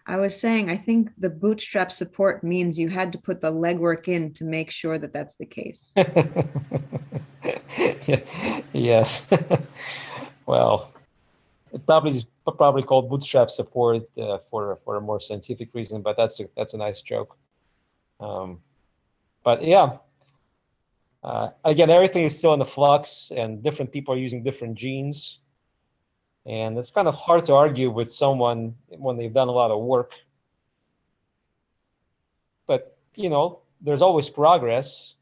I was saying, I think the bootstrap support means you had to put the legwork in to make sure that that's the case. Yes. Well, it probably called bootstrap support for a more scientific reason, but that's a nice joke. But yeah, again, everything is still in the flux, and different people are using different genes, and it's kind of hard to argue with someone when they've done a lot of work. But there's always progress.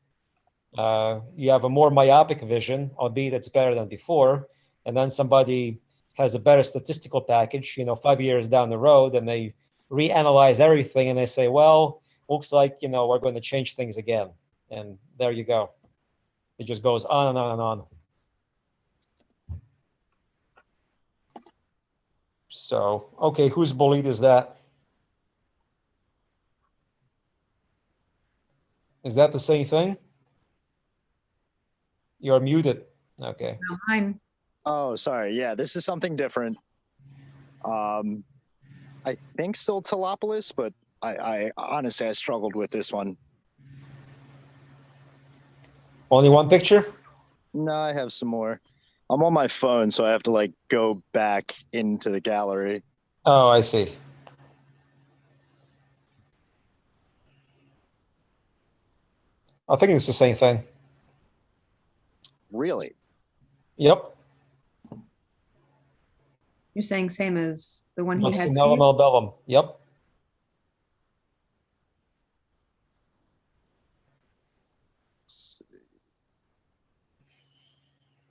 You have a more myopic vision, albeit it's better than before, and then somebody has a better statistical package, 5 years down the road, and they reanalyze everything and they say, well, looks like, we're going to change things again. And there you go. It just goes on and on and on. So, okay, whose bolete is that? Is that the same thing? You're muted. Okay. Not mine. Oh, sorry. Yeah, this is something different. I think still Telopolis, but I honestly, I struggled with this one. Only one picture? No, I have some more. I'm on my phone, so I have to go back into the gallery. Oh, I see. I think it's the same thing. Really? Yep. You're saying same as the one he had. Lexinellum albellum. Yep.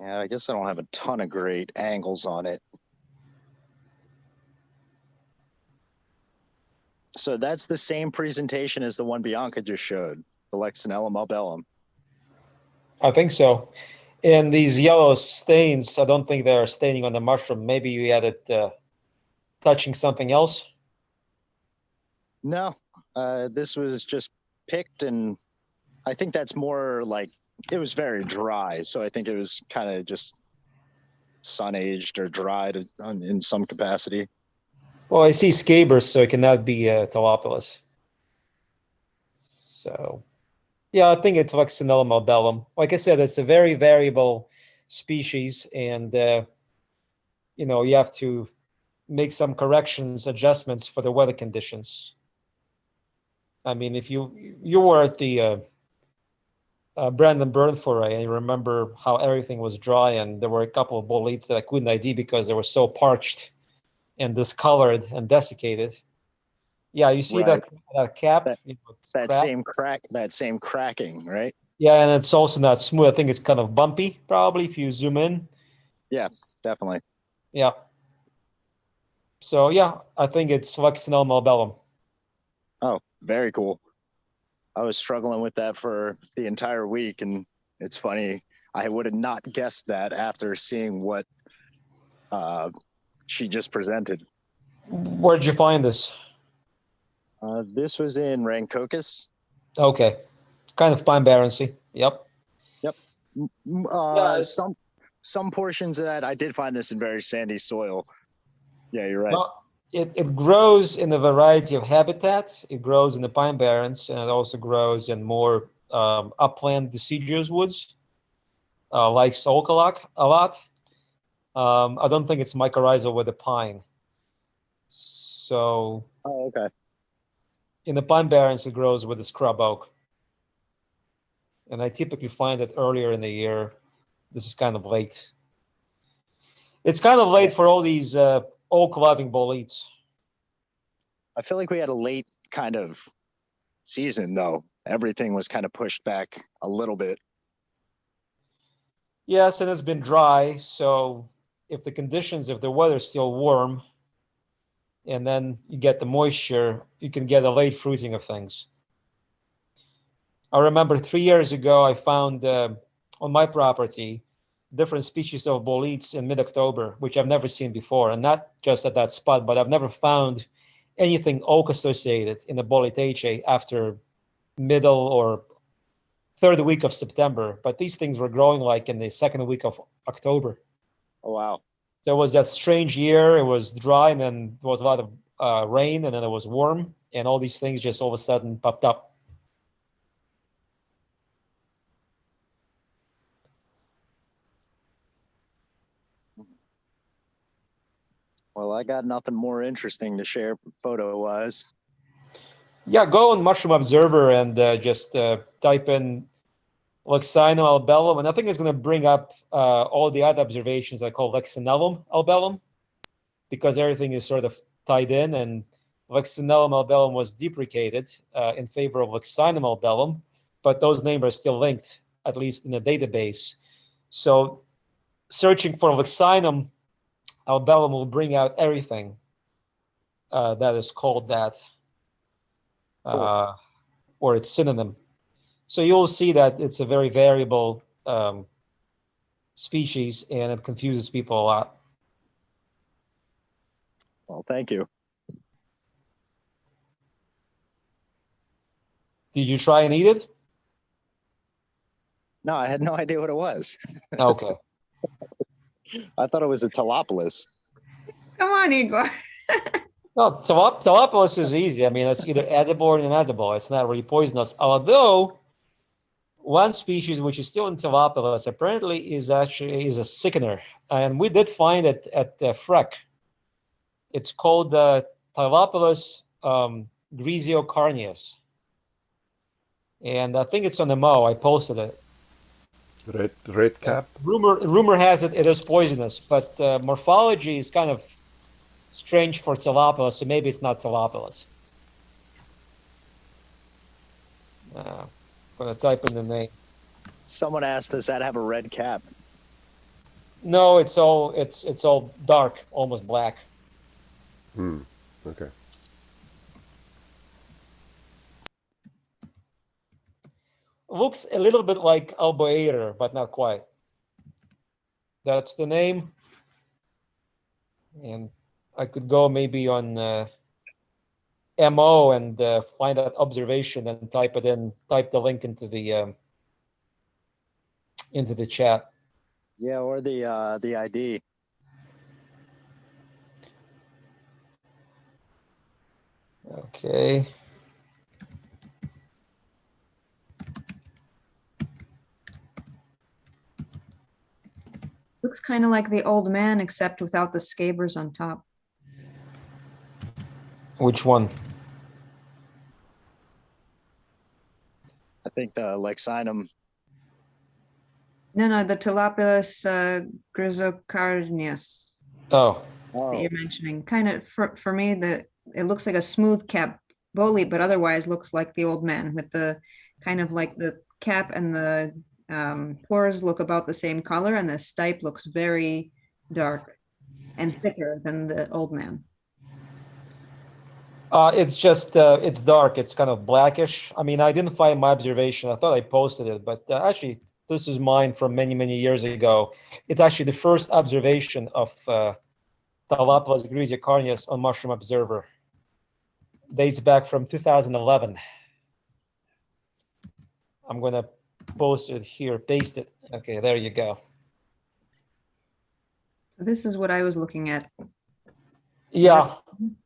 Yeah, I guess I don't have a ton of great angles on it. So that's the same presentation as the one Bianca just showed, the Lexinellum albellum. I think so. And these yellow stains, I don't think they're staining on the mushroom. Maybe you had it touching something else. No, this was just picked, and I think that's more like, it was very dry. So I think it was kind of just sun aged or dried in some capacity. Well, I see scabers, so it cannot be Talopolis. So, yeah, I think it's Lexinellum albellum. Like I said, it's a very variable species, and you know, you have to make some corrections, adjustments for the weather conditions. I mean, if you were at the Brandon Burn foray, and you remember how everything was dry, and there were a couple of boletes that I couldn't ID because they were so parched and discolored and desiccated. Yeah, you see Right. that cap? That, you know, it's that cracked. same cracking, right? Yeah, and it's also not smooth. I think it's kind of bumpy, probably, if you zoom in. Yeah, definitely. Yeah. So, yeah, I think it's Lexinellum albellum. Oh, very cool. I was struggling with that for the entire week, and it's funny. I would have not guessed that after seeing what she just presented. Where did you find this? This was in Rancocas. Okay. Kind of pine barrensy. Yep. Yep. Some portions of that, I did find this in very sandy soil. Yeah, you're right. Well, it grows in a variety of habitats. It grows in the pine barrens, and it also grows in more upland deciduous woods, like Solkalak a lot. I don't think it's mycorrhizal with the pine. So. Oh, okay. In the pine barrens, it grows with the scrub oak. And I typically find it earlier in the year. This is kind of late. It's kind of late for all these oak-loving boletes. I feel like we had a late kind of season, though. Everything was kind of pushed back a little bit. Yes, and it's been dry. So if the weather's still warm, and then you get the moisture, you can get a late fruiting of things. I remember 3 years ago, I found on my property different species of boletes in mid-October, which I've never seen before. And not just at that spot, but I've never found anything oak associated in the boletaceae after middle or third week of September. But these things were growing like in the second week of October. Oh, wow. There was that strange year. It was dry, and then there was a lot of rain, and then it was warm, and all these things just all of a sudden popped up. Well, I got nothing more interesting to share photo-wise. Yeah, go on Mushroom Observer and just type in Lexinellum albellum, and I think it's going to bring up all the other observations I call Lexinellum albellum, because everything is sort of tied in, and Lexinellum albellum was deprecated in favor of Lexinum albellum, but those names are still linked, at least in the database. So searching for Lexinum albellum will bring out everything that is called that, or its synonym. So you'll see that it's a very variable species, and it confuses people a lot. Well, thank you. Did you try and eat it? No, I had no idea what it was. Okay. I thought it was a Talopolis. Come on, Igor. No, Talopolis is easy. I mean, it's either edible or inedible. It's not really poisonous. Although one species which is still in Talopolis apparently is a sickener, and we did find it at Freck. It's called Talopolis griseocarneus, and I think it's on the Mo. I posted it. Red cap. Rumor has it is poisonous, but morphology is kind of strange for Talopolis, so maybe it's not Talopolis. I'm gonna type in the name. Someone asked, does that have a red cap? No, it's all dark, almost black. Okay. Looks a little bit like Alboater, but not quite. That's the name. And I could go maybe on MO and find that observation and type the link into the chat. Yeah, or the ID. Okay. Looks kind of like the old man, except without the scabers on top. Which one? I think the Lexinum. No, the Tilapilus grisocarnius Oh. that you're mentioning. Kind of, for me, it looks like a smooth cap bolete, but otherwise looks like the old man with the kind of like the cap and the pores look about the same color, and the stipe looks very dark and thicker than the old man. It's just, it's dark. It's kind of blackish. I mean, I didn't find my observation. I thought I posted it, but actually, this is mine from many, many years ago. It's actually the first observation of Tilapilus grisocarnius on Mushroom Observer. Dates back from 2011. I'm going to post it here, paste it. Okay, there you go. So this is what I was looking at. Yeah.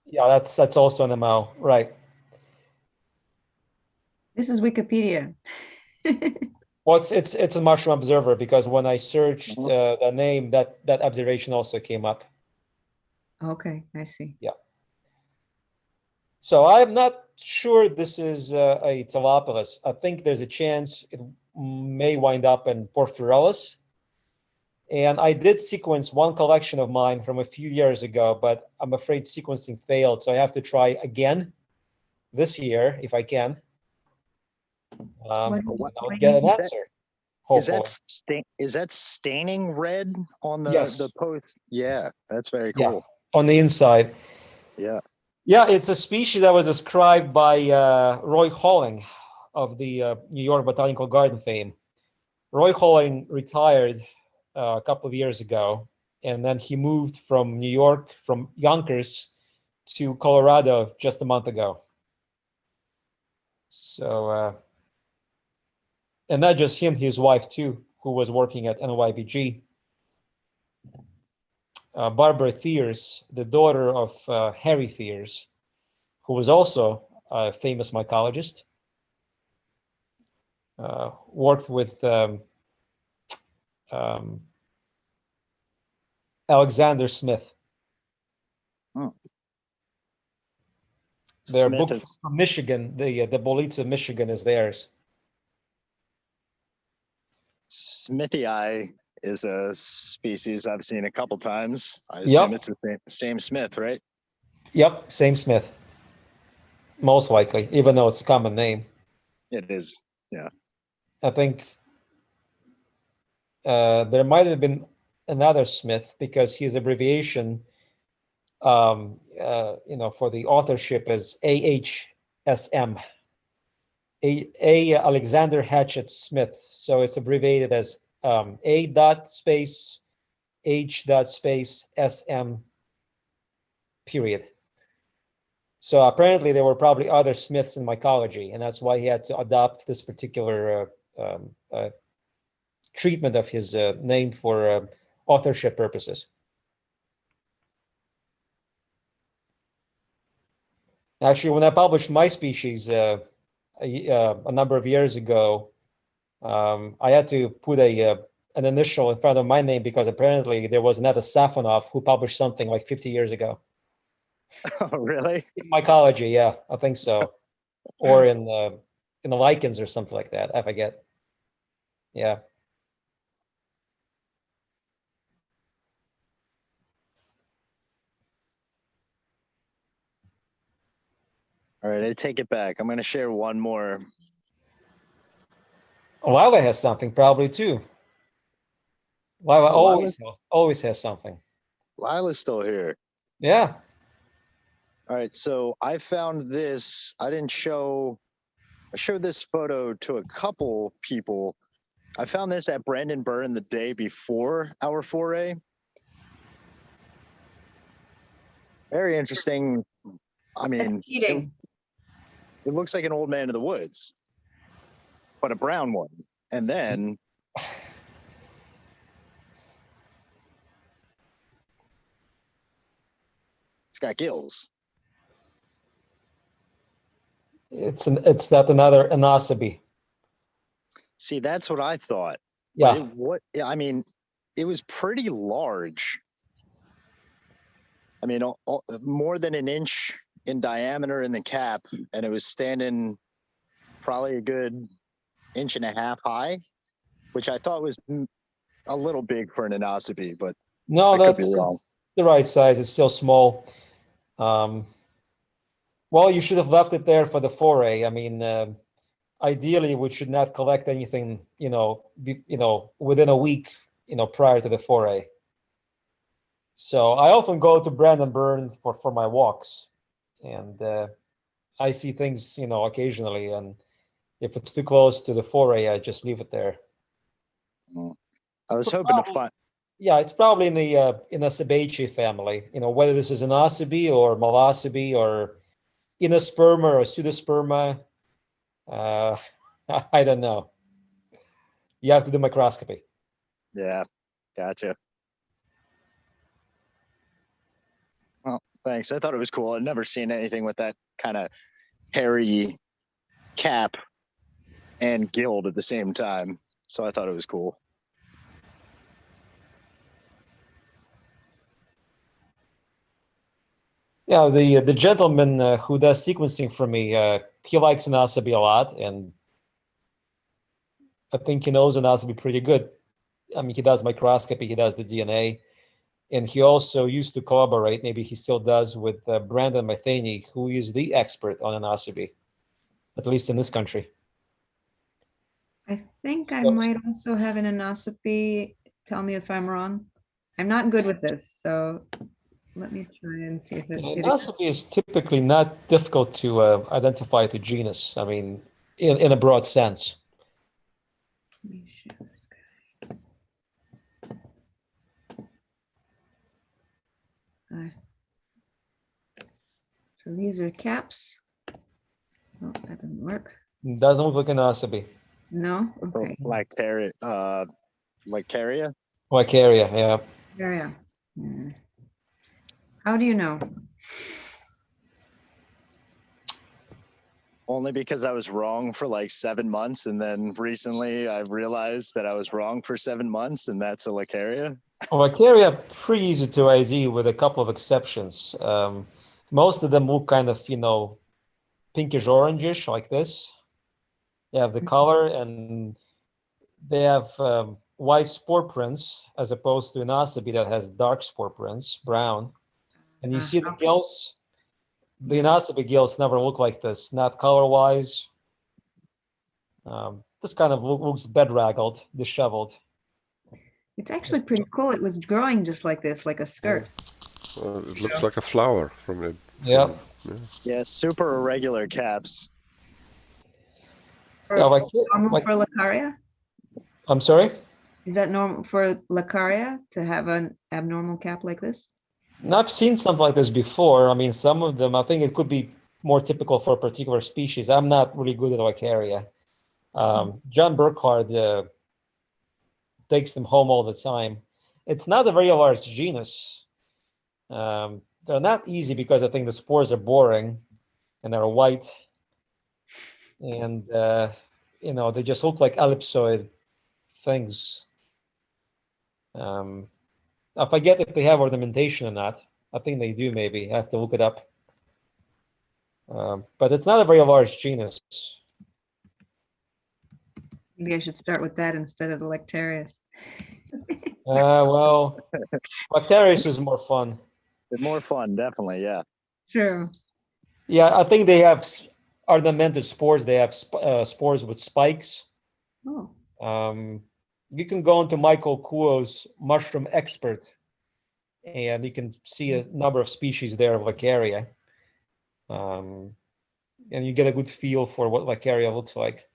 Yeah, that's also an MO, right? This is Wikipedia. Well, it's a Mushroom Observer, because when I searched the name, that observation also came up. Okay, I see. Yeah. So I'm not sure this is a Tilapilus. I think there's a chance it may wind up in Porphyrolis. And I did sequence one collection of mine from a few years ago, but I'm afraid sequencing failed. So I have to try again this year if I can. I'll get an answer. Is that staining red on the Yes. the post? Yeah, that's very cool. Yeah, on the inside. Yeah. Yeah, it's a species that was described by Roy Holling of the New York Botanical Garden fame. Roy Holling retired a couple of years ago, and then he moved from New York, from Yonkers to Colorado just a month ago. So, and not just him, his wife too, who was working at NYBG. Barbara Thiers, the daughter of Harry Thiers, who was also a famous mycologist, worked with Alexander Smith. Their book from Michigan, the Boletes of Michigan, is theirs. Smithii is a species I've seen a couple times. I Yep. assume it's the same Smith, right? Yep, same Smith. Most likely, even though it's a common name. It is, yeah. I think there might have been another Smith, because his abbreviation, for the authorship is AHSM. A Alexander Hatchett Smith. So it's abbreviated as A dot space H dot space SM period. So apparently there were probably other Smiths in mycology, and that's why he had to adopt this particular treatment of his name for authorship purposes. Actually, when I published my species a number of years ago, I had to put an initial in front of my name, because apparently there was another Safonov who published something like 50 years ago. Oh, really? In mycology, yeah, I think so. Or in the lichens or something like that. I forget. Yeah. All right, I take it back. I'm going to share one more. Lila has something probably too. Lila Oh, always has something. Lila's still here. Yeah. All right, so I found this. I showed this photo to a couple people. I found this at Brandon Byrne the day before our foray. Very interesting. I mean, cheating. it looks like an old man of the woods, but a brown one. And then it's got gills. It's not another Anasabi. See, that's what I thought. Yeah. I mean, it was pretty large. I mean, more than an inch in diameter in the cap, and it was standing probably a good inch and a half high, which I thought was a little big for an Anasabi, but No, I could be that's wrong. it's the right size. It's still small. Well, you should have left it there for the foray. I mean, ideally, we should not collect anything, within a week, prior to the foray. So I often go to Brandon Byrne for my walks, and I see things, occasionally. And if it's too close to the foray, I just leave it there. I was hoping to find. Yeah, it's probably in the Sebaceae family. Whether this is an Asabi or Malasabi or Inosperma or Pseudosperma, I don't know. You have to do microscopy. Yeah, gotcha. Well, thanks. I thought it was cool. I'd never seen anything with that kind of hairy cap and gild at the same time. So I thought it was cool. Yeah, the gentleman who does sequencing for me, he likes Anasabi a lot, and I think he knows Anasabi pretty good. I mean, he does microscopy, he does the DNA, and he also used to collaborate, maybe he still does, with Brandon Matheny, who is the expert on Anasabi, at least in this country. I think I might also have an anosopy. Tell me if I'm wrong. I'm not good with this, so let me try and see if it is. Anosopy is typically not difficult to identify to genus. I mean, in a broad sense. Let me share this guy. So these are caps. Oh, that doesn't work. It doesn't look like an Asabi. No? Okay. Lactaria. Licaria, yeah. Lactaria. Yeah. How do you know? Only because I was wrong for like 7 months, and then recently I realized that I was wrong for 7 months, and that's a Licaria. Licaria, pretty easy to ID with a couple of exceptions. Most of them look kind of, pinkish orangish like this. They have the color, and they have white spore prints as opposed to an Asabi that has dark spore prints, brown. And you see the gills. The Anasabi gills never look like this, not color-wise. This kind of looks bedraggled, disheveled. It's actually pretty cool. It was growing just like this, like a skirt. It looks like a flower from it. Yeah. Yeah, super irregular caps. Normal for Licaria? I'm sorry? Is that normal for Licaria to have an abnormal cap like this? I've seen something like this before. I mean, some of them, I think it could be more typical for a particular species. I'm not really good at Licaria. John Burkhardt takes them home all the time. It's not a very large genus. They're not easy because I think the spores are boring and they're white. And, they just look like ellipsoid things. I forget if they have ornamentation or not. I think they do, maybe. I have to look it up. But it's not a very large genus. Maybe I should start with that instead of the Lactarius. Well, Quetnarius is more fun. It's more fun, definitely, yeah. True. Yeah, I think they have ornamented spores. They have spores with spikes. Oh. you can go into Michael Kuo's Mushroom Expert, and you can see a number of species there of Lacaria. And you get a good feel for what Lacaria looks like.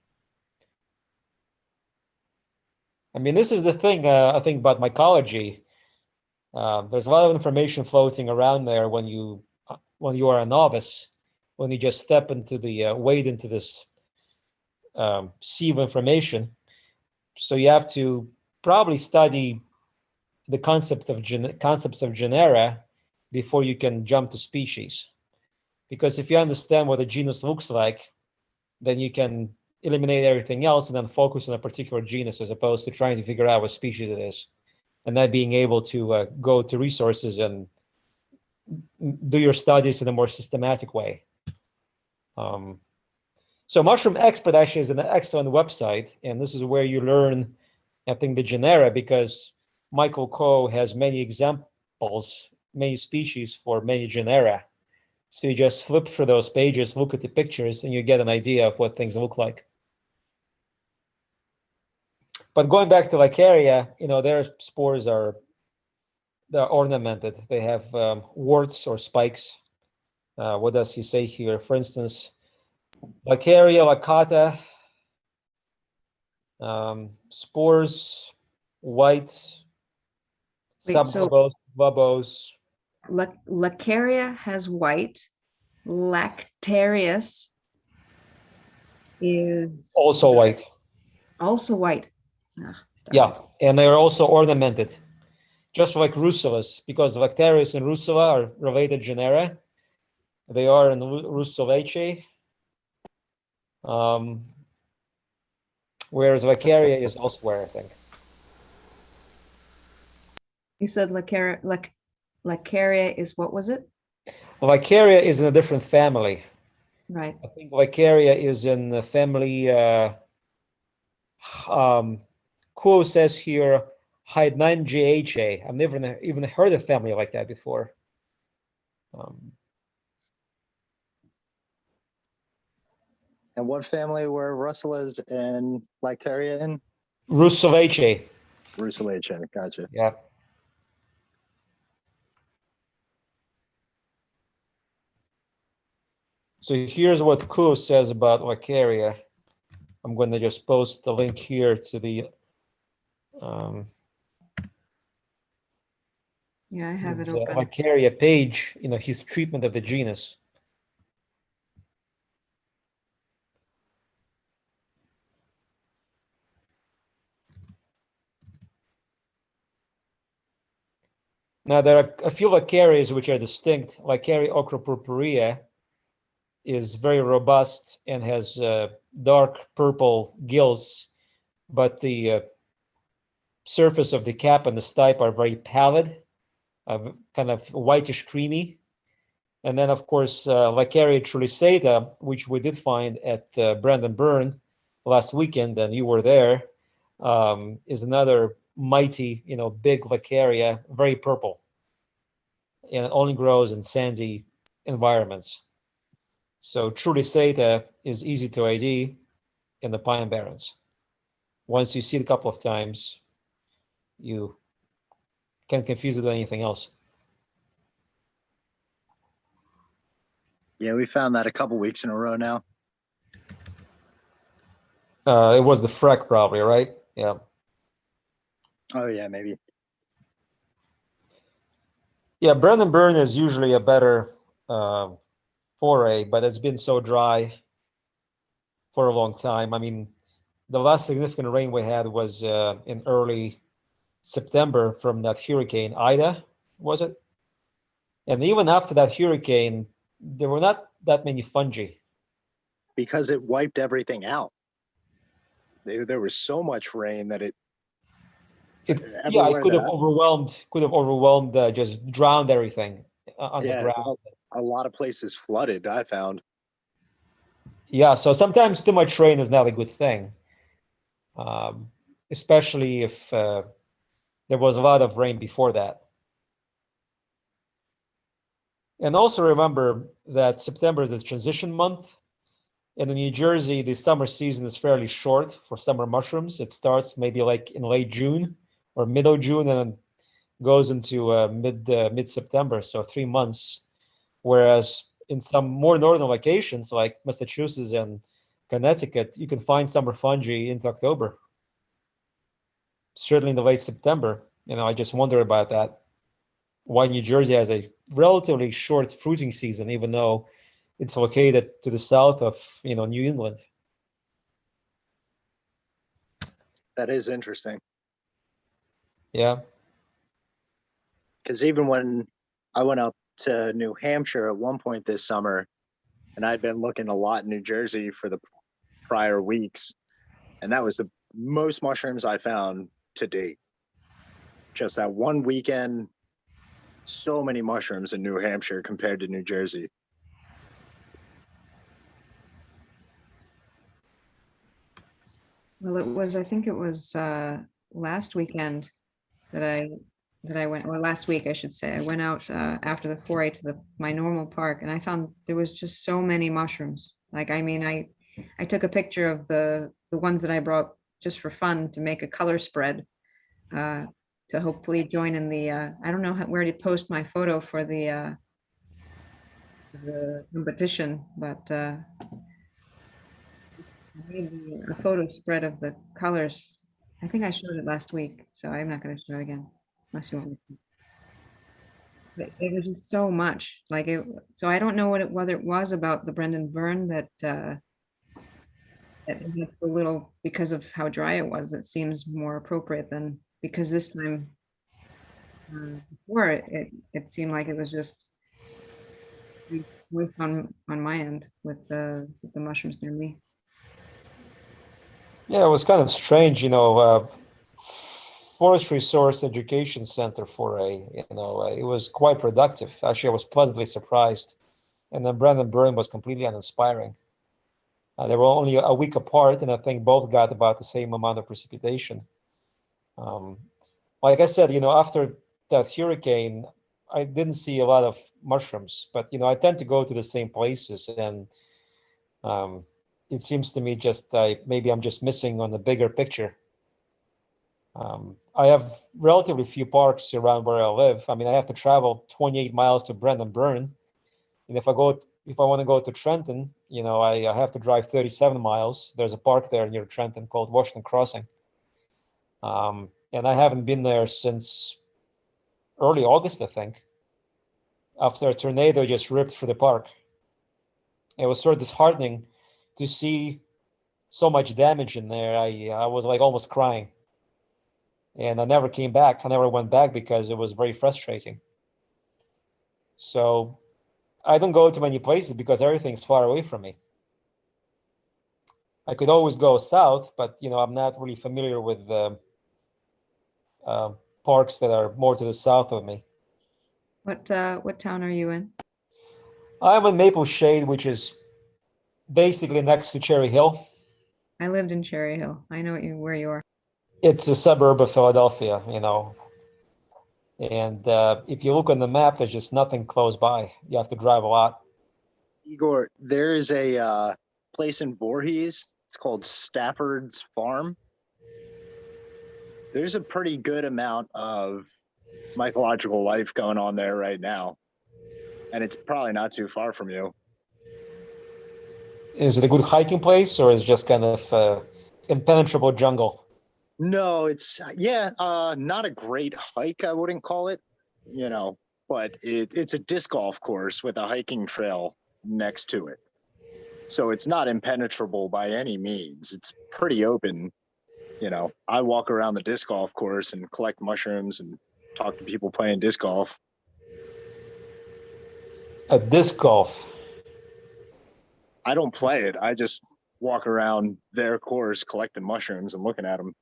I mean, this is the thing, I think, about mycology. There's a lot of information floating around there when you are a novice, when you just step into the wade into this sea of information. So you have to probably study the concepts of genera before you can jump to species. Because if you understand what a genus looks like, then you can eliminate everything else and then focus on a particular genus, as opposed to trying to figure out what species it is, and then being able to go to resources and do your studies in a more systematic way. So Mushroom Expert actually is an excellent website, and this is where you learn, I think, the genera, because Michael Coe has many examples, many species for many genera. So you just flip through those pages, look at the pictures, and you get an idea of what things look like. But going back to Lacaria, their spores they're ornamented. They have warts or spikes. What does he say here? For instance, Lacaria laccata, spores, white, subglobose, globose. Lacaria has white. Lactarius is Also white. also white. Ah, Yeah, and they're also ornamented, just like Russulas, because Lactarius and Russula are related genera. They are in Russulaceae, whereas Lacaria is elsewhere, I think. You said Lacaria is, what was it? Lacaria is in a different family. Right. I think Lacaria is in the family, Kuo says here, Hydrangea. I've never even heard a family like that before. And what family were Russulas and Lactaria in? Russulaceae. Russulaceae, gotcha. Yeah. So here's what Kuo says about Lacaria. I'm going to just post the link here to the Yeah, I have it the open. Lacaria page, his treatment of the genus. Now, there are a few Lacarias which are distinct. Lacaria ocropurpurea is very robust and has dark purple gills, but the surface of the cap and the stipe are very pallid, kind of whitish creamy. And then, of course, Lacaria trulicata, which we did find at Brandon Burn last weekend, and you were there, is another mighty, big Lacaria, very purple, and it only grows in sandy environments. So trulicata is easy to ID in the Pine Barrens. Once you see it a couple of times, you can't confuse it with anything else. Yeah, we found that a couple weeks in a row now. It was the Freck probably, right? Yeah. Oh yeah, maybe. Yeah, Brandon Burn is usually a better foray, but it's been so dry for a long time. I mean, the last significant rain we had was in early September from that hurricane Ida, was it? And even after that hurricane, there were not that many fungi. Because it wiped everything out. There was so much rain that it could have overwhelmed, just drowned everything on the ground. A lot of places flooded, I found. Yeah, so sometimes too much rain is not a good thing, especially if there was a lot of rain before that. And also remember that September is the transition month, And in New Jersey, the summer season is fairly short for summer mushrooms. It starts maybe like in late June or middle June and then goes into mid-September, so 3 months. Whereas in some more northern locations like Massachusetts and Connecticut, you can find summer fungi into October. Certainly in the late September. I just wonder about that. Why New Jersey has a relatively short fruiting season, even though it's located to the south of, New England. That is interesting. Yeah. Because even when I went up to New Hampshire at one point this summer, and I'd been looking a lot in New Jersey for the prior weeks, and that was the most mushrooms I found to date. Just that one weekend, so many mushrooms in New Hampshire compared to New Jersey. Well, I think it was last weekend that I went, or last week, I should say. I went out after the foray to my normal park, and I found there was just so many mushrooms. Like, I mean, I took a picture of the ones that I brought just for fun to make a color spread to hopefully join in the, I don't know where to post my photo for the competition, but I made a photo spread of the colors. I think I showed it last week, so I'm not going to show it again unless you want me to. But it was just so much, like it. So I don't know whether it was about the Brendan Byrne that it's a little, because of how dry it was. It seems more appropriate than, because this time before it seemed like it was just on my end with the mushrooms near me. Yeah, it was kind of strange, Forestry Source Education Center foray, it was quite productive. Actually, I was pleasantly surprised. And then Brendan Byrne was completely uninspiring. They were only a week apart, and I think both got about the same amount of precipitation. Like I said, after that hurricane, I didn't see a lot of mushrooms, but, I tend to go to the same places, and it seems to me just maybe I'm just missing on the bigger picture. I have relatively few parks around where I live. I mean, I have to travel 28 miles to Brendan Byrne. And if I want to go to Trenton, I have to drive 37 miles. There's a park there near Trenton called Washington Crossing. And I haven't been there since early August, I think, after a tornado just ripped through the park. It was sort of disheartening to see so much damage in there. I was like almost crying. And I never came back. I never went back because it was very frustrating. So I don't go to many places because everything's far away from me. I could always go south, but I'm not really familiar with the parks that are more to the south of me. What town are you in? I'm in Maple Shade, which is basically next to Cherry Hill. I lived in Cherry Hill. I know where you are. It's a suburb of Philadelphia, And if you look on the map, there's just nothing close by. You have to drive a lot. Igor, there is a place in Voorhees. It's called Stafford's Farm. There's a pretty good amount of mycological life going on there right now. And it's probably not too far from you. Is it a good hiking place, or is it just kind of impenetrable jungle? No, it's not a great hike, I wouldn't call it, but it's a disc golf course with a hiking trail next to it. So it's not impenetrable by any means. It's pretty open. I walk around the disc golf course and collect mushrooms and talk to people playing disc golf. A disc golf? I don't play it. I just walk around their course collecting mushrooms and looking at them.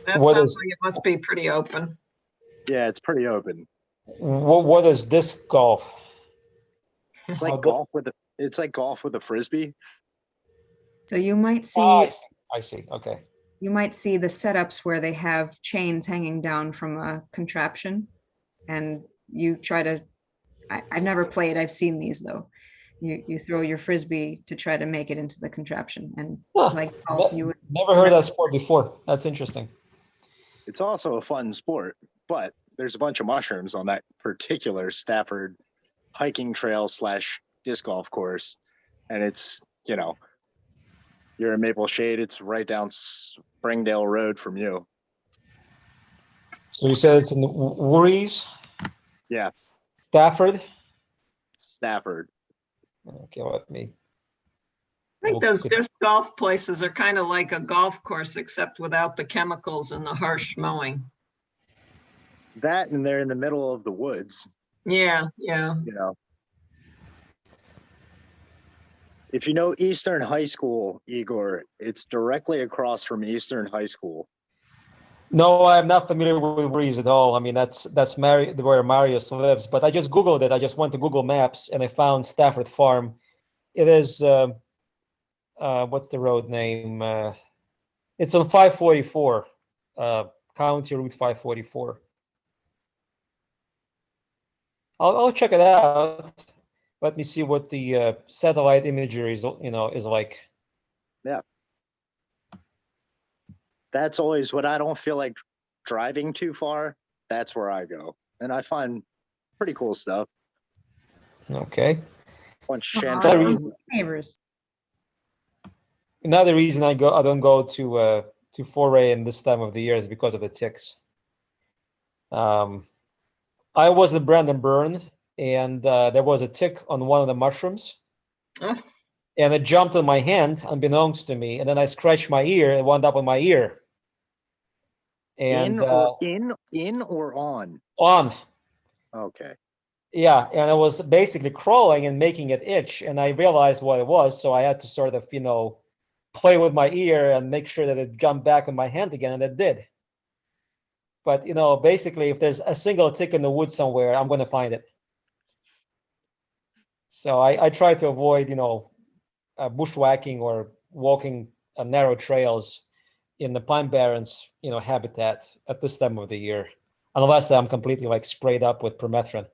That sounds like it must be pretty open. Yeah, it's pretty open. What is disc golf? It's like golf with a frisbee. So you might see. Oh, I see. Okay. You might see the setups where they have chains hanging down from a contraption, and you try to. I've never played. I've seen these though. you throw your frisbee to try to make it into the contraption. And Huh. like golf, you would Never heard that sport before. That's interesting. It's also a fun sport, but there's a bunch of mushrooms on that particular Stafford hiking trail / disc golf course. And it's, you know, you're in Maple Shade, it's right down Springdale Road from you. So you said it's in the Voorhees, Yeah, Stafford. Stafford. Okay, let me. I think those disc golf places are kind of like a golf course, except without the chemicals and the harsh mowing. That, and they're in the middle of the woods. Yeah, yeah. You know, if you know Eastern High School, Igor, it's directly across from Eastern High School. No, I'm not familiar with Voorhees at all. I mean, that's where Marius lives. But I just Googled it. I just went to Google Maps and I found Stafford Farm. It is what's the road name? It's on 544, County Route 544. I'll check it out. Let me see what the satellite imagery is like. Yeah. That's always what I don't feel like driving too far. That's where I go. And I find pretty cool stuff. Okay. Neighbors. Another reason I don't go to Foray in this time of the year is because of the ticks. I was at Brandon Burn, and there was a tick on one of the mushrooms, and it jumped on my hand, unbeknownst to me, and then I scratched my ear. It wound up on my ear. And in or on? On. Okay. Yeah, and I was basically crawling and making it itch, and I realized what it was, so I had to sort of, play with my ear and make sure that it jumped back on my hand again, and it did. But, basically, if there's a single tick in the woods somewhere, I'm going to find it. So I try to avoid, bushwhacking or walking narrow trails in the Pine Barrens, habitat at this time of the year, unless I'm completely sprayed up with permethrin.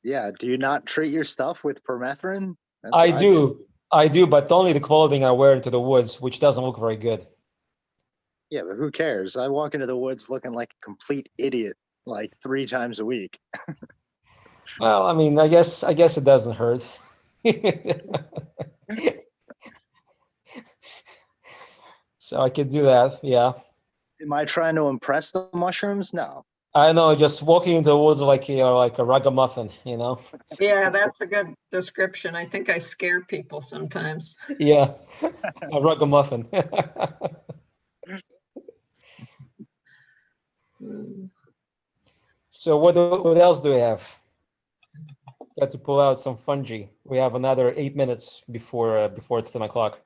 Yeah. Do you not treat your stuff with permethrin? I do, but only the clothing I wear into the woods, which doesn't look very good. Yeah, but who cares? I walk into the woods looking like a complete idiot, 3 times a week. Well, I mean, I guess it doesn't hurt. So I could do that, yeah. Am I trying to impress the mushrooms? No. I know, just walking into the woods like a ragamuffin, Yeah, that's a good description. I think I scare people sometimes. Yeah, a ragamuffin. So what else do we have? Got to pull out some fungi. We have another 8 minutes before it's 10 o'clock.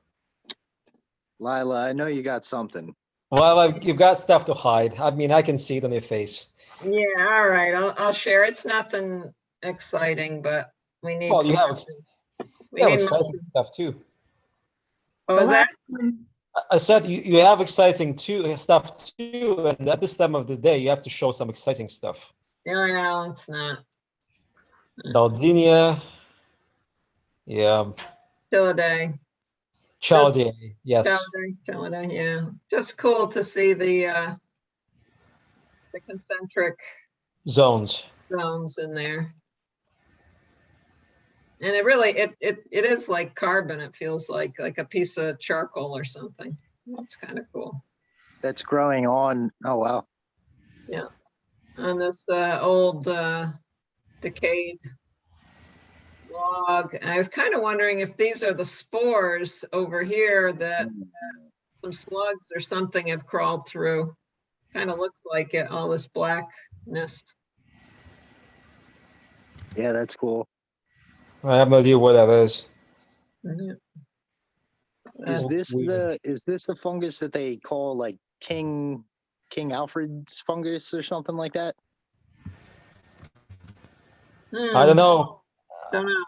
Lila, I know you got something. Well, you've got stuff to hide. I mean, I can see it on your face. Yeah, all right. I'll share. It's nothing exciting, but we need. Well, you have exciting stuff too. Oh, is that? I said you have exciting stuff too, and at this time of the day, you have to show some exciting stuff. No, it's not. Daldinia, yeah. Chilidae. Chalidae, yes. Chilidae, yeah. Just cool to see the concentric zones in there. And it really, it is like carbon. It feels like a piece of charcoal or something. That's kind of cool. That's growing on, oh wow. Yeah. On this old decayed log. And I was kind of wondering if these are the spores over here that some slugs or something have crawled through. Kind of looks like it, all this blackness. Yeah, that's cool. I have no idea what that is. Yeah. Is this the fungus that they call like King Alfred's fungus or something like that? I don't know. Don't know.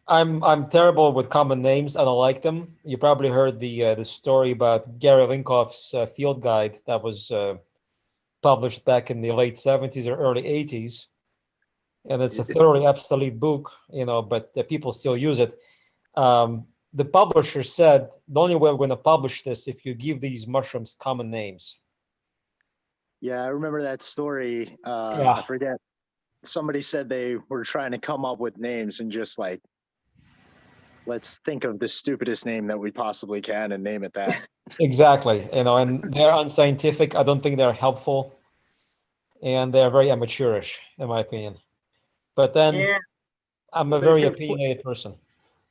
I'm terrible with common names. I don't like them. You probably heard the story about Gary Linkoff's field guide that was published back in the late 70s or early 80s. and it's a thoroughly obsolete book, but people still use it. The publisher said the only way we're going to publish this if you give these mushrooms common names. Yeah, I remember that story. Yeah. I forget. Somebody said they were trying to come up with names and just like, let's think of the stupidest name that we possibly can and name it that. Exactly, and they're unscientific. I don't think they're helpful, and they're very amateurish, in my opinion. But then, Yeah. I'm a But if very you're- opinionated person.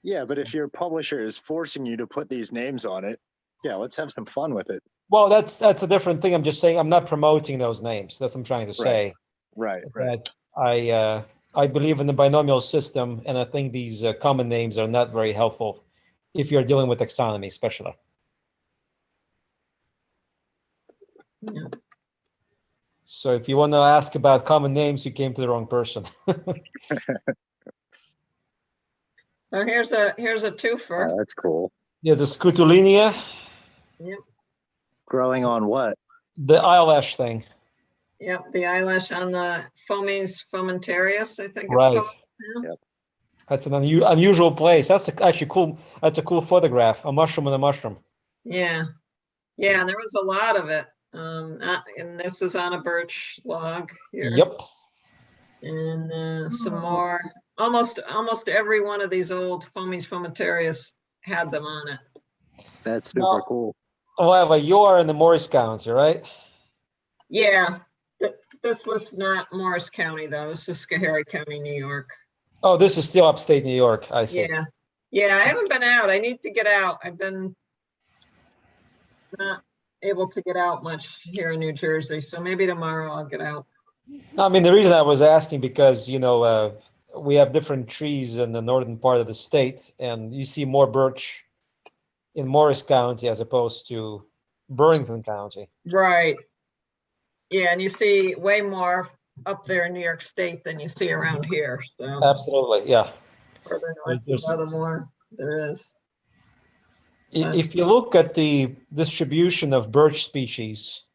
Yeah, but if your publisher is forcing you to put these names on it, yeah, let's have some fun with it. Well, that's a different thing. I'm just saying I'm not promoting those names. That's what I'm trying to say. Right. That I believe in the binomial system, and I think these common names are not very helpful if you're dealing with taxonomy, especially. Yeah. So if you want to ask about common names, you came to the wrong person. So here's a twofer. Oh, that's cool. Yeah, the scutulinia, Yep. Growing on what? the eyelash thing. Yep. The eyelash on the Fomes fomentarius, I think it's Right. called. Yeah. Yep. That's an unusual place. That's actually cool. That's a cool photograph. A mushroom and a mushroom. Yeah. Yeah. And there was a lot of it. And this is on a birch log here. Yep. And some more. Almost every one of these old Fomes fomentarius had them on it. That's super cool. However, you're in the Morris County, right? Yeah. This was not Morris County though. This is Schoharie County, New York. Oh, this is still upstate New York. I see. Yeah. Yeah, I haven't been out. I need to get out. I've been not able to get out much here in New Jersey. So maybe tomorrow I'll get out. I mean, the reason I was asking because, we have different trees in the northern part of the state, and you see more birch in Morris County as opposed to Burlington County. Right. Yeah, and you see way more up there in New York State than you see around here. So Absolutely, yeah. further north, the more there is. If you look at the distribution of birch species,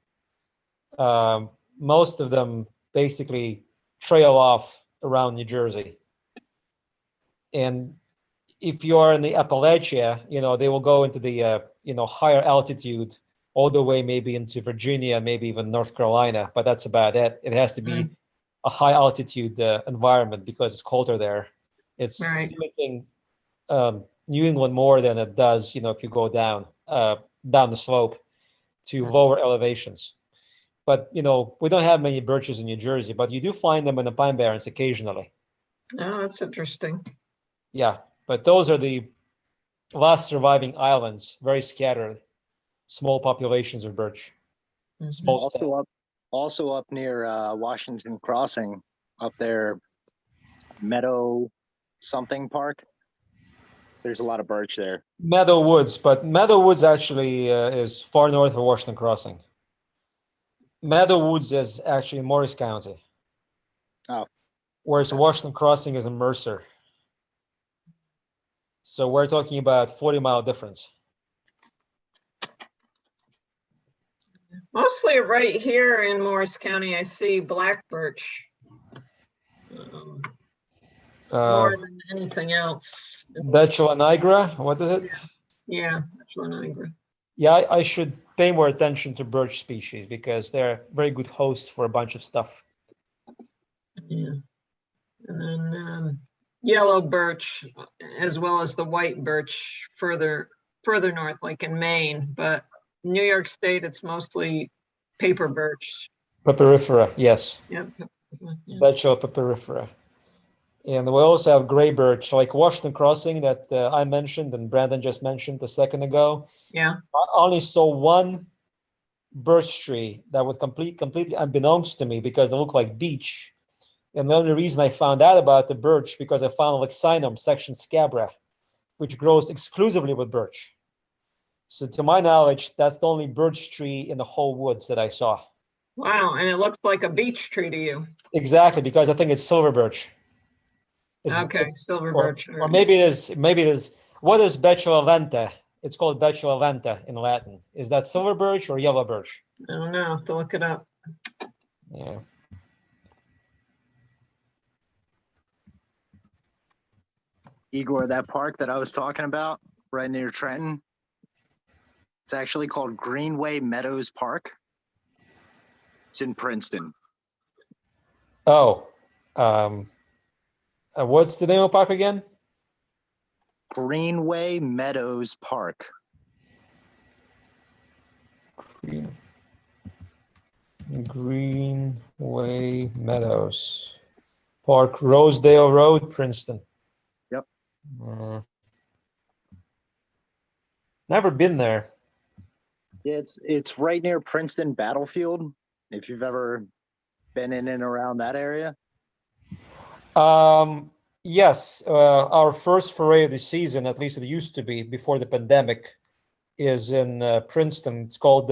most of them basically trail off around New Jersey. And if you are in the Appalachia, they will go into the, higher altitude all the way maybe into Virginia, maybe even North Carolina, but that's about it. It has to be a high altitude environment because it's colder there. It's mimicking New England more than it does, if you go down the slope to lower elevations. But, we don't have many birches in New Jersey, but you do find them in the Pine Barrens occasionally. Oh, that's interesting. Yeah, but those are the last surviving islands, very scattered, small populations of birch. Small Also up near Washington Crossing, up there, Meadow something Park. There's a lot of birch there. Meadow Woods, but Meadow Woods actually is far north of Washington Crossing. Meadow Woods is actually in Morris County. Oh. Whereas Washington Crossing is in Mercer. So we're talking about 40-mile difference. Mostly right here in Morris County, I see black birch. More than anything else. Betula nigra, what is it? Yeah, Betula nigra. Yeah, I should pay more attention to birch species because they're very good hosts for a bunch of stuff. Yeah. And then yellow birch, as well as the white birch further north, like in Maine. But New York State, it's mostly paper birch. Papyrifera, yes. Yep. Yeah. Betula papyrifera. And we also have gray birch, like Washington Crossing that I mentioned and Brandon just mentioned a second ago. Yeah. I only saw one birch tree that was completely unbeknownst to me because they look like beech. And the only reason I found out about the birch because I found Lexinum section scabra, which grows exclusively with birch. So to my knowledge, that's the only birch tree in the whole woods that I saw. Wow, and it looks like a beech tree to you. Exactly, because I think it's silver birch. Silver birch. Or maybe it is. What is Betula lenta? It's called Betula lenta in Latin. Is that silver birch or yellow birch? I don't know. I have to look it up. Yeah. Igor, that park that I was talking about, right near Trenton, it's actually called Greenway Meadows Park. It's in Princeton. Oh, what's the name of the park again? Greenway Meadows Park. Greenway Meadows Park, Rosedale Road, Princeton. Yep. Never been there. Yeah, it's right near Princeton Battlefield. If you've ever been in and around that area. Yes, our first foray of the season, at least it used to be before the pandemic, is in Princeton. It's called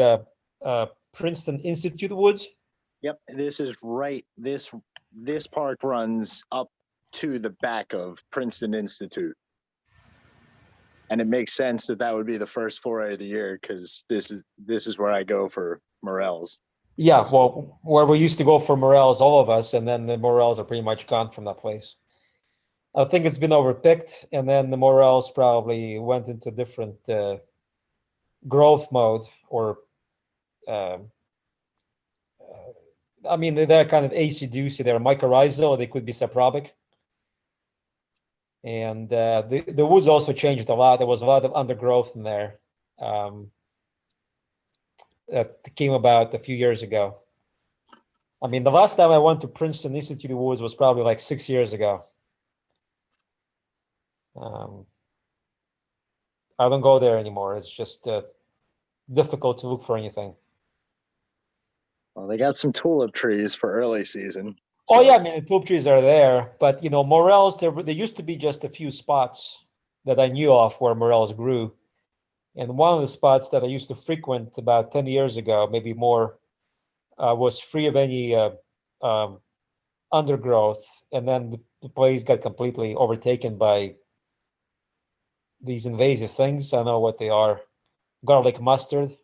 Princeton Institute Woods. Yep, this is right. This park runs up to the back of Princeton Institute. And it makes sense that that would be the first foray of the year because this is where I go for morels. Yeah, well, where we used to go for morels, all of us, and then the morels are pretty much gone from that place. I think it's been overpicked, and then the morels probably went into different growth mode, or I mean, they're kind of acey-deucey. They're mycorrhizal, they could be saprobic. And the woods also changed a lot. There was a lot of undergrowth in there that came about a few years ago. I mean, the last time I went to Princeton Institute Woods was probably like 6 years ago. I don't go there anymore. It's just difficult to look for anything. Well, they got some tulip trees for early season. Oh yeah, I mean, the tulip trees are there, but you know, morels, there used to be just a few spots that I knew of where morels grew. And one of the spots that I used to frequent about 10 years ago, maybe more, was free of any undergrowth. And then the place got completely overtaken by these invasive things. I don't know what they are. Garlic mustard.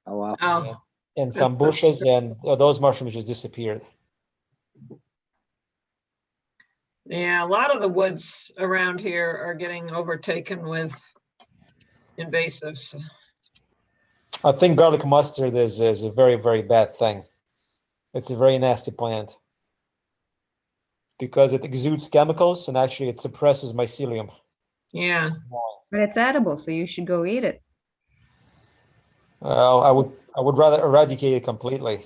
Oh, wow. Oh, And some bushes, and those mushrooms just disappeared. yeah, a lot of the woods around here are getting overtaken with invasives. I think garlic mustard is a very, very bad thing. It's a very nasty plant because it exudes chemicals and actually it suppresses mycelium. Yeah. But it's edible, so you should go eat it. I would rather eradicate it completely.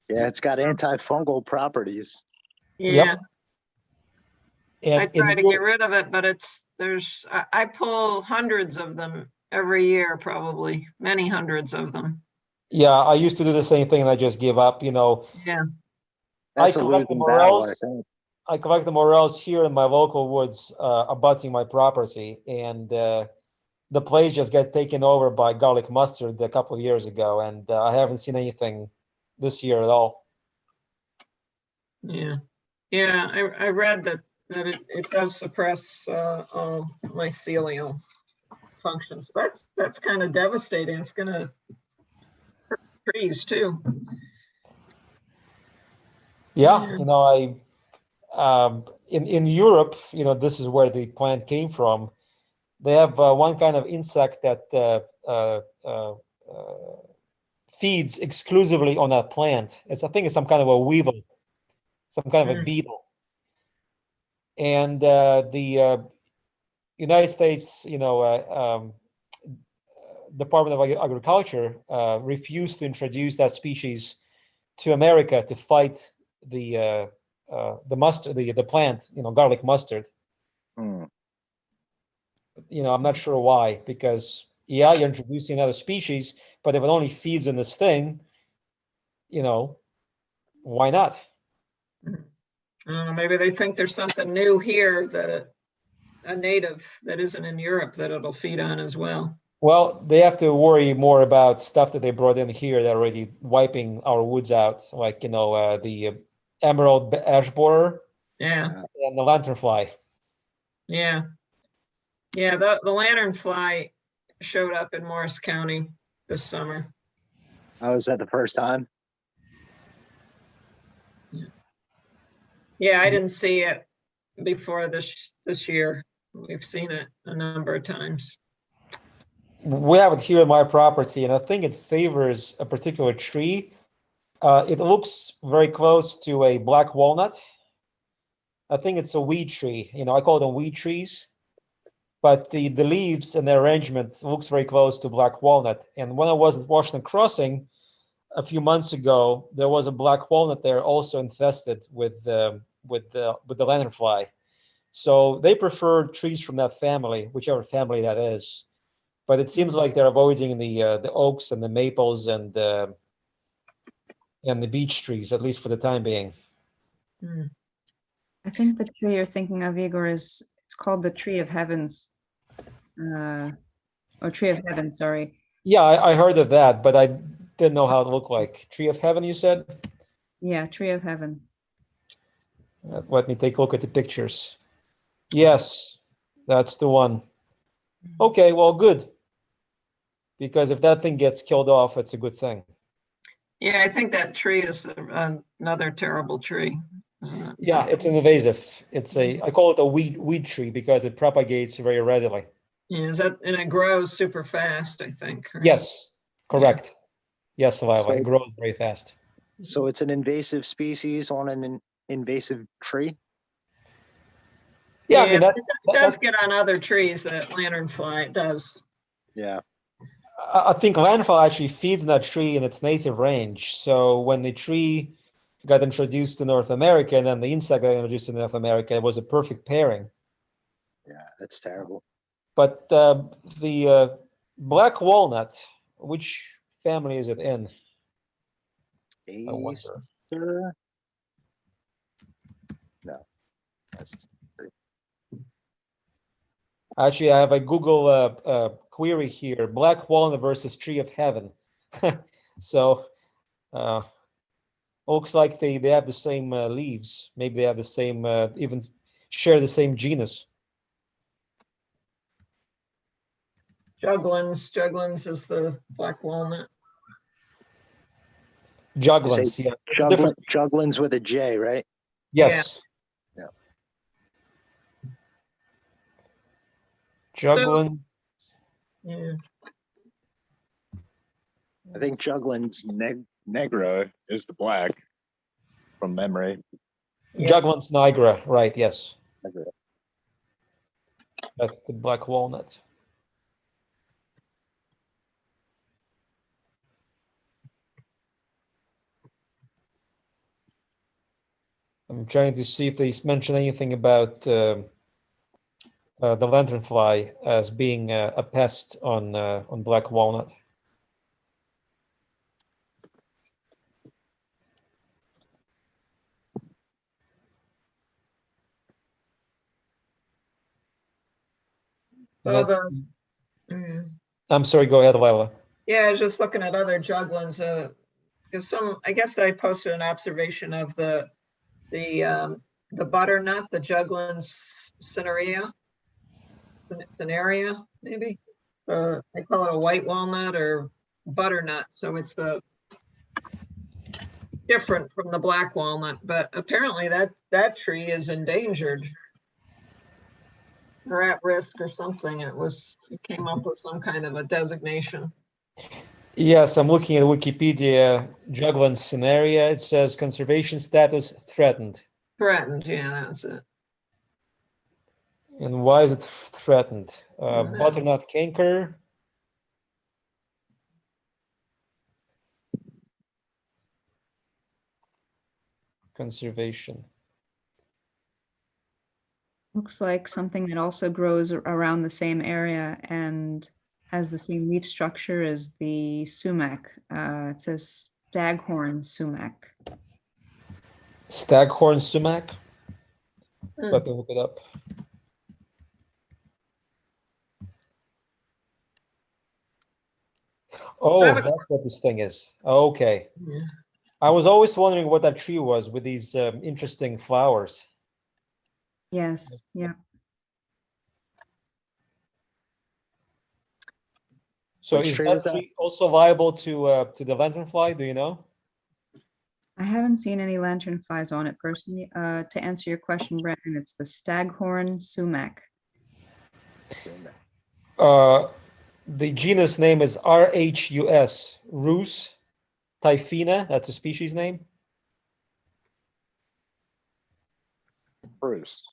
Yeah, it's got antifungal properties. Yeah. And I try to get rid of it, but I pull hundreds of them every year, probably many hundreds of them. Yeah, I used to do the same thing and I just give up, you know. Yeah. That's a losing battle, I think. I collect the morels here in my local woods abutting my property, and the place just got taken over by garlic mustard a couple of years ago, and I haven't seen anything this year at all. Yeah. Yeah, I read that it does suppress mycelial functions. That's kind of devastating. It's going to hurt trees too. Yeah, you know, in Europe, you know, this is where the plant came from. They have one kind of insect that feeds exclusively on that plant. I think it's some kind of a weevil, some kind of a beetle. And the United States, you know, Department of Agriculture refused to introduce that species to America to fight the mustard, the plant, you know, garlic mustard. You know, I'm not sure why, because yeah, you're introducing another species, but if it only feeds in this thing, you know, why not? Maybe they think there's something new here that a native that isn't in Europe that it'll feed on as well. Well, they have to worry more about stuff that they brought in here that are already wiping our woods out, like, you know, the emerald ash borer, yeah, and the lanternfly. Yeah. Yeah, the lanternfly showed up in Morris County this summer. Oh, is that the first time? Yeah, I didn't see it before this year. We've seen it a number of times. We have it here on my property, and I think it favors a particular tree. It looks very close to a black walnut. I think it's a weed tree. You know, I call them weed trees. But the leaves and the arrangement looks very close to black walnut. And when I was at Washington Crossing a few months ago, there was a black walnut there also infested with the lanternfly. So they prefer trees from that family, whichever family that is. But it seems like they're avoiding the oaks and the maples and the beech trees, at least for the time being. I think the tree you're thinking of, Igor, it's called the Tree of Heavens. Or Tree of Heaven, sorry. Yeah, I heard of that, but I didn't know how it looked like. Tree of Heaven, you said? Yeah, Tree of Heaven. Let me take a look at the pictures. Yes, that's the one. Okay, well, good. Because if that thing gets killed off, it's a good thing. Yeah, I think that tree is another terrible tree, isn't it? Yeah, it's an invasive. I call it a weed tree because it propagates very readily. Yeah, and it grows super fast, I think. Right? Yes, correct. Yes, Lila, So it grows very fast. So it's an invasive species on an invasive tree? Yeah, I mean, it does get on other trees, that lanternfly, it does. Yeah. I think lanternfly actually feeds in that tree in its native range. So when the tree got introduced to North America and then the insect got introduced to North America, it was a perfect pairing. Yeah, that's terrible. But the black walnut, which family is it in? I wonder. Acer? No. That's Actually, I have a Google query here: black walnut versus tree of heaven. So looks like they have the same leaves. Maybe they have the same, even share the same genus. Juglans is the black walnut. Juglans, yeah. Juglans with a J, right? Yes. Yeah. Juglans. Yeah. I think Juglans Negra is the black from memory. Juglans nigra, right? Yes. Negra. That's the black walnut. I'm trying to see if they mention anything about the lanternfly as being a pest on black walnut. So I'm sorry, go ahead, Lila. yeah, I was just looking at other juglans, because I guess I posted an observation of the butternut, the Juglans cinerea, maybe. They call it a white walnut or butternut, so it's different from the black walnut. But apparently that tree is endangered or at risk or something. It came up with some kind of a designation. Yes, I'm looking at Wikipedia, Juglans cinerea. It says conservation status threatened. Threatened, yeah, that's it. And why is it threatened? Butternut canker. Conservation. Looks like something that also grows around the same area and has the same leaf structure as the sumac. It says staghorn sumac. Staghorn sumac? Let me look it up. Oh, that's what this thing is. Okay. Yeah. I was always wondering what that tree was with these interesting flowers. Yes, yeah. So Which is tree that was that? tree also viable to the lanternfly? Do you know? I haven't seen any lanternflies on it personally. To answer your question, Brandon, it's the staghorn sumac. The genus name is RHUS, Rus typhina. That's a species name. Bruce.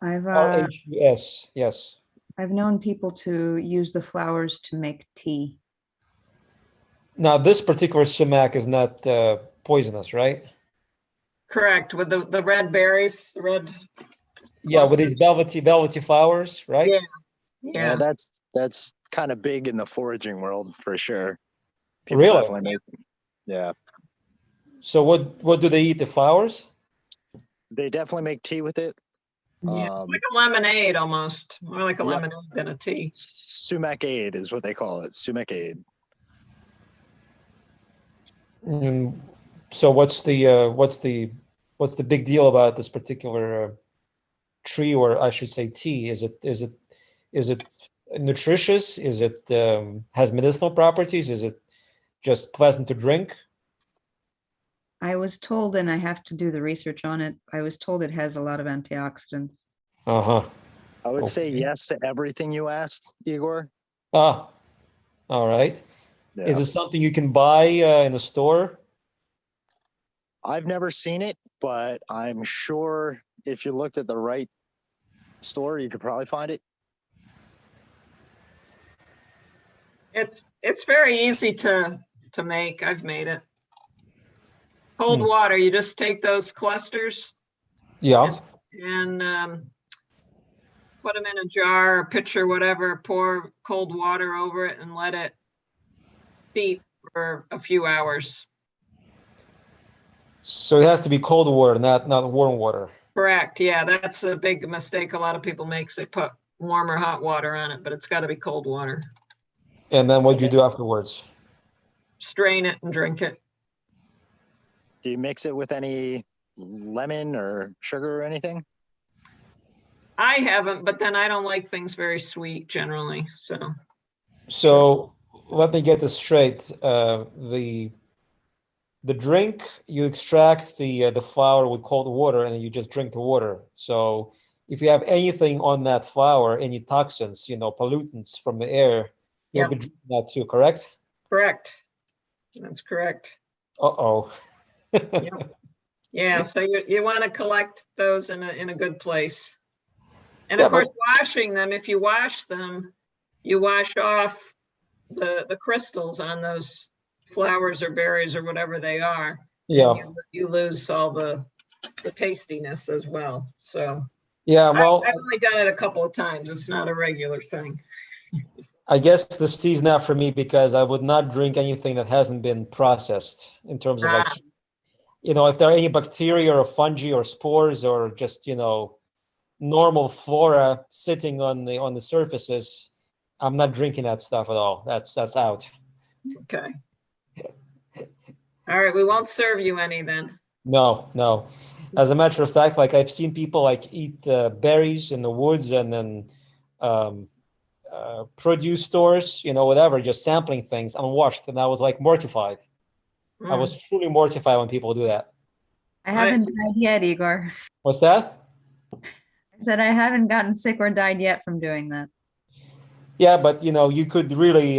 I've RHUS, yes. I've known people to use the flowers to make tea. Now, this particular sumac is not poisonous, right? Correct, with the red berries, the red. Yeah, with these velvety flowers, right? Yeah. Yeah, that's kind of big in the foraging world for sure. Really? Definitely make, yeah. So what do they eat? The flowers? They definitely make tea with it. Yeah, like a lemonade almost, more like a lemonade than a tea. Sumacade is what they call it. Sumacade. So what's the big deal about this particular tree, or I should say tea? Is it nutritious? Is it has medicinal properties? Is it just pleasant to drink? I was told, and I have to do the research on it, I was told it has a lot of antioxidants. Uh-huh. I would say yes to everything you asked, Igor. Ah, all right. Yeah. Is it something you can buy in a store? I've never seen it, but I'm sure if you looked at the right store, you could probably find it. It's very easy to make. I've made it. Cold water, you just take those clusters. Yeah. And put them in a jar, a pitcher, whatever, pour cold water over it and let it steep for a few hours. So it has to be cold water, not warm water. Correct. Yeah, that's a big mistake a lot of people make. They put warm or hot water on it, but it's got to be cold water. And then what do you do afterwards? Strain it and drink it. Do you mix it with any lemon or sugar or anything? I haven't, but then I don't like things very sweet generally. So let me get this straight. The drink, you extract the flour with cold water and you just drink the water. So if you have anything on that flour, any toxins, pollutants from the air, you'll be drinking that too, correct? Correct. That's correct. Uh-oh. Yeah, so you want to collect those in a good place. And of course, washing them, if you wash them, you wash off the crystals on those flowers or berries or whatever they are. Yeah. You lose all the tastiness as well. So yeah, well, I've only done it a couple of times. It's not a regular thing. I guess this tea is not for me because I would not drink anything that hasn't been processed in terms of if there are any bacteria or fungi or spores or just, normal flora sitting on the surfaces, I'm not drinking that stuff at all. That's out. Okay. All right, we won't serve you any then. No. As a matter of fact, I've seen people eat berries in the woods and then produce stores, whatever, just sampling things unwashed, and I was mortified. I was truly mortified when people do that. I haven't died yet, Igor. What's that? I said I haven't gotten sick or died yet from doing that. Yeah, but you could really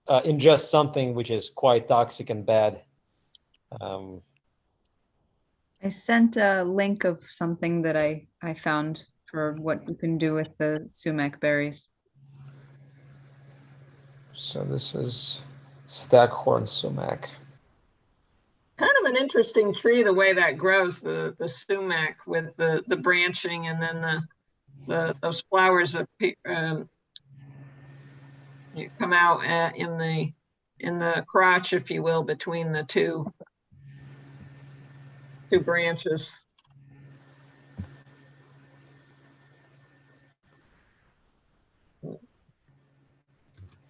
ingest something which is quite toxic and bad. I sent a link of something that I found for what you can do with the sumac berries. So this is staghorn sumac. Kind of an interesting tree, the way that grows, the sumac with the branching and then those flowers come out in the crotch, if you will, between the two branches.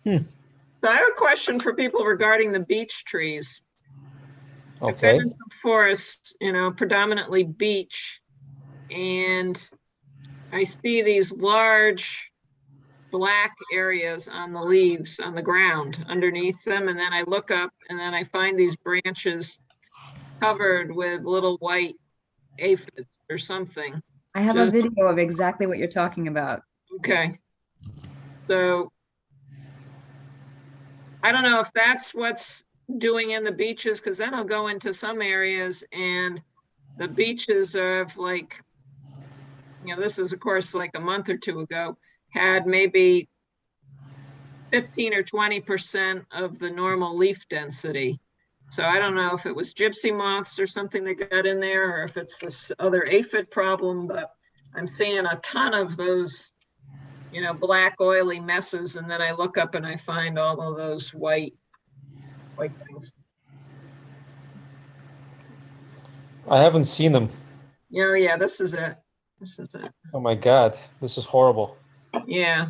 So I have a question for people regarding the beech trees. I've been in some forests, predominantly beech, and I see these large black areas on the leaves on the ground underneath them, and then I look up and then I find these branches covered with little white aphids or something. I have a Just- video of exactly what you're talking about. Okay. So I don't know if that's what's doing in the beaches, because then I'll go into some areas and the beaches of like, this is of course like a month or two ago, had maybe 15 or 20% of the normal leaf density. So I don't know if it was gypsy moths or something that got in there, or if it's this other aphid problem, but I'm seeing a ton of those, black oily messes. And then I look up and I find all of those white things. I haven't seen them. Yeah, this is it. This is it. Oh my God, this is horrible. Yeah.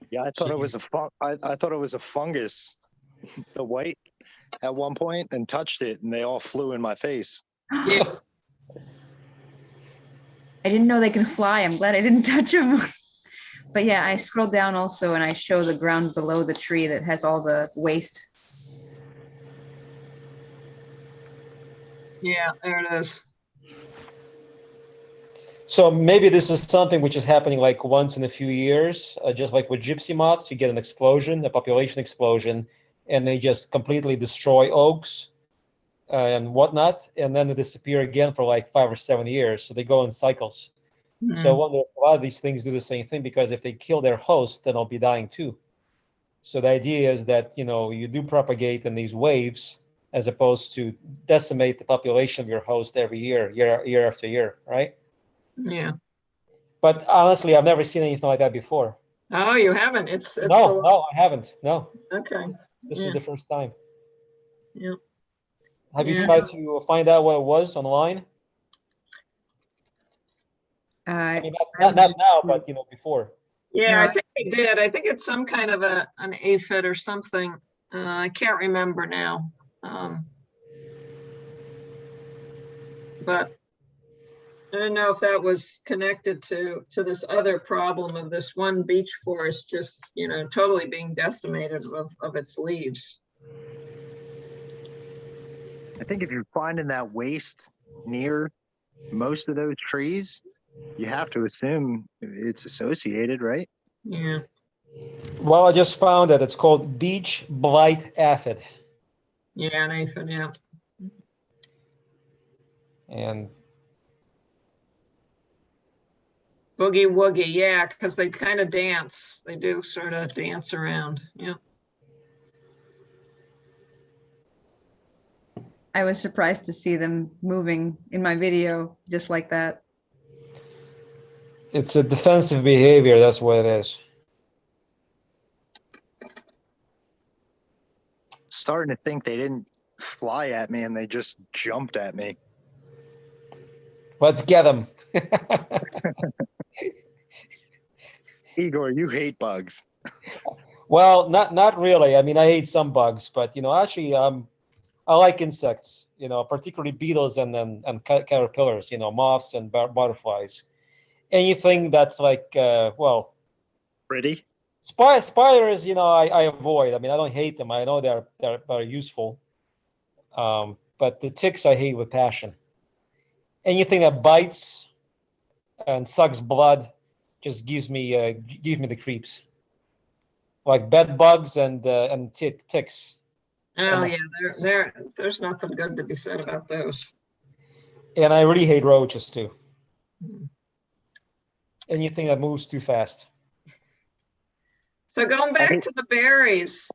Yeah, I thought it was I thought it was a fungus, the white, at one point, and touched it, and they all flew in my face. Yeah. I didn't know they can fly. I'm glad I didn't touch them. But yeah, I scroll down also and I show the ground below the tree that has all the waste. Yeah, there it is. So maybe this is something which is happening like once in a few years, just like with gypsy moths, you get an explosion, a population explosion, and they just completely destroy oaks and whatnot, and then they disappear again for like 5 or 7 years. So they go in cycles. So I wonder if a lot of these things do the same thing, because if they kill their host, then they'll be dying too. So the idea is that, you do propagate in these waves as opposed to decimate the population of your host every year after year, right? Yeah. But honestly, I've never seen anything like that before. Oh, you haven't? It's No, I haven't. No. Okay. This is the first time. Yeah. Have you tried to find out what it was online? I mean, not now, but before. Yeah, I think I did. I think it's some kind of an aphid or something. I can't remember now. But I don't know if that was connected to this other problem of this one beech forest just, totally being decimated of its leaves. I think if you're finding that waste near most of those trees, you have to assume it's associated, right? Yeah. Well, I just found that it's called beech blight aphid. Yeah, an aphid, yeah. And Boogie woogie, yeah, because they kind of dance. They do sort of dance around. Yeah. I was surprised to see them moving in my video just like that. it's a defensive behavior. That's what it is. Starting to think they didn't fly at me and they just jumped at me. Let's get them. Igor, you hate bugs. Well, not really. I mean, I hate some bugs, but actually, I like insects. Particularly beetles and caterpillars. Moths and butterflies. Anything that's like, pretty. Spiders. I avoid. I mean, I don't hate them. I know they're useful. But the ticks I hate with passion. Anything that bites and sucks blood just gives me the creeps. Like bed bugs and ticks. Oh yeah, there's nothing good to be said about those. And I really hate roaches too. Anything that moves too fast. So going back to the berries,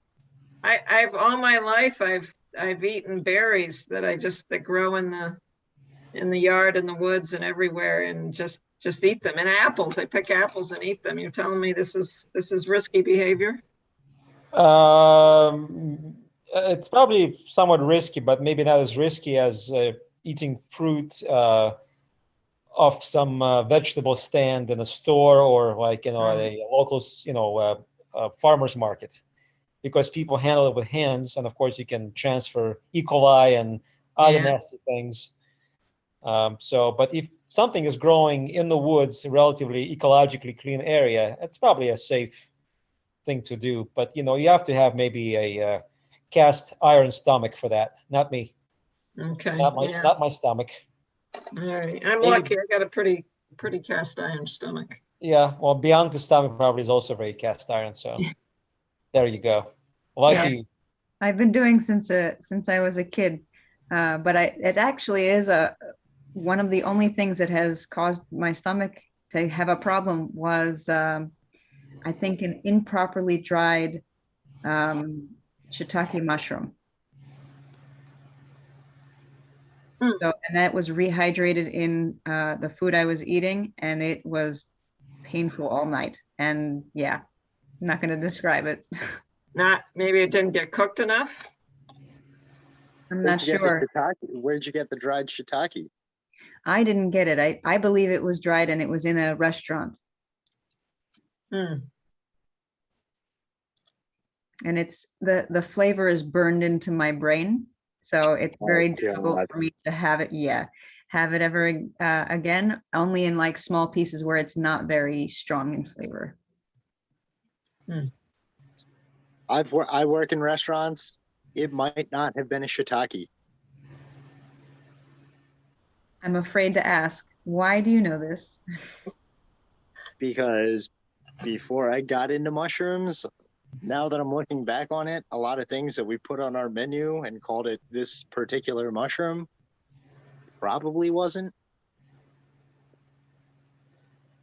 I've all my life I've eaten berries that grow in the yard, in the woods, and everywhere, and just eat them. And apples, I pick apples and eat them. You're telling me this is risky behavior? It's probably somewhat risky, but maybe not as risky as eating fruit off some vegetable stand in a store, or like a local farmer's market, because people handle it with hands, and of course you can transfer E. coli and other nasty things. But if something is growing in the woods, relatively ecologically clean area, it's probably a safe thing to do. But you have to have maybe a cast iron stomach for that. Not me. Okay. Not my stomach. All right, I'm Maybe- lucky. I got a pretty cast iron stomach. Yeah, well, Bianca's stomach probably is also very cast iron, so there you go. Lucky. Yeah. I've been doing since I was a kid, but it actually is one of the only things that has caused my stomach to have a problem was I think an improperly dried shiitake mushroom. So, and that was rehydrated in the food I was eating, and it was painful all night. And yeah, I'm not going to describe it. Maybe it didn't get cooked enough. I'm not sure. Where'd you get the dried shiitake? I didn't get it. I believe it was dried and it was in a restaurant. And it's the flavor is burned into my brain. So it's very difficult for me to have it. Yeah. Have it ever again, only in like small pieces where it's not very strong in flavor. I work in restaurants. It might not have been a shiitake. I'm afraid to ask. Why do you know this? Because before I got into mushrooms, now that I'm looking back on it, a lot of things that we put on our menu and called it this particular mushroom probably wasn't.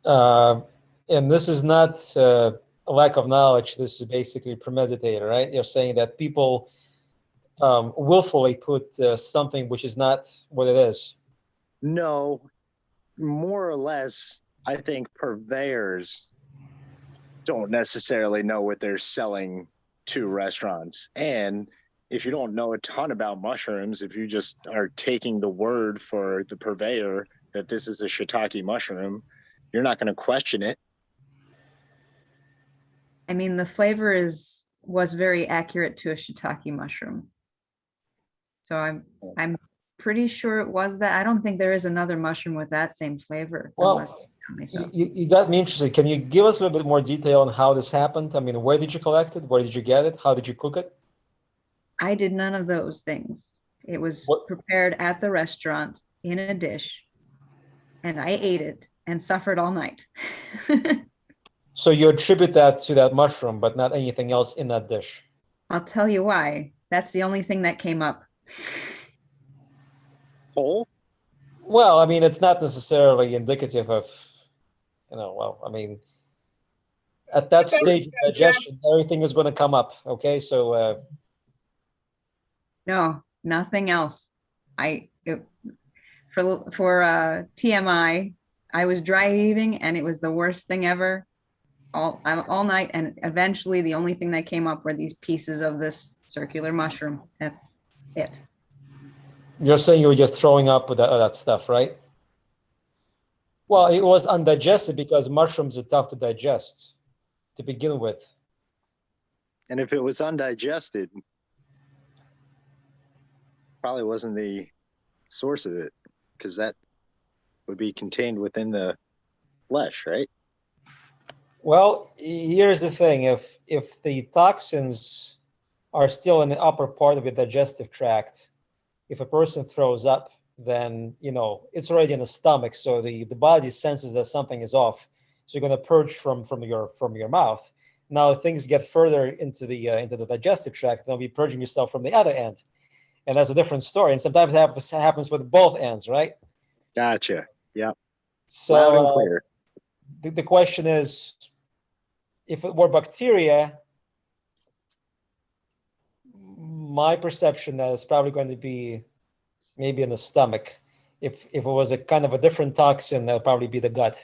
And this is not a lack of knowledge. This is basically premeditated, right? You're saying that people willfully put something which is not what it is. No, more or less, I think purveyors don't necessarily know what they're selling to restaurants. And if you don't know a ton about mushrooms, if you just are taking the word for the purveyor that this is a shiitake mushroom, you're not going to question it. I mean, the flavor was very accurate to a shiitake mushroom. So I'm pretty sure it was that. I don't think there is another mushroom with that same flavor. Well, you got me interested. Can you give us a little bit more detail on how this happened? I mean, where did you collect it? Where did you get it? How did you cook it? I did none of those things. It was prepared at the restaurant in a dish, and I ate it and suffered all night. So you attribute that to that mushroom, but not anything else in that dish. I'll tell you why. That's the only thing that came up. Oh? Well, I mean, it's not necessarily indicative of, well, I mean, at that stage of digestion, everything is going to come up. Okay, so. No, nothing else. For TMI, I was dry eating and it was the worst thing ever all night. And eventually the only thing that came up were these pieces of this circular mushroom. That's it. You're saying you were just throwing up with that stuff, right? Well, it was undigested because mushrooms are tough to digest to begin with. And if it was undigested, probably wasn't the source of it, because that would be contained within the flesh, right? Well, here's the thing. If the toxins are still in the upper part of the digestive tract, if a person throws up, then, it's already in the stomach. So the body senses that something is off. So you're going to purge from your mouth. Now, if things get further into the digestive tract, they'll be purging yourself from the other end. And that's a different story. And sometimes it happens with both ends, right? Gotcha. Yep. So loud and clear. The question is, if it were bacteria, my perception that it's probably going to be maybe in the stomach. If it was a kind of a different toxin, that'll probably be the gut.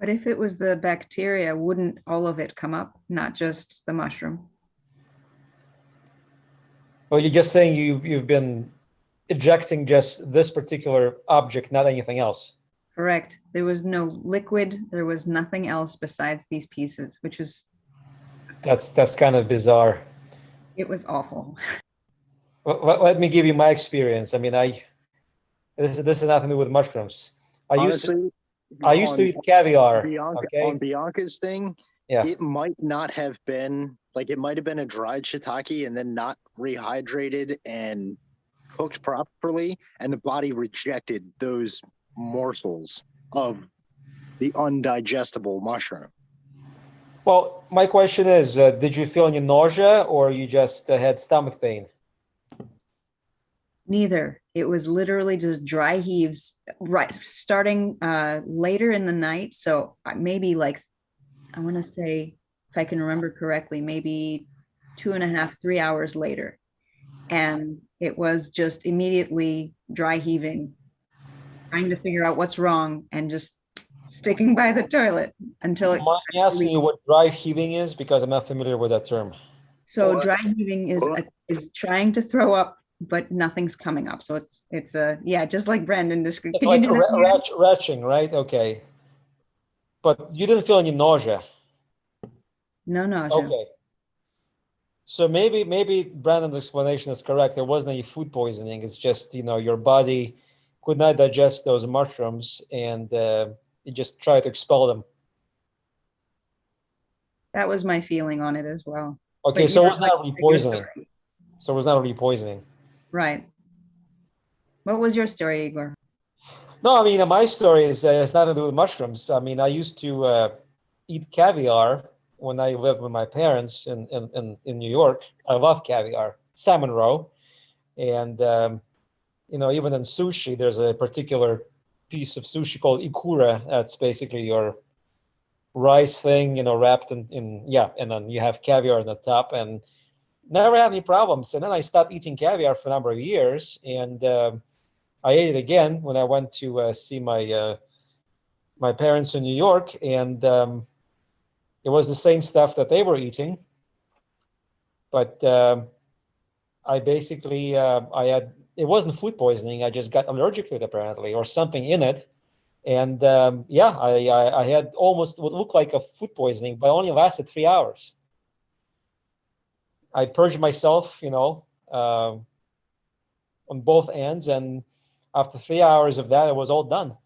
But if it was the bacteria, wouldn't all of it come up, not just the mushroom? Well, you're just saying you've been ejecting just this particular object, not anything else. Correct. There was no liquid. There was nothing else besides these pieces, which was... That's kind of bizarre. It was awful. Let me give you my experience. I mean, this has nothing to do with mushrooms. I used to eat caviar. On Bianca's thing, yeah. It might not have been, it might have been a dried shiitake and then not rehydrated and cooked properly, and the body rejected those morsels of the undigestible mushroom. Well, my question is, did you feel any nausea or you just had stomach pain? Neither. It was literally just dry heaves, right, starting later in the night. So maybe like, I want to say, if I can remember correctly, maybe 2.5, 3 hours later. And it was just immediately dry heaving, trying to figure out what's wrong and just sticking by the toilet until it. Mind me asking you what dry heaving is, because I'm not familiar with that term. So dry heaving is trying to throw up, but nothing's coming up. So it's yeah, just like Brandon described. It's like retching, right? Okay. But you didn't feel any nausea? No nausea. Okay. So maybe Brandon's explanation is correct. There wasn't any food poisoning. It's just, your body could not digest those mushrooms and you just tried to expel them. That was my feeling on it as well. Okay, But so yeah, it was not repoisoning. So it was not repoisoning. Right. What was your story, Igor? No, I mean, my story is it's nothing to do with mushrooms. I mean, I used to eat caviar when I lived with my parents in New York. I love caviar, salmon roe. And, even in sushi, there's a particular piece of sushi called ikura. That's basically your rice thing, wrapped in, and then you have caviar on the top, and never had any problems. And then I stopped eating caviar for a number of years, and I ate it again when I went to see my my parents in New York, and it was the same stuff that they were eating, but I basically it wasn't food poisoning. I just got allergic to it apparently, or something in it. And I had almost what looked like a food poisoning, but only lasted 3 hours. I purged myself, on both ends, and after 3 hours of that, it was all done.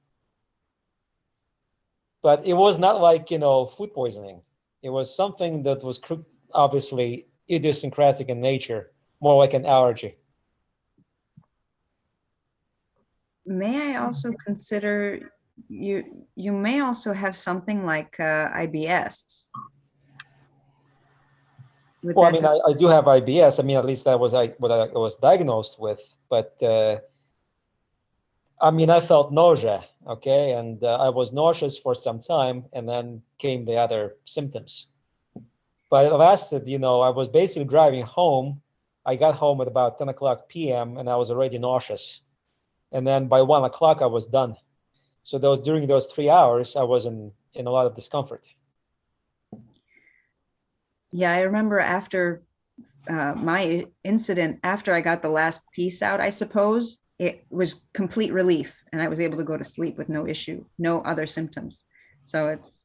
But it was not like, food poisoning. It was something that was obviously idiosyncratic in nature, more like an allergy. May I also consider you may also have something like IBS. Well, I mean, I do have IBS. I mean, at least that was what I was diagnosed with. But I mean, I felt nausea, okay, and I was nauseous for some time, and then came the other symptoms. But it lasted, I was basically driving home. I got home at about 10 o'clock p.m. and I was already nauseous. And then by 1 o'clock, I was done. So during those 3 hours, I was in a lot of discomfort. Yeah, I remember after my incident, after I got the last piece out, I suppose, it was complete relief and I was able to go to sleep with no issue, no other symptoms. So it's,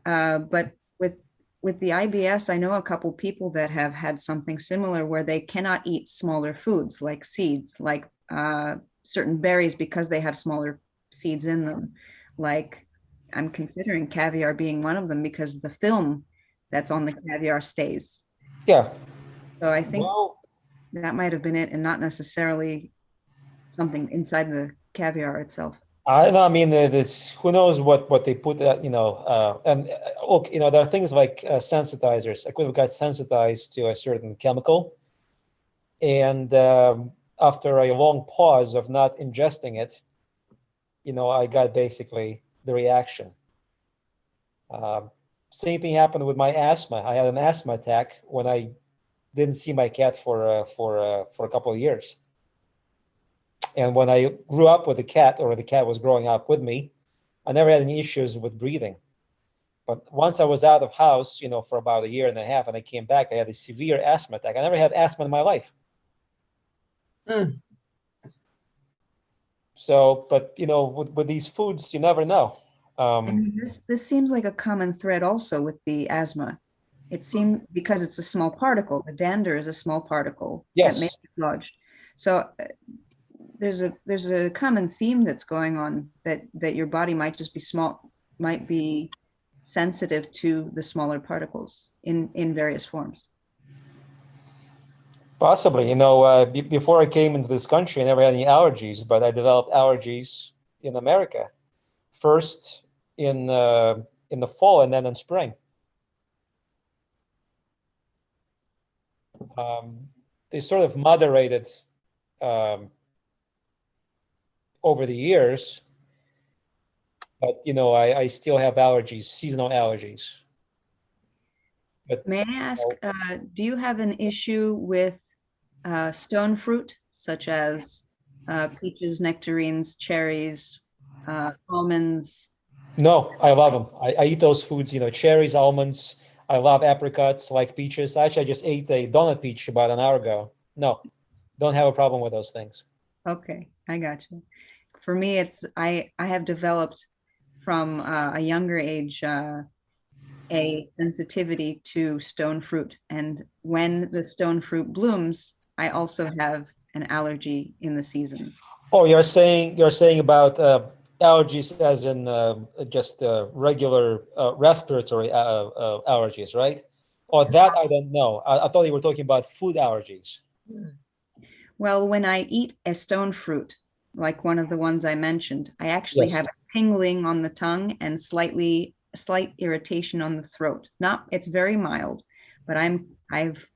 but with the IBS, I know a couple people that have had something similar where they cannot eat smaller foods like seeds, like certain berries because they have smaller seeds in them. Like I'm considering caviar being one of them because the film that's on the caviar stays. Yeah. So I think that might have been it and not necessarily something inside the caviar itself. I know. I mean, who knows what they put, and look, there are things like sensitizers. I could have got sensitized to a certain chemical, and after a long pause of not ingesting it, I got basically the reaction. Same thing happened with my asthma. I had an asthma attack when I didn't see my cat for a couple of years. And when I grew up with the cat, or the cat was growing up with me, I never had any issues with breathing. But once I was out of house, for about 1.5 years, and I came back, I had a severe asthma attack. I never had asthma in my life. So, but with these foods, you never know. I mean, this seems like a common thread also with the asthma. It seems because it's a small particle. The dander is a small particle that may be lodged. So there's a common theme that's going on that your body might just be might be sensitive to the smaller particles in various forms. Possibly, before I came into this country, I never had any allergies, but I developed allergies in America. First in the fall and then in spring. They sort of moderated over the years, but I still have allergies, seasonal allergies. But, May I ask, do you have an issue with stone fruit, such as peaches, nectarines, cherries, almonds? No, I love them. I eat those foods, cherries, almonds. I love apricots, like peaches. Actually, I just ate a donut peach about an hour ago. No, don't have a problem with those things. Okay, I got you. For me, I have developed from a younger age a sensitivity to stone fruit, and when the stone fruit blooms, I also have an allergy in the season. Oh, you're saying about allergies as in just regular respiratory allergies, right? Or that I don't know. I thought you were talking about food allergies. Well, when I eat a stone fruit, like one of the ones I mentioned, I actually have a tingling on the tongue and slight irritation on the throat. It's very mild, but I've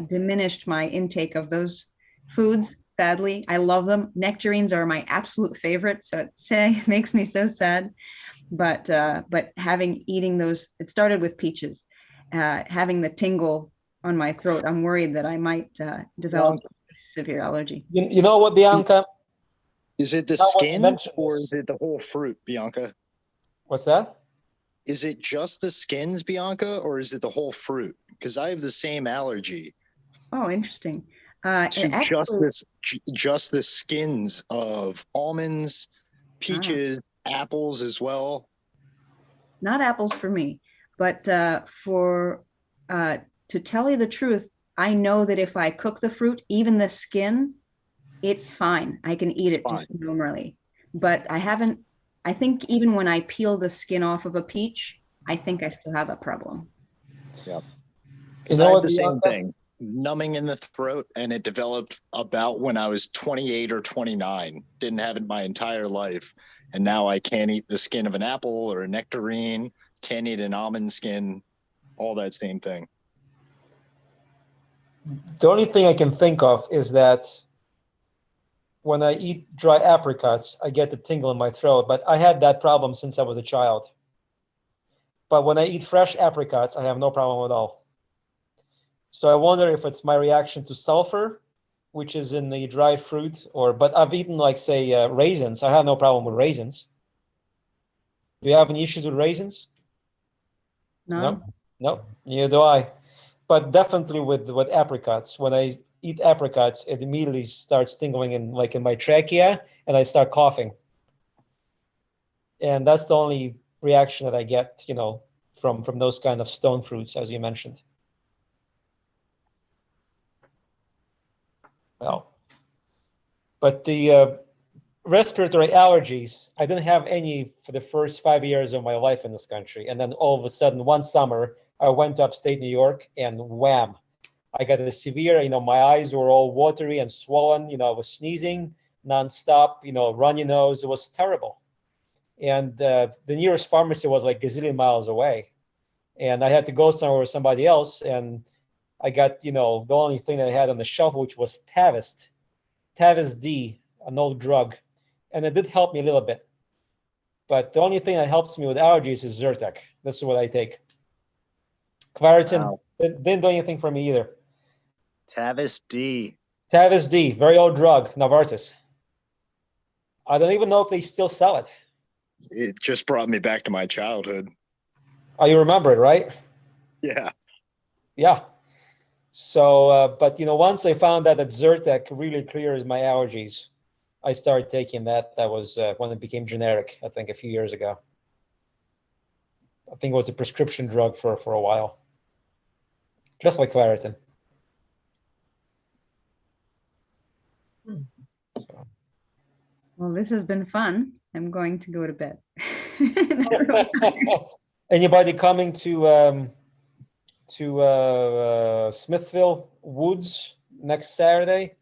diminished my intake of those foods. Sadly, I love them. Nectarines are my absolute favorite, so it makes me so sad. But eating those, it started with peaches. Having the tingle on my throat, I'm worried that I might develop a severe allergy. You know what, Bianca? Is it the skins or is it the whole fruit, Bianca? What's that? Is it just the skins, Bianca, or is it the whole fruit? Because I have the same allergy. Oh, interesting. Just the skins of almonds, peaches, apples as well. Not apples for me, but to tell you the truth, I know that if I cook the fruit, even the skin, it's fine. I can eat it just normally. But I think even when I peel the skin off of a peach, I think I still have a problem. Yeah. Because I had the same thing, numbing in the throat, and it developed about when I was 28 or 29. Didn't have it my entire life. And now I can't eat the skin of an apple or a nectarine, can't eat an almond skin, all that same thing. The only thing I can think of is that when I eat dry apricots, I get the tingle in my throat, but I had that problem since I was a child. But when I eat fresh apricots, I have no problem at all. So I wonder if it's my reaction to sulfur, which is in the dry fruit, but I've eaten, like, say, raisins. I have no problem with raisins. Do you have any issues with raisins? No. No, neither do I. But definitely with apricots. When I eat apricots, it immediately starts tingling in my trachea, and I start coughing. And that's the only reaction that I get, from those kind of stone fruits, as you mentioned. Well, but the respiratory allergies, I didn't have any for the first 5 years of my life in this country. And then all of a sudden, one summer, I went to upstate New York, and wham, I got a severe, my eyes were all watery and swollen. I was sneezing nonstop, runny nose. It was terrible. And the nearest pharmacy was like a gazillion miles away. And I had to go somewhere with somebody else. And I got, the only thing that I had on the shelf, which was Tavis D, an old drug. And it did help me a little bit. But the only thing that helps me with allergies is Zyrtec. This is what I take. Claritin didn't do anything for me either. Tavis D, very old drug, Novartis. I don't even know if they still sell it. It just brought me back to my childhood. Oh, you remember it, right? Yeah. Yeah. So, but once I found out that Zyrtec really clears my allergies, I started taking that. That was when it became generic, I think a few years ago. I think it was a prescription drug for a while. Just like Claritin. Well, this has been fun. I'm going to go to bed. Anybody coming to Smithville Woods next Saturday?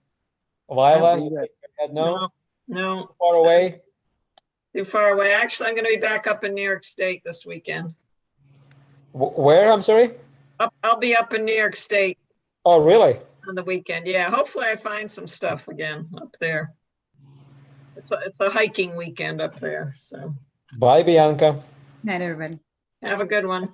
Lila, you had no? No. Too far away? Too far away. Actually, I'm going to be back up in New York State this weekend. Where, I'm sorry? I'll be up in New York State. Oh, really? On the weekend, yeah. Hopefully I find some stuff again up there. It's a hiking weekend up there, so. Bye, Bianca. Night, everybody. Have a good one.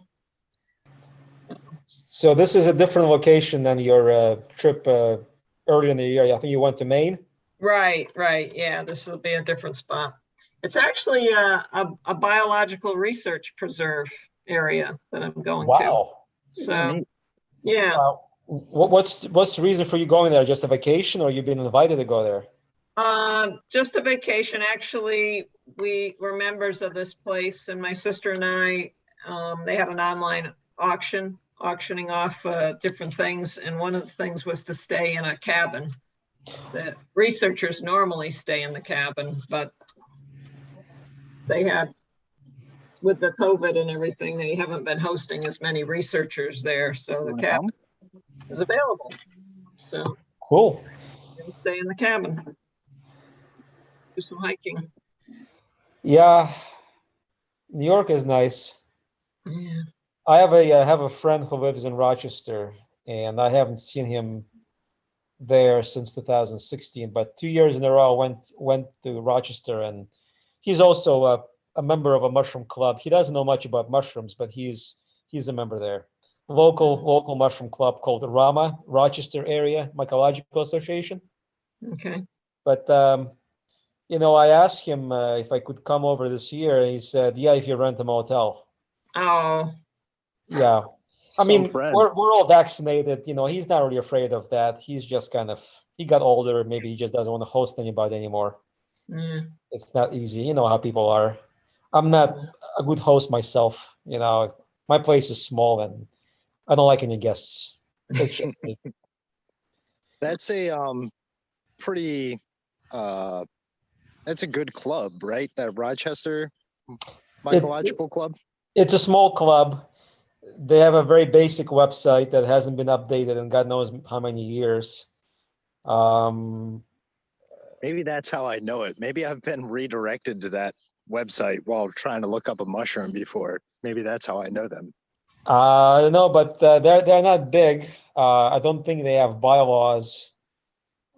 So this is a different location than your trip earlier in the year. I think you went to Maine? Right. Yeah, this will be a different spot. It's actually a biological research preserve area that I'm going to. Wow. So, yeah. What's the reason for you going there? Just a vacation, or you've been invited to go there? Just a vacation. Actually, we were members of this place, and my sister and I, they had an online auctioning off different things, and one of the things was to stay in a cabin. The researchers normally stay in the cabin, but they had, with the COVID and everything, they haven't been hosting as many researchers there, so the cabin is available. So cool. We'll stay in the cabin. Do some hiking. Yeah, New York is nice. Yeah. I have a friend who lives in Rochester, and I haven't seen him there since 2016. But 2 years in a row, I went to Rochester, and he's also a member of a mushroom club. He doesn't know much about mushrooms, but he's a member there. Local mushroom club called the RAMA, Rochester Area Mycological Association. Okay. But I asked him if I could come over this year, and he said, "Yeah, if you rent a motel." Oh. Yeah. I mean, friend. we're all vaccinated. He's not really afraid of that. He's just he got older. Maybe he just doesn't want to host anybody anymore. Mm. It's not easy. You know how people are. I'm not a good host myself. My place is small and I don't like any guests. It's just me. That's a pretty that's a good club, right? That Rochester Mycological Club. It's a small club. They have a very basic website that hasn't been updated in God knows how many years. Maybe that's how I know it. Maybe I've been redirected to that website while trying to look up a mushroom before. Maybe that's how I know them. I don't know, but they're not big. I don't think they have bylaws.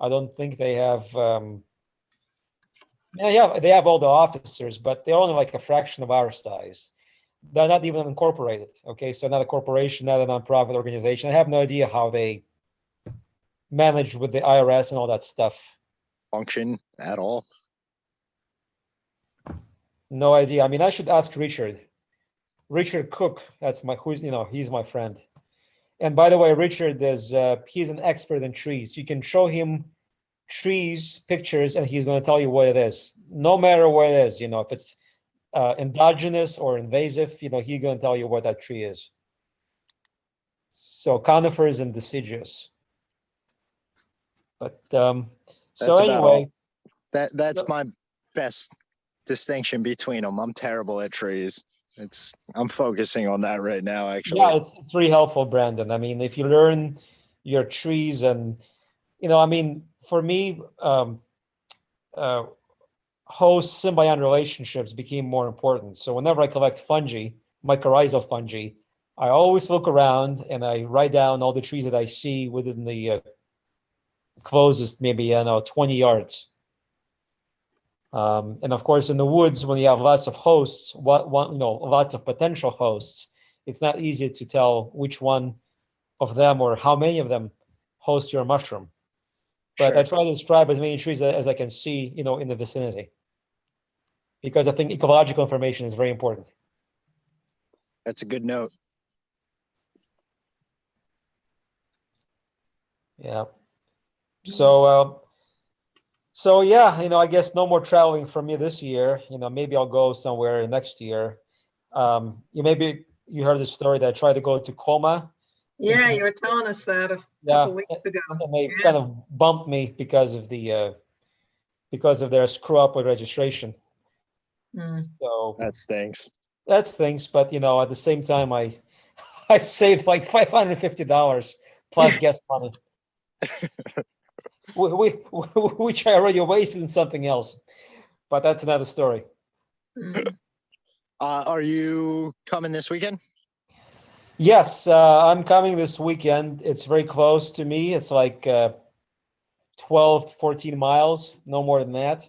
I don't think they have. They have all the officers, but they're only like a fraction of our size. They're not even incorporated. Okay, so not a corporation, not a nonprofit organization. I have no idea how they manage with the IRS and all that stuff. Function at all? No idea. I mean, I should ask Richard Cook. He's my friend. And by the way, Richard he's an expert in trees. You can show him trees pictures and he's going to tell you what it is, no matter what it is. If it's endogenous or invasive, he's going to tell you what that tree is. So conifers and deciduous. But so anyway, that's my best distinction between them. I'm terrible at trees. I'm focusing on that right now, actually. Yeah, it's really helpful, Brandon. I mean, if you learn your trees and, for me, host symbiont relationships became more important. So whenever I collect fungi, mycorrhizal fungi, I always look around and I write down all the trees that I see within the closest, maybe, 20 yards. And of course, in the woods, when you have lots of hosts, lots of potential hosts, it's not easy to tell which one of them or how many of them host your mushroom. But I try to describe as many trees as I can see, in the vicinity, because I think ecological information is very important. That's a good note. Yeah. So yeah, I guess no more traveling for me this year. Maybe I'll go somewhere next year. Maybe you heard the story that I tried to go to Coma. Yeah, you were telling us that a couple weeks ago. And they kind of bumped me because of their screw up with registration. Mm. So that stinks. But at the same time, I saved like $550 plus gas money. which I already wasted in something else, but that's another story. Are you coming this weekend? Yes, I'm coming this weekend. It's very close to me. It's like 12, 14 miles, no more than that.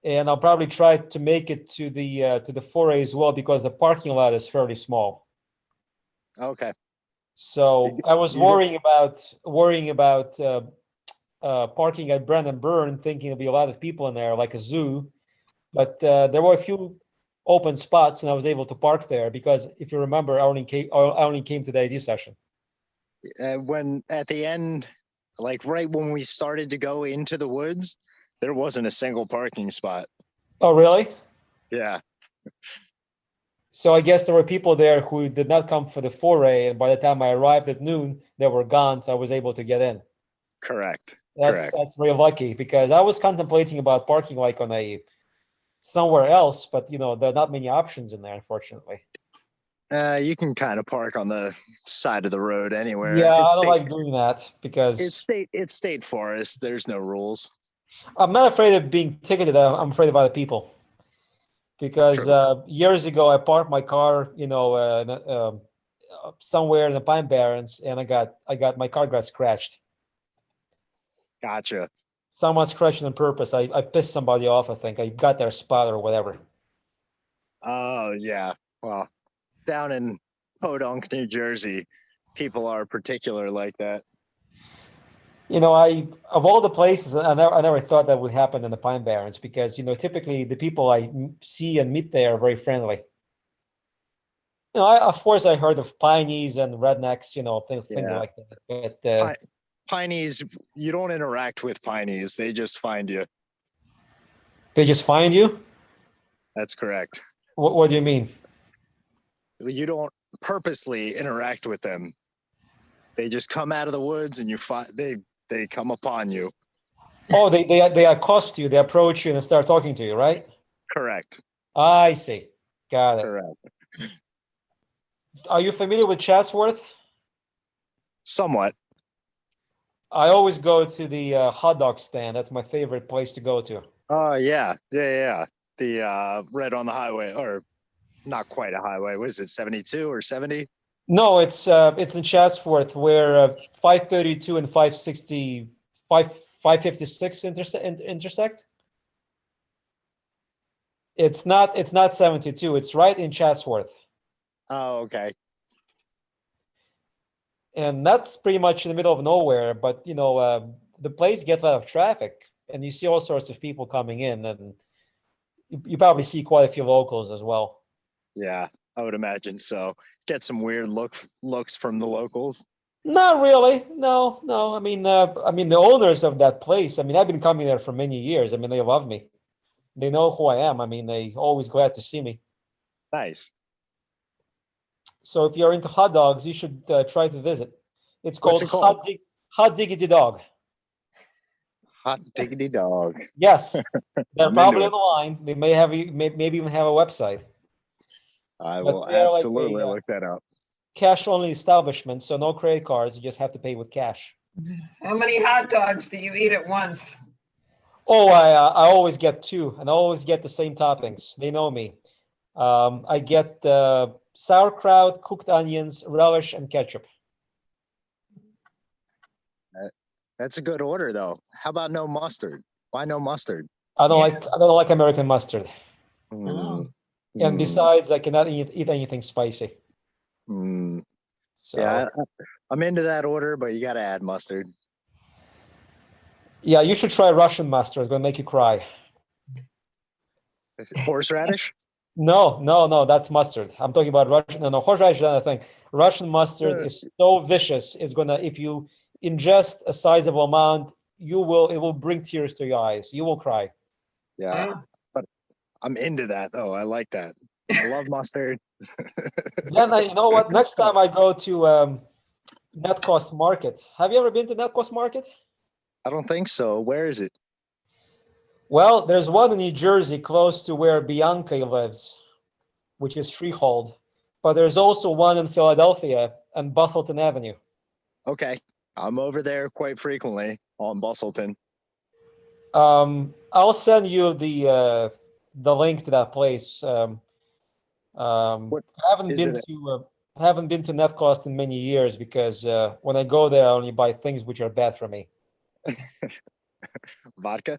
And I'll probably try to make it to the foray as well, because the parking lot is fairly small. Okay. So I was worrying about parking at Brandon Burn, thinking there'll be a lot of people in there, like a zoo. But there were a few open spots, and I was able to park there because, if you remember, I only came to the AZ session. When at the end, like right when we started to go into the woods, there wasn't a single parking spot. Oh, really? Yeah. So I guess there were people there who did not come for the foray, and by the time I arrived at noon, they were gone, so I was able to get in. Correct. That's very lucky, because I was contemplating about parking like on somewhere else, but there are not many options in there, unfortunately. You can kind of park on the side of the road anywhere. Yeah, I don't like doing that because it's state forest. There's no rules. I'm not afraid of being ticketed. I'm afraid of other people. Because years ago, I parked my car, somewhere in the Pine Barrens, and my car got scratched. Gotcha. Someone scratched on purpose. I pissed somebody off, I think. I got their spot or whatever. Oh, yeah. Well, down in Podunk, New Jersey, people are particular like that. Of all the places, I never thought that would happen in the Pine Barrens, because, typically the people I see and meet there are very friendly. Of course, I heard of pineys and rednecks, things like that. But pineys, you don't interact with pineys. They just find you. They just find you? That's correct. What do you mean? You don't purposely interact with them. They just come out of the woods and they come upon you. Oh, they accost you, they approach you and start talking to you, right? Correct. I see. Got it. Correct. Are you familiar with Chatsworth? Somewhat. I always go to the hot dog stand. That's my favorite place to go to. Oh, yeah. The right on the highway, or not quite a highway. What is it, 72 or 70? No, it's in Chatsworth, where 532 and 556 intersect. It's not 72. It's right in Chatsworth. Oh, okay. And that's pretty much in the middle of nowhere. But the place gets a lot of traffic, and you see all sorts of people coming in, and you probably see quite a few locals as well. Yeah, I would imagine so. Get some weird looks from the locals. Not really. No. I mean, the owners of that place. I mean, I've been coming there for many years. I mean, they love me. They know who I am. I mean, they always glad to see me. Nice. So if you're into hot dogs, you should try to visit. It's called Hot Diggity Dog. Hot Diggity Dog. Yes, they're probably on the line. They may have maybe even have a website. I will absolutely look that up. Cash only establishment, so no credit cards. You just have to pay with cash. How many hot dogs do you eat at once? Oh, I always get two, and I always get the same toppings. They know me. I get sauerkraut, cooked onions, relish, and ketchup. That's a good order, though. How about no mustard? Why no mustard? I don't like American mustard. Mm. And besides, I cannot eat anything spicy. Mm. So, yeah, I'm into that order, but you got to add mustard. Yeah, you should try Russian mustard. It's going to make you cry. Horseradish? No, that's mustard. I'm talking about Russian. No, horseradish is another thing. Russian mustard is so vicious. It's gonna, if you ingest a sizable amount, it will bring tears to your eyes. You will cry. Yeah, but I'm into that though. I like that. I love mustard. Then you know what? Next time I go to Net Cost Market. Have you ever been to Net Cost Market? I don't think so. Where is it? Well, there's one in New Jersey close to where Bianca lives, which is Freehold. But there's also one in Philadelphia on Bustleton Avenue. Okay. I'm over there quite frequently on Bustleton. I'll send you the link to that place. I haven't is been it? to haven't been to Netcost in many years because when I go there, I only buy things which are bad for me. Vodka?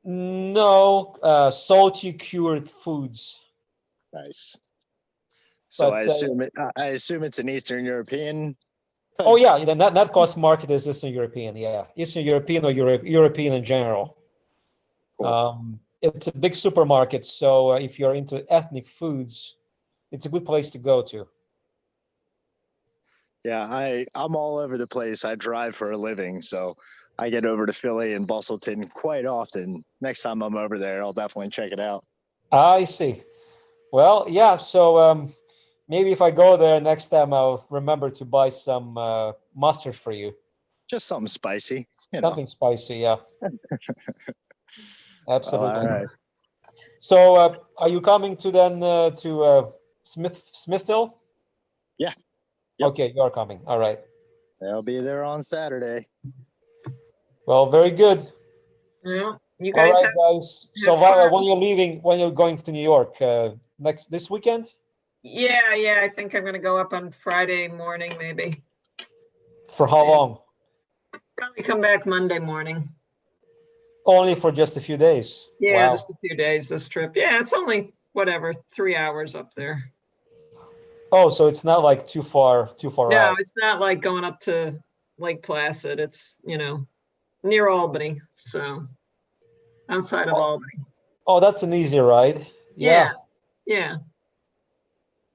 No, salty cured foods. Nice. So But, I assume it's an Eastern European. Oh yeah, the Netcost market is Eastern European. Yeah, Eastern European or European in general. Cool. It's a big supermarket, so if you're into ethnic foods, it's a good place to go to. Yeah, I'm all over the place. I drive for a living, so I get over to Philly and Bustleton quite often. Next time I'm over there, I'll definitely check it out. I see. Well, yeah. So maybe if I go there next time, I'll remember to buy some mustard for you. Just something spicy, you know. Something spicy, yeah. Absolutely. All right. So, are you coming to then to Smithville? Yeah. Yep. Okay, you're coming. All right. I'll be there on Saturday. Well, very good. Yeah, you guys. All right, guys. So, when you're leaving, when you're going to New York this weekend? Yeah. I think I'm going to go up on Friday morning, maybe. For how long? Probably come back Monday morning. Only for just a few days. Yeah, Wow. just a few days. This trip. Yeah, it's only 3 hours up there. Oh, so it's not like too far No, out. it's not like going up to Lake Placid. It's, near Albany. So outside of Albany. Oh, that's an easy ride. Yeah.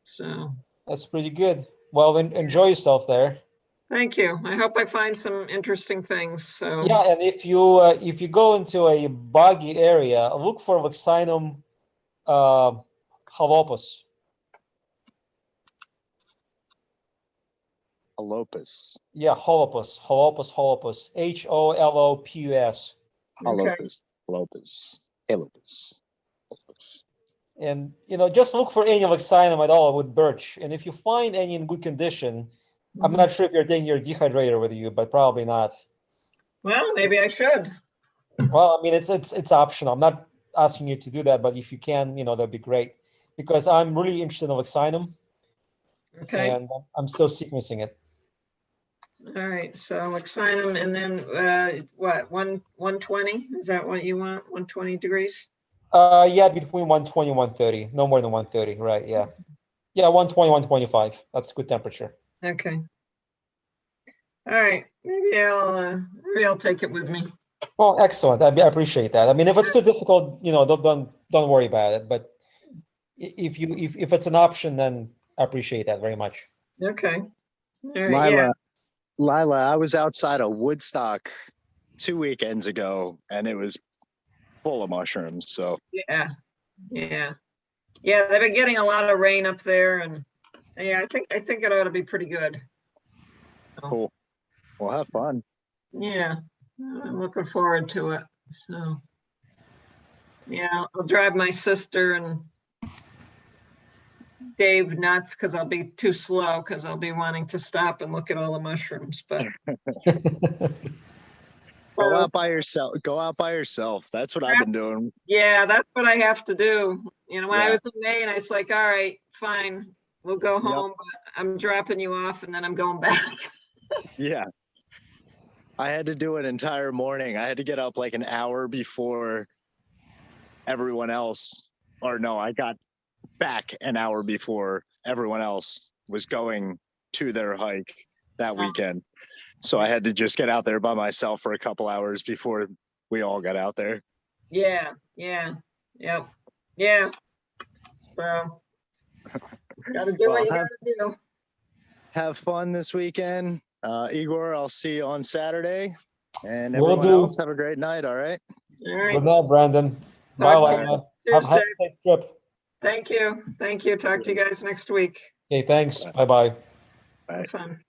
So that's pretty good. Well, enjoy yourself there. thank you. I hope I find some interesting things. So yeah, and if you go into a boggy area, look for Vaccinum halopus. Halopus. Yeah, holopus. Holopus. HOLOPUS. Halopus. And just look for any Vaccinum at all with birch. And if you find any in good condition, I'm not sure if you're taking your dehydrator with you, but probably not. Well, maybe I should. Well, I mean, it's optional. I'm not asking you to do that, but if you can, that'd be great. Because I'm really interested in Vaccinum. Okay. And I'm still sequencing it. All right. So Vaccinum, and then what? 120? Is that what you want? 120 degrees? Yeah, between 120 and 130. No more than 130, right? Yeah. Yeah, 120, 125. That's good temperature. Okay. All right. Maybe I'll take it with me. Well, excellent. I appreciate that. I mean, if it's too difficult, don't worry about it. But if it's an option, then I appreciate that very much. Okay. All right. Lila, I was outside of Woodstock 2 weekends ago, and it was full of mushrooms. So yeah. They've been getting a lot of rain up there, and yeah, I think it ought to be pretty good. Cool. Well, have fun. Yeah, I'm looking forward to it. So yeah, I'll drive my sister and Dave nuts because I'll be too slow because I'll be wanting to stop and look at all the mushrooms. But go out by yourself. That's what I've been doing. Yeah, that's what I have to do. When I was in Maine, I was like, all right, fine, we'll go home, but I'm dropping you off and then I'm going back. Yeah. I had to do an entire morning. I had to get up like an hour before everyone else. Or no, I got back an hour before everyone else was going to their hike that weekend. So I had to just get out there by myself for a couple hours before we all got out there. Yeah. So gotta do what you gotta do. Have fun this weekend. Igor, I'll see you on Saturday. And Will everyone do. else, have a great night, all right? All right. Good night, Brandon. Bye, Lila. Have a safe trip. Thank you. Talk to you guys next week. Okay, thanks. Bye-bye. Bye. Have fun.